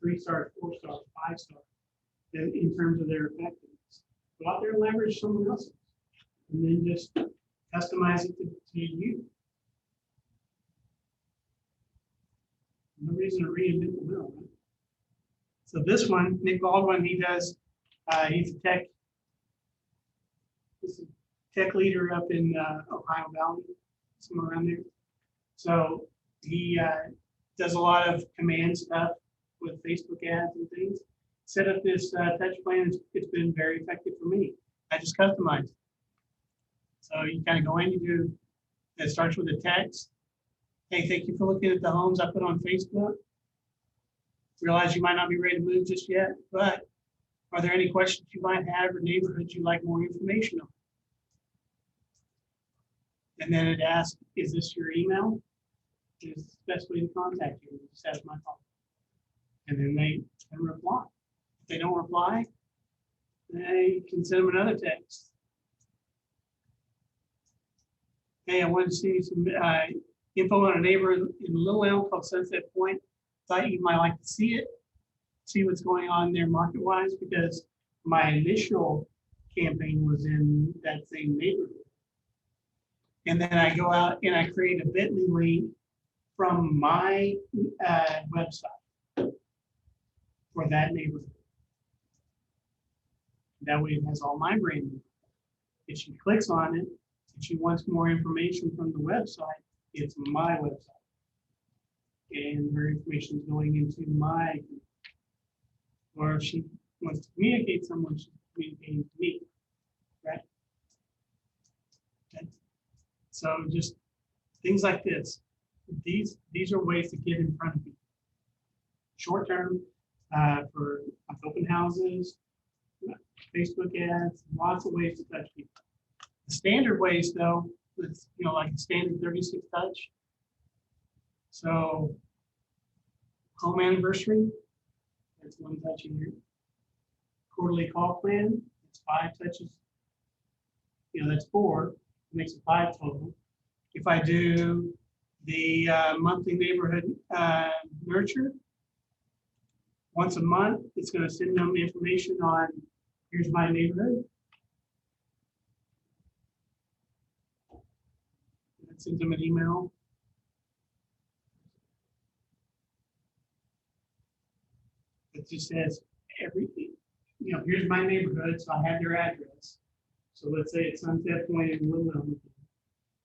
3 stars, 4 stars, 5 stars in terms of their effectiveness. Go out there and leverage someone else's and then just customize it to you. No reason to reinvent the wheel. Right? So this one, Nick Baldwin, he does, he's a tech leader up in Ohio Valley, somewhere around there. So he does a lot of command stuff with Facebook ads and things. Set up this touch plan. It's been very effective for me. I just customized it. So you kind of go in, it starts with a text. Hey, thank you for looking at the homes I put on Facebook. Realize you might not be ready to move just yet, but are there any questions you might have or neighborhoods you'd like more information on? And then it asks, is this your email? Is the best way to contact you? Just ask my phone. And then they can reply. If they don't reply, they can send them another text. Hey, I wanted to see some info on a neighbor in Little Elm called Sunset Point. Thought you might like to see it, see what's going on there market-wise, because my initial campaign was in that same neighborhood. And then I go out and I create a bit.ly link from my website for that neighborhood. That way it has all my branding. If she clicks on it, if she wants more information from the website, it's my website. And her information is going into my, or if she wants to communicate with someone, she's communicating to me, right? Okay. So just things like this. These are ways to get in front of people. Short term, for open houses, Facebook ads, lots of ways to touch people. The standard ways though, it's like a standard 36 touch. So Home anniversary, that's 1 touch a year. Quarterly call plan, it's 5 touches. That's 4, makes it 5 total. If I do the monthly neighborhood nurture, once a month, it's going to send them information on, here's my neighborhood. It sends them an email. It just says everything, here's my neighborhood, so I have their address. So let's say it's Sunset Point in Little Elm.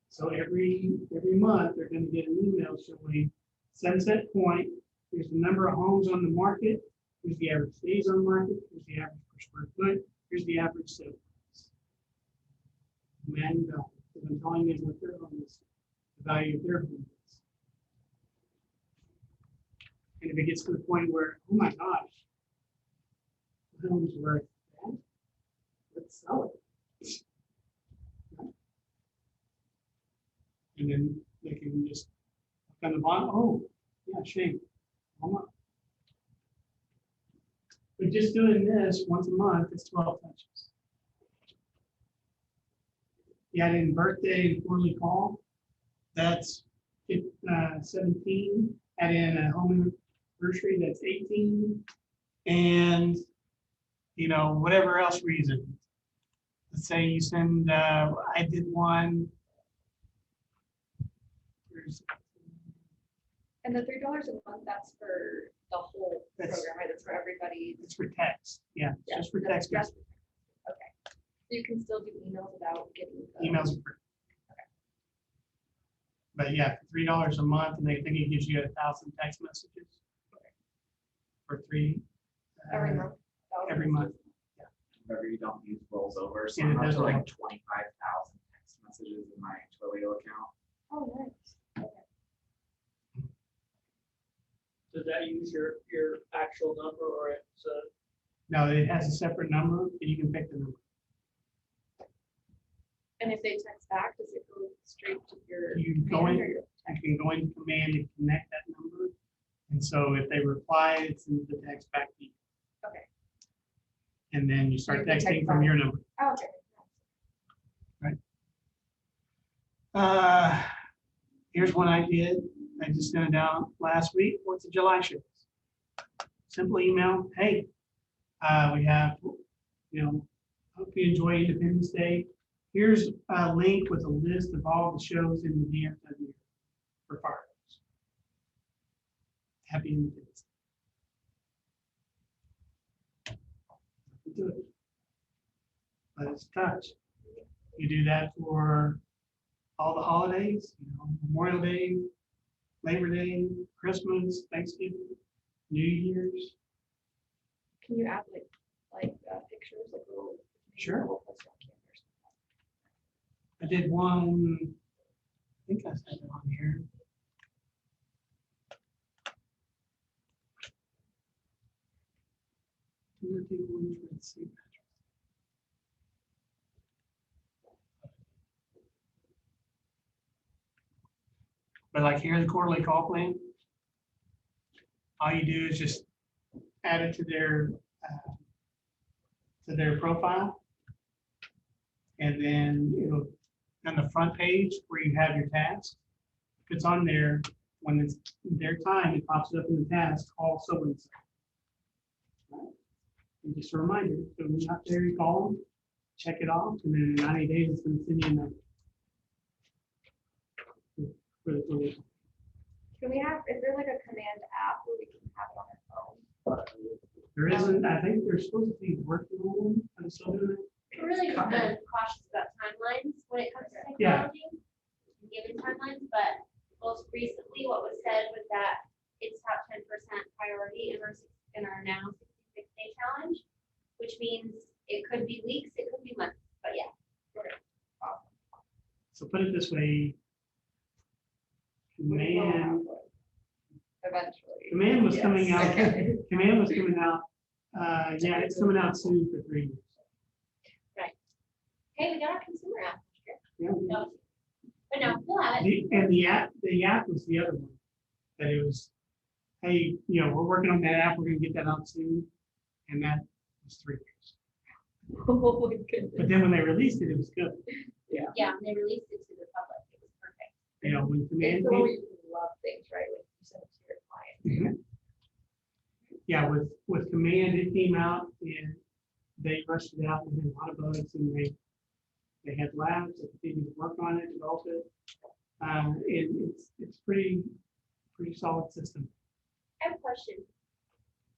So every month, they're going to get an email showing Sunset Point, here's the number of homes on the market, here's the average days on market, here's the average per square foot, here's the average sale price. And because I'm telling you what their home is, the value of their home is. And if it gets to the point where, oh my gosh, the home's worth that, let's sell it. And then they can just kind of on, oh, yeah, shame. But just doing this once a month is 12 touches. You add in birthday and quarterly call, that's 17. Add in a home anniversary, that's 18. And, whatever else reason. Let's say you send, I did one. And the $3 a month, that's for the whole program, right? That's for everybody. It's for text. Yeah, it's just for text. Okay. So you can still do emails without getting the Emails are free. Okay. But yeah, for $3 a month, and they think it gives you 1,000 text messages. Okay. For $3 every month. Every month. Yeah. Whatever you don't use rolls over. So Yeah, I'm up to like roll. 25,000 text messages in my Twilio account. Oh, nice. Does that use your actual number or it's a? No, it has a separate number, and you can pick the number. And if they text back, does it go straight to your? You can go in, you can go into command and connect that number. And so if they reply, it sends the text back to you. Okay. And then you start You can texting text from back. your number. Oh, okay. Right. Here's one I did. I just sent it out last week. 4th of July shows. Simple email. Hey, we have, hope you enjoy Independence Day. Here's a link with a list of all the shows in the DFW for fireworks. Happy Independence Day. Do it. But it's a touch. You do that for all the holidays, Memorial Day, Labor Day, Christmas, Thanksgiving, New Year's. Can you add like pictures, like little? Sure. I did one, I think I said it on here. Let's see. But like here's the quarterly call plan. All you do is just add it to their profile. And then on the front page where you have your task, if it's on there, when it's their time, it pops up in the task, call so and so. And just a reminder, so when you're out there, you call them, check it off, and then in 90 days, it's going to send you a note. Can we have, is there like a command app where we can have it on our phone? There isn't, I think they're supposed to be working on them. I'm still doing it. I'm really cautious about timelines when it comes to Yeah. technology, given timelines, but most recently what was said was that it's top 10% priority in our now 66-day challenge, which means it could be weeks, it could be months, but yeah. So put it this way, command was coming out, command was coming out, yeah, it's coming out soon for 3 years. Right. Hey, we got our consumer app. Yeah. No. But no, we'll have it. And the app was the other one, that it was hey, we're working on that app, we're gonna get that out soon. And that was 3 years. Oh my goodness. But then when they released it, it was good. Yeah, when they released it to the public, it was perfect. When command It's the way you love things, right? Like you send it to your client. yeah, with command, it came out and they rushed it out and had a lot of bugs and they had labs that continued to work on it, develop it. And it's pretty solid system. I have a question.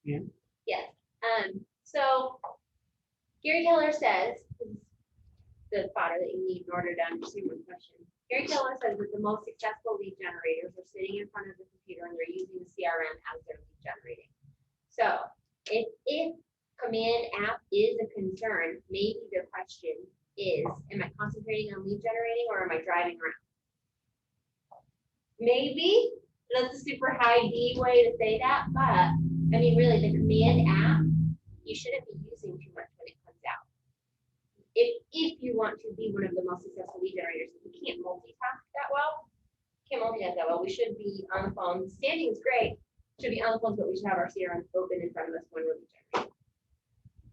Yeah. Yes. So Gary Keller says, the fodder that you need in order to understand my question. Gary Keller says that the most successful lead generators are sitting in front of the computer and they're using the CRM as their lead generating. So if command app is a concern, maybe the question is, am I concentrating on lead generating or am I driving around? Maybe that's a super high D way to say that, but I mean, really, the command app, you shouldn't be using too much when it comes out. If you want to be one of the most successful lead generators, you can't multitask that well. We should be on the phone. Standing is great. Should be on the phones, but we should have our CRM open in front of us when we're lead generating.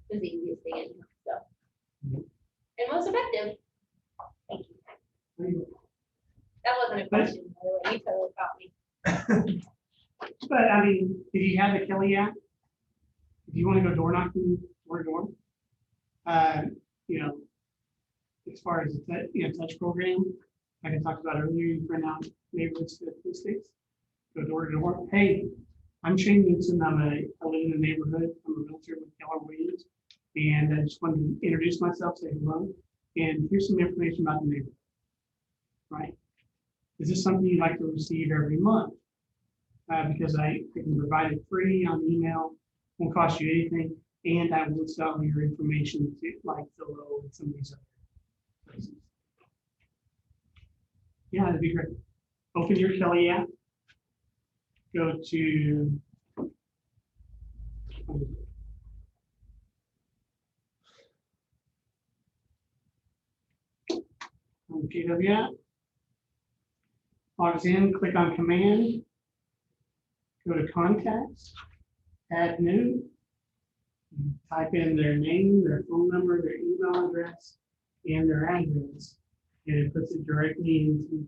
It's the easiest thing anyhow. So, and most effective. Thank you. That wasn't a question, by the way. You totally caught me. But I mean, if you have the Kelly app, if you want to go door knocking door to door, as far as the touch program, like I talked about earlier, you print out neighborhood statistics, go door to door. Hey, I'm Shane Newsom. I live in the neighborhood. I'm a realtor with Keller Williams, and I just wanted to introduce myself, say hello, and here's some information about the neighborhood. Right? Is this something you'd like to receive every month? Because I can provide it free on email, won't cost you anything, and I will sell your information to like Zillow and some of these other places. Yeah, that'd be great. Open your Kelly app. Go to GW app. Logs in, click on command. Go to contacts, add new, type in their name, their phone number, their email address, and their address, and it puts it directly into.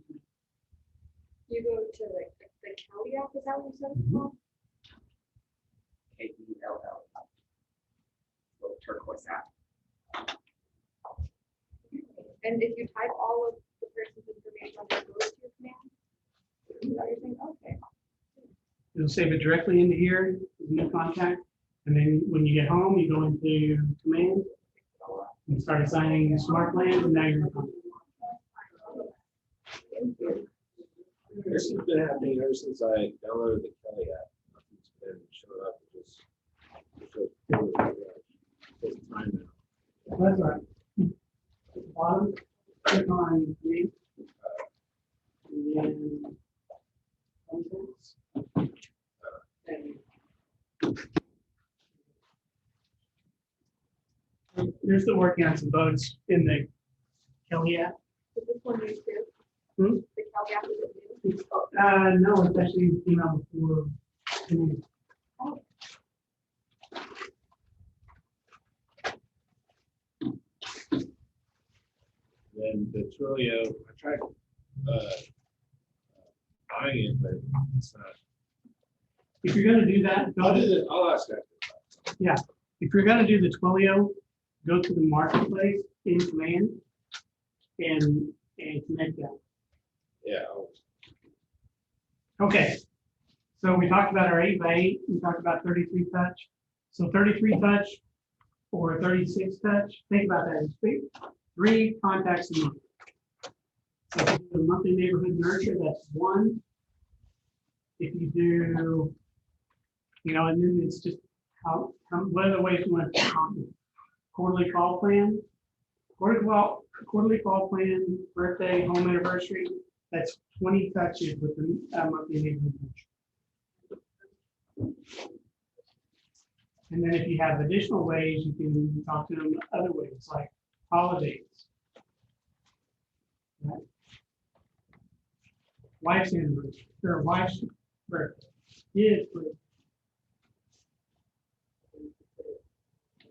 You go to like the Kelly app, is that what you said it's called? KELL. Little turquoise app. And if you type all of the person's information on there, goes to your command? Is that your thing? Okay. It'll save it directly into here, new contact, and then when you get home, you go into command and start assigning smart plans, and now you're in contact. This has been happening ever since I downloaded the Kelly app. Nothing's been showing up. It just takes time now. That's right. At the bottom, click on me, and then contacts. There's the working on some bugs in the Kelly app. Is this one new too? Hmm? The Kelly app is new? No, it's actually came out before. Oh. Then the Twilio, I tried buying it, but it's not. If you're gonna do that, I'll ask that. yeah. If you're gonna do the Twilio, go to the marketplace in command and connect that. Yeah. Okay. So we talked about our 8x8, we talked about 33 touch. So 33 touch or 36 touch, think about that as 3 contacts a month. So if you do a monthly neighborhood nurture, that's 1. If you do, and then it's just what are the ways you want to count? Quarterly call plan, quarterly call plan, birthday, home anniversary, that's 20 touches with the monthly neighborhood nurture. And then if you have additional ways, you can talk to them other ways, like holidays. Right? Wife's anniversary, or wife's birthday. kids, but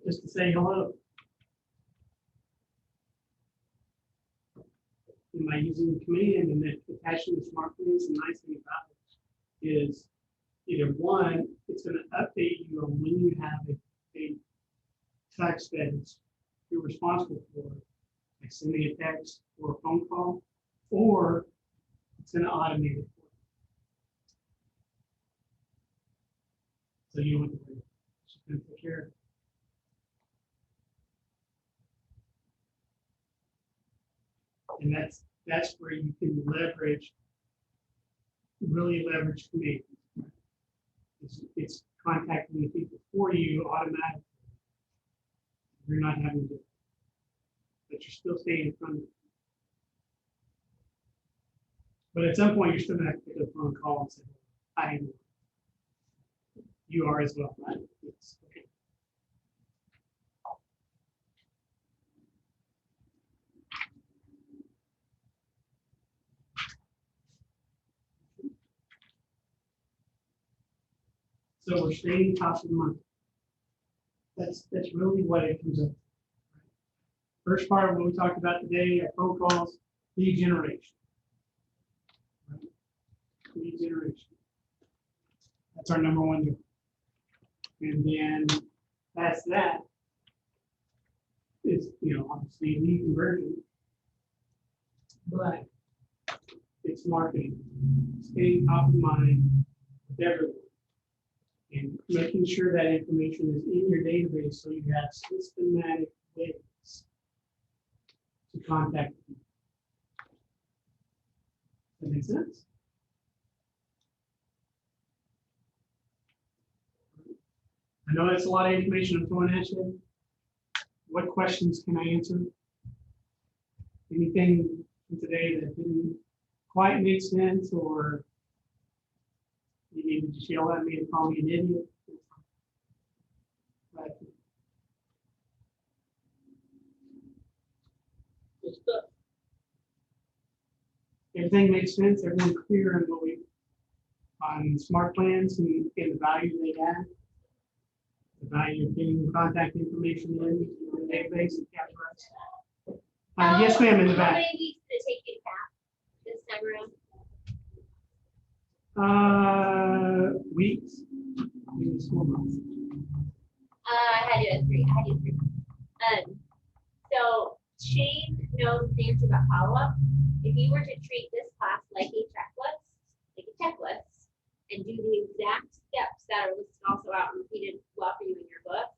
just to say hello. Am I using the command and that attaching the smart plans? The nice thing about it is either one, it's going to update you on when you have a text that you're responsible for, like sending a text or a phone call, or it's going to automate it for you. So you don't have to worry. It's just going to take care of it. And that's where you can really leverage commands. It's contacting the people for you automatically. You're not having to, but you're still staying in front of them. But at some point, you're still gonna have to pick up the phone and call and say, "I am." You are as well, right? Yes. Okay. So we're staying top of mind. That's really what it comes up to. First part of what we talked about today are phone calls, lead generation. Right? Lead generation. That's our number one job. And then past that is, obviously lead conversion. But it's marketing. Staying top of mind with everyone. And making sure that information is in your database so you have systematic ways to contact people. That makes sense? I know that's a lot of information I'm throwing at you. What questions can I answer? Anything from today that didn't quite make sense, or you need to just yell at me and call me an idiot? Right. Everything makes sense. Everyone clear on what on smart plans and the value they have, the value of getting contact information in the database and capture. Yes, ma'am, in the back. How many weeks did it take you to cap this time around? Weeks. Maybe 4 months. I had you at 3. So Shane knows the answer about follow-up. If you were to treat this class like a checklist, and do the exact steps that are listed also out and repeated well for you in your book,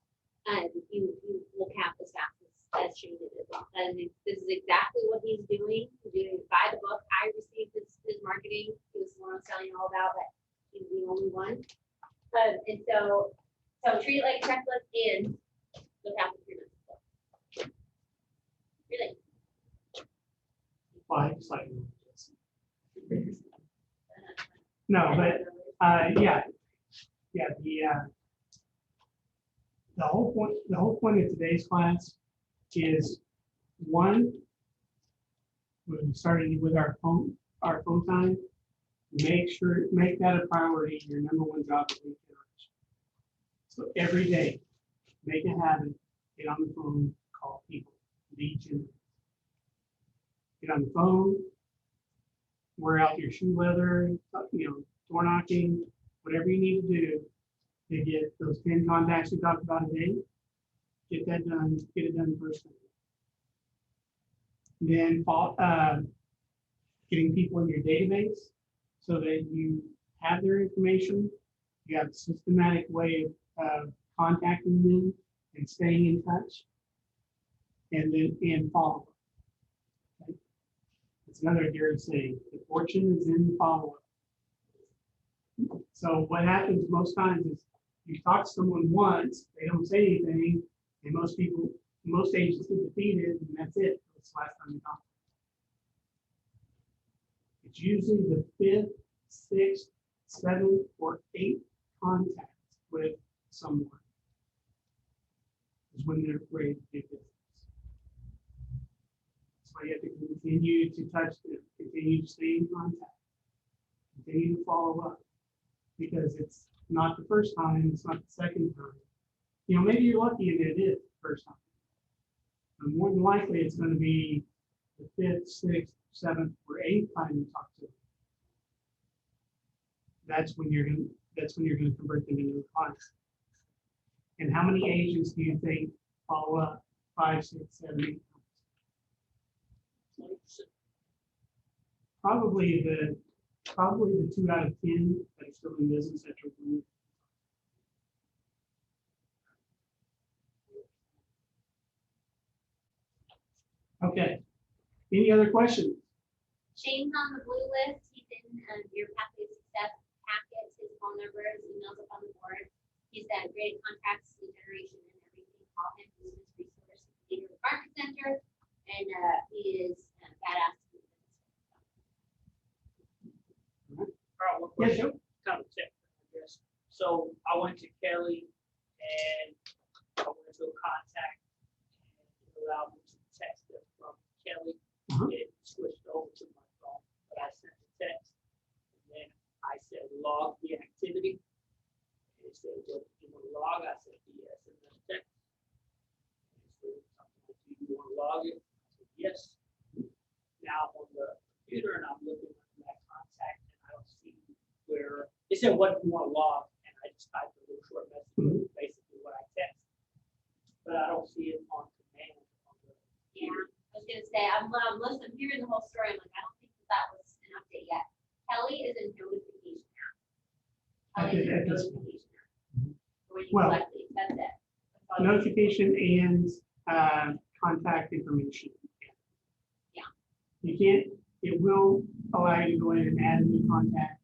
you will cap as fast as Shane did as well. And this is exactly what he's doing. He's doing it by the book. I received his marketing. He was the one I was telling you all about, but he's the only one. And so treat it like a checklist and you'll cap in 3 minutes. Really? Well, it's like no, but the whole point of today's class is one, when we started with our phone time, make that a priority, your number one job is lead generation. So every day, make a habit, get on the phone, call people, lead generate. Get on the phone, wear out your shoe leather, door knocking, whatever you need to do to get those 10 contacts we talked about a day. Get that done, get it done first thing. Then getting people in your database so that you have their information. You have a systematic way of contacting them and staying in touch. And follow up. Okay? That's another Gary saying, the fortune is in the follow-up. So what happens most times is you talk to someone once, they don't say anything, and most agents get defeated, and that's it. That's the last time you talk. It's usually the 5th, 6th, 7th, or 8th contact with someone is when they're ready to do business. That's why you have to continue to touch them, continue to stay in contact, continue to follow up. because it's not the first time, it's not the second time. You know, maybe you're lucky and it is the first time. But more than likely, it's going to be the fifth, sixth, seventh, or eighth time you talk to them. That's when you're going to convert them into a client. And how many agents do you think follow up 5, 6, 7, 8 times? Probably the 2 out of 10 that are still in business that you're doing. Okay. Any other questions? Shane's on the blue list. He's in your Pathway Success packets. His phone number, his emails up on the board. He's got great contacts, lead generation, and everything. Call him. He's his resource leader of the market center, and he is badass. Carl, one question. Kind of tip, I guess. So I went to Kelly and I went to a contact and it allowed me to text it from Kelly. It switched over to my phone, but I sent the text and then I said log the activity. And it said, "What do you want to log?" I said yes, and then text. And it said something like, "Do you want to log it?" I said yes. Now I'm on the computer and I'm looking at that contact and I don't see where it said what do you want to log, and I just typed a little short message, basically what I text, but I don't see it on command. Yeah, I was gonna say I'm listening, I'm hearing the whole story. I'm like, I don't think that was an update yet. Kelly is a notification app. Kelly is a notification app. Where you Well, collect the, that's it. That's all you do. Notification and contact information. Yeah. You can't, it will allow you to go in and add a new contact,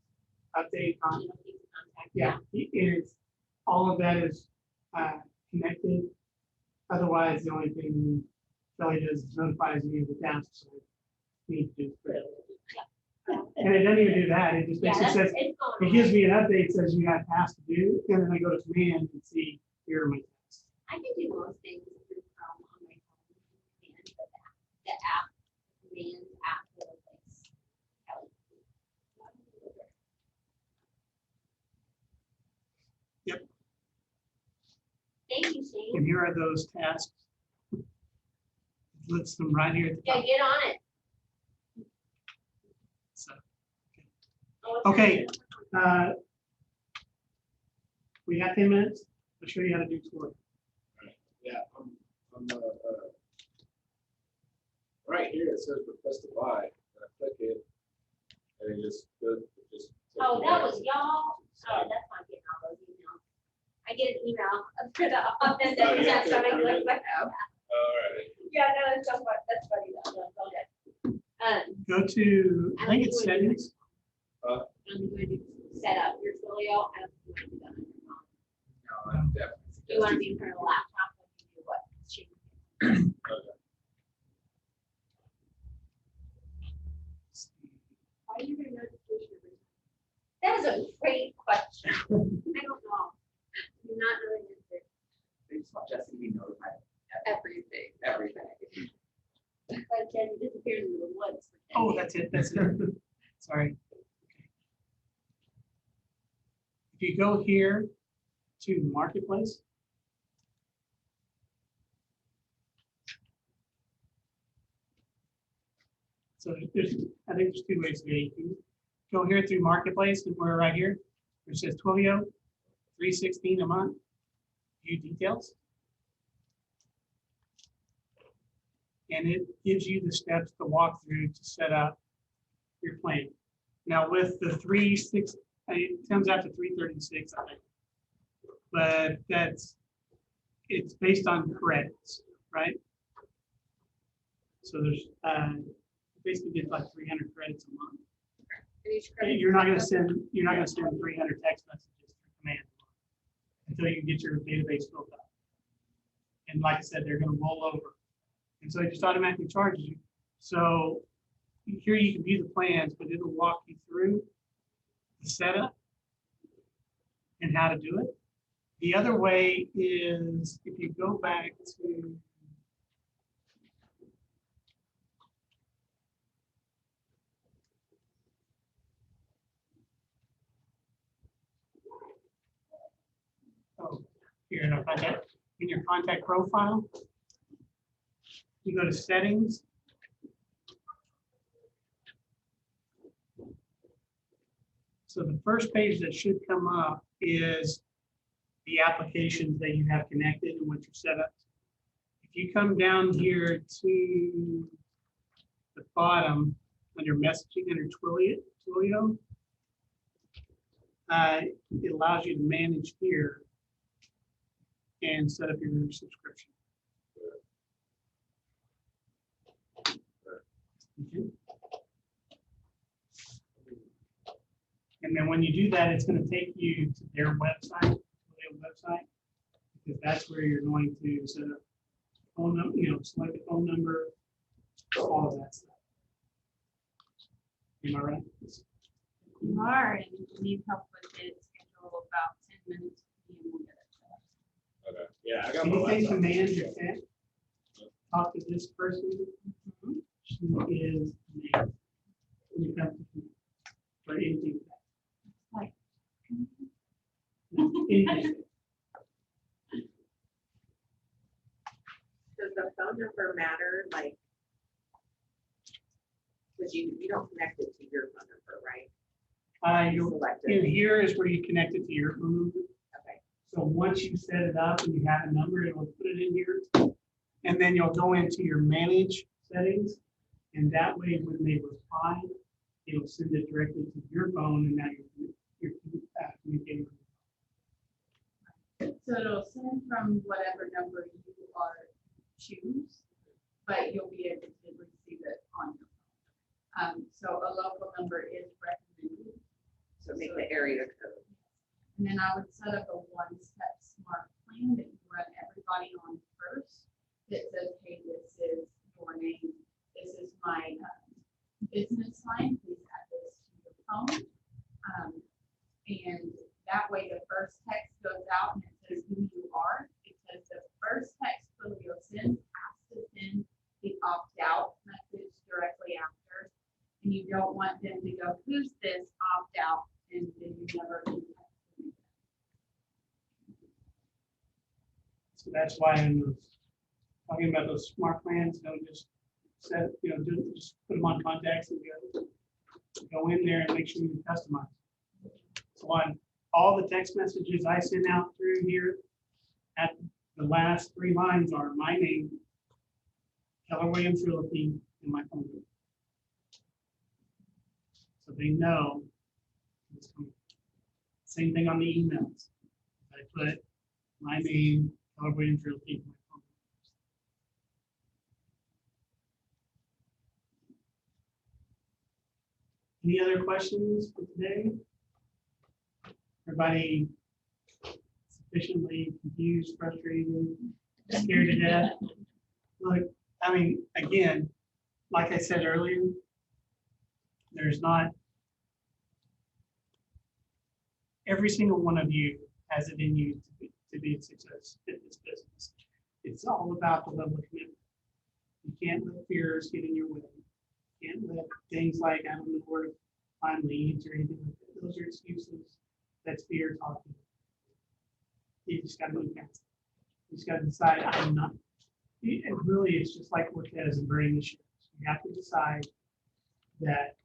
update contact. You know, keep in contact. Yeah, it's, all of that is connected. Otherwise, the only thing Kelly does is notifies me of the tasks I need to do. And it doesn't even do that. It just Yeah, basically says, it's going it gives me an update, says you have tasks to do, and then I go to command and see, here are my tasks. I can do most things through Chrome on my phone, and but the app, commands app will replace Kelly. Yep. Thank you, Shane. And here are those tasks. It lists them right here at the Yeah, top. get on it. So, Oh, okay. We got 10 minutes. I'll show you how to do tour. Yeah, I'm right here, it says request to buy, and I click it, and it just goes, just. Oh, that was y'all. Oh, that's not getting all those emails. I get an email for the office Oh, every yeah, time somebody okay. clicks my app. All right. Yeah, no, that's so fun. That's funny though. No, it's all good. Go to, I think it's settings. I'm going to set up your folio. I don't think you want to do that on your phone. No, I'm definitely. You want to be in front of a laptop when you do what? Okay. Why are you getting notification every time? That is a great question. I don't know. I'm not really interested. They just want Jesse to be notified. Everything. Everything. Like Jenny disappears into the woods. for 10 Oh, days. that's it. That's it. Sorry. If you go here to Marketplace, so there's, I think there's 2 ways to do it. You can go here through Marketplace, and we're right here. It says Twilio, $316 a month. View details. And it gives you the steps to walk through to set up your plan. Now with the 3.6, it comes out to 336, I think. But it's based on credits, right? So there's basically get like 300 credits a month. And each credit. You're not gonna send 300 text messages through command until you get your database filled up. And like I said, they're gonna roll over. And so it just automatically charges you. So here you can view the plans, but it'll walk you through the setup and how to do it. The other way is if you go back to in your contact profile. You go to settings. So the first page that should come up is the applications that you have connected and what you're set up. If you come down here to the bottom under messaging under Twilio, it allows you to manage here and set up your subscription. Okay. And then when you do that, it's going to take you to their website, because that's where you're going to set up phone number, select a phone number, all of that stuff. Am I right? You are, and if you need help with it, schedule about 10 minutes and we'll get it set up. Okay. Yeah, I got Can my you say laptop. command your pen? Talk to this person. She is amazing. When you come to me for anything. Like, Anything. Does the phone number matter? Like, because you don't connect it to your phone number, right? You're, Selected. in here is where you connect it to your phone number. Okay. So once you set it up and you have a number, it will put it in here. And then you'll go into your manage settings. And that way, when they reply, it'll send it directly to your phone and now you're communicating. so it'll send from whatever number you are choose, but you'll be able to receive it on your phone. So a local number is recommended. So make the area code. And then I would set up a one-step smart plan that you run everybody on first. That says, hey, this is your name. This is my business line. Please add this to your phone. And that way the first text goes out and it says who you are, because the first text Twilio sends has to send the opt-out message directly after. And you don't want them to go, who's this opt-out? And then you never can text them again. So that's why in those, talking about those smart plans, don't just set, just put them on contacts and go in there and make sure you customize. So on all the text messages I send out through here, at the last 3 lines are my name, Keller Williams Realty, and my phone number. So they know it's coming. Same thing on the emails. I put my name, Keller Williams Realty, and my phone number. Any other questions for today? Everybody sufficiently confused, frustrated, scared to death? Look, I mean, again, like I said earlier, there's not, every single one of you has it in you to be a success in this business. It's all about the level of commitment. You can't let fears get in your way. You can't let things like, I don't know where to find leads or anything like that. Those are excuses. That's fear talking. You just got to move past it. You just got to decide, I'm not. And really, it's just like Cortez and burning the ships. You have to decide that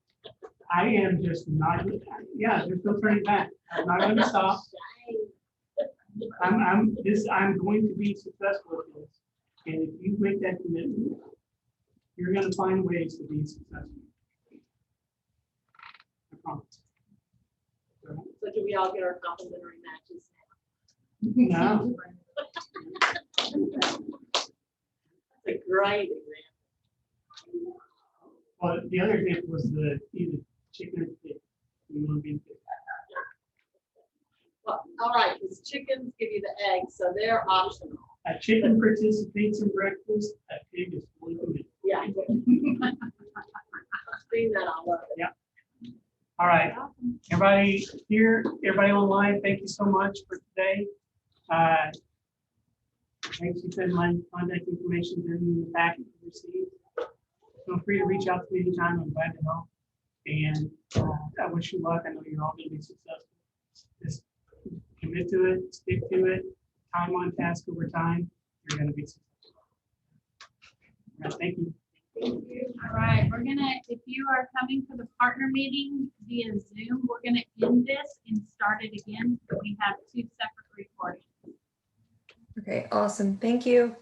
I am just not, yeah, there's no turning back. I'm not going to stop. I'm going to be successful at this. And if you make that commitment, you're going to find ways to be successful. I promise. So do we all get our complimentary matches No. now? That's a great example. Well, the other example was the either chicken or pig. You want to be pig. Well, all right, because chickens give you the eggs, so they're optional. A chicken participates in breakfast. A pig is fully committed. Yeah. I've seen that, I love it. Yeah. All right, everybody here, everybody online, thank you so much for today. Thanks, you said my contact information is in the packet you received. Feel free to reach out to me anytime. I'm glad to help. And I wish you luck. I know you're all going to be successful. Just commit to it, stick to it, time on task over time, you're gonna be successful. All right, thank you. All right, we're gonna, if you are coming for the partner meeting via Zoom, we're gonna end this and start it again. We have 2 separate recordings. Okay, awesome. Thank you.